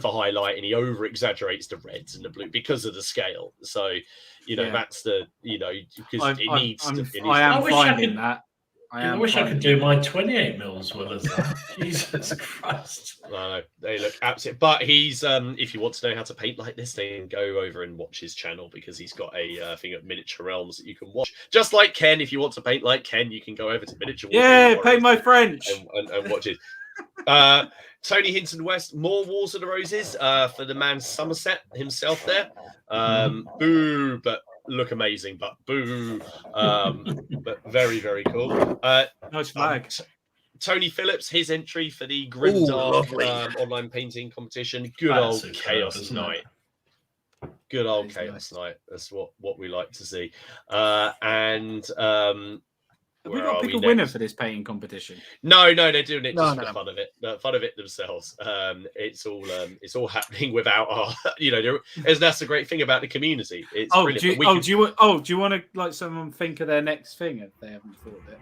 highlight and he over exaggerates the reds and the blue because of the scale. So that's the because it needs to finish. I wish I could do my 28 mils as well as that. Jesus Christ. No, they look absolutely. But he's if you want to know how to paint like this, then go over and watch his channel because he's got a thing of Miniature Realms that you can watch. Just like Ken, if you want to paint like Ken, you can go over to Miniature. Yeah, paint my French and watch it. Tony Hinton West, more Wars of the Roses for the man Somerset himself there. Boo, but look amazing, but boo. But very, very cool. Nice flag. Tony Phillips, his entry for the Grimdark online painting competition. Good old Chaos Night. Good old Chaos Night. That's what we like to see. Have we got to pick a winner for this painting competition? No, they're doing it just for the fun of it. The fun of it themselves. It's all happening without our, that's the great thing about the community. It's do you want to like someone think of their next thing if they haven't thought of it?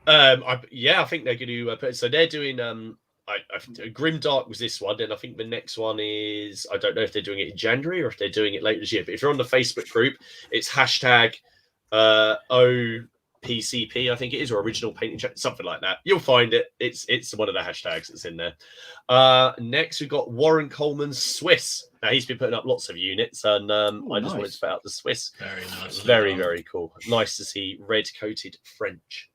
I think they're going to. So they're doing. I think Grimdark was this one, and I think the next one is. I don't know if they're doing it in January or if they're doing it later this year. But if you're on the Facebook group, it's hashtag OPCP, I think it is, or original painting chat, something like that. You'll find it. It's one of the hashtags that's in there. Next, we've got Warren Coleman's Swiss. Now he's been putting up lots of units, and I just wanted to put out the Swiss. Very nice. Very, very cool. Nice to see red-coated French.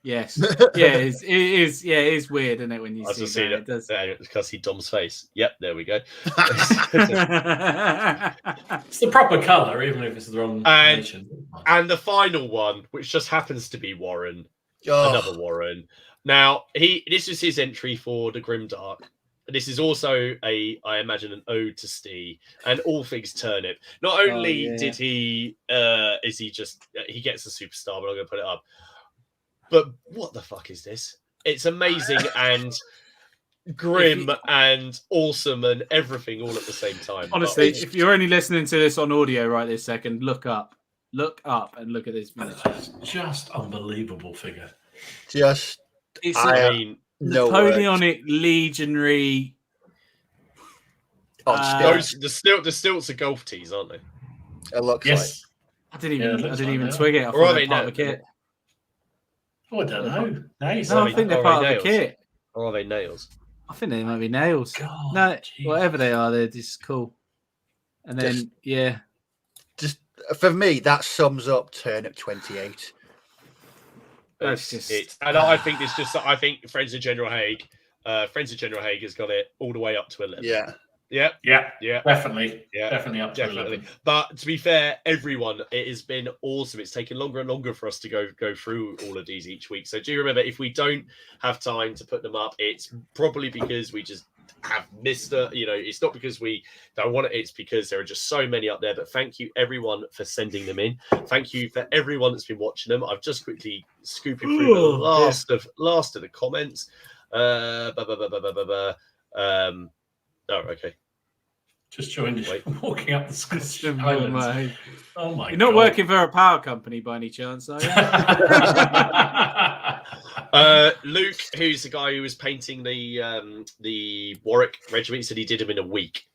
Yes. Yeah, it is. Yeah, it is weird, isn't it, when you see that? It does. Because he Dom's face. Yep, there we go. It's the proper colour, even if it's the wrong nation. And the final one, which just happens to be Warren. Another Warren. Now, this is his entry for the Grimdark. This is also I imagine, an ode to Steve and all things turnip. Not only did he he gets a superstar, but I'm going to put it up. But what the fuck is this? It's amazing and grim and awesome and everything all at the same time. Honestly, if you're only listening to this on audio right this second, look up and look at this miniature. Just unbelievable figure. Napoleonic legionary. The stilts are golf tees, aren't they? It looks like. I didn't even twig it. I or are they part of the kit? Oh, I don't know. Nice. No, I think they're part of the kit. Or are they nails? I think they might be nails. God, no, geez. Whatever they are, they're just cool. And then, just for me, that sums up Turnip 28. That's just it. And I think it's just. I think Friends of General Haig has got it all the way up to 11. Yeah, definitely. Definitely up to 11. But to be fair, everyone, it has been awesome. It's taken longer and longer for us to go through all of these each week. So do remember, if we don't have time to put them up, it's probably because we just have missed it. It's not because we don't want it. It's because there are just so many up there. But thank you everyone for sending them in. Thank you for everyone that's been watching them. I've just quickly scooping through the last of the comments. Oh, okay. Just joined us walking up the Scottish Highlands. Oh my! You're not working for a power company by any chance, are you? Luke, who's the guy who was painting the Warwick regiment, said he did them in a week.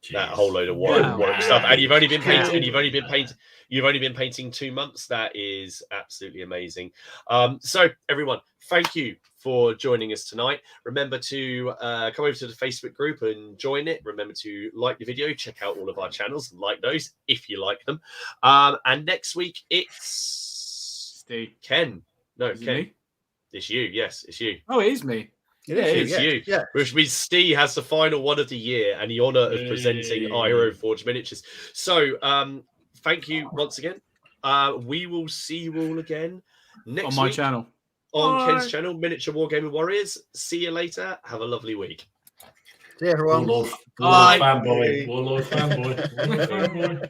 Jeez. That whole load of Warwick stuff, and you've only been painting. You've only been painting 2 months. That is absolutely amazing. So everyone, thank you for joining us tonight. Remember to come over to the Facebook group and join it. Remember to like the video, check out all of our channels and like those if you like them. And next week it's Steve. Ken. No, is Ken. Me? It's you. Yes, it's you. Oh, it is me. It's you. Yeah. Which means Steve has the final one of the year and the honour of presenting Iron Forge miniatures. So thank you once again. We will see you all again next on my week. Channel. On Ken's channel, Miniature Wargaming Warriors. See you later. Have a lovely week. See you, everyone. Warlord Bye. fanboy. Warlord fanboy. Warlord fanboy.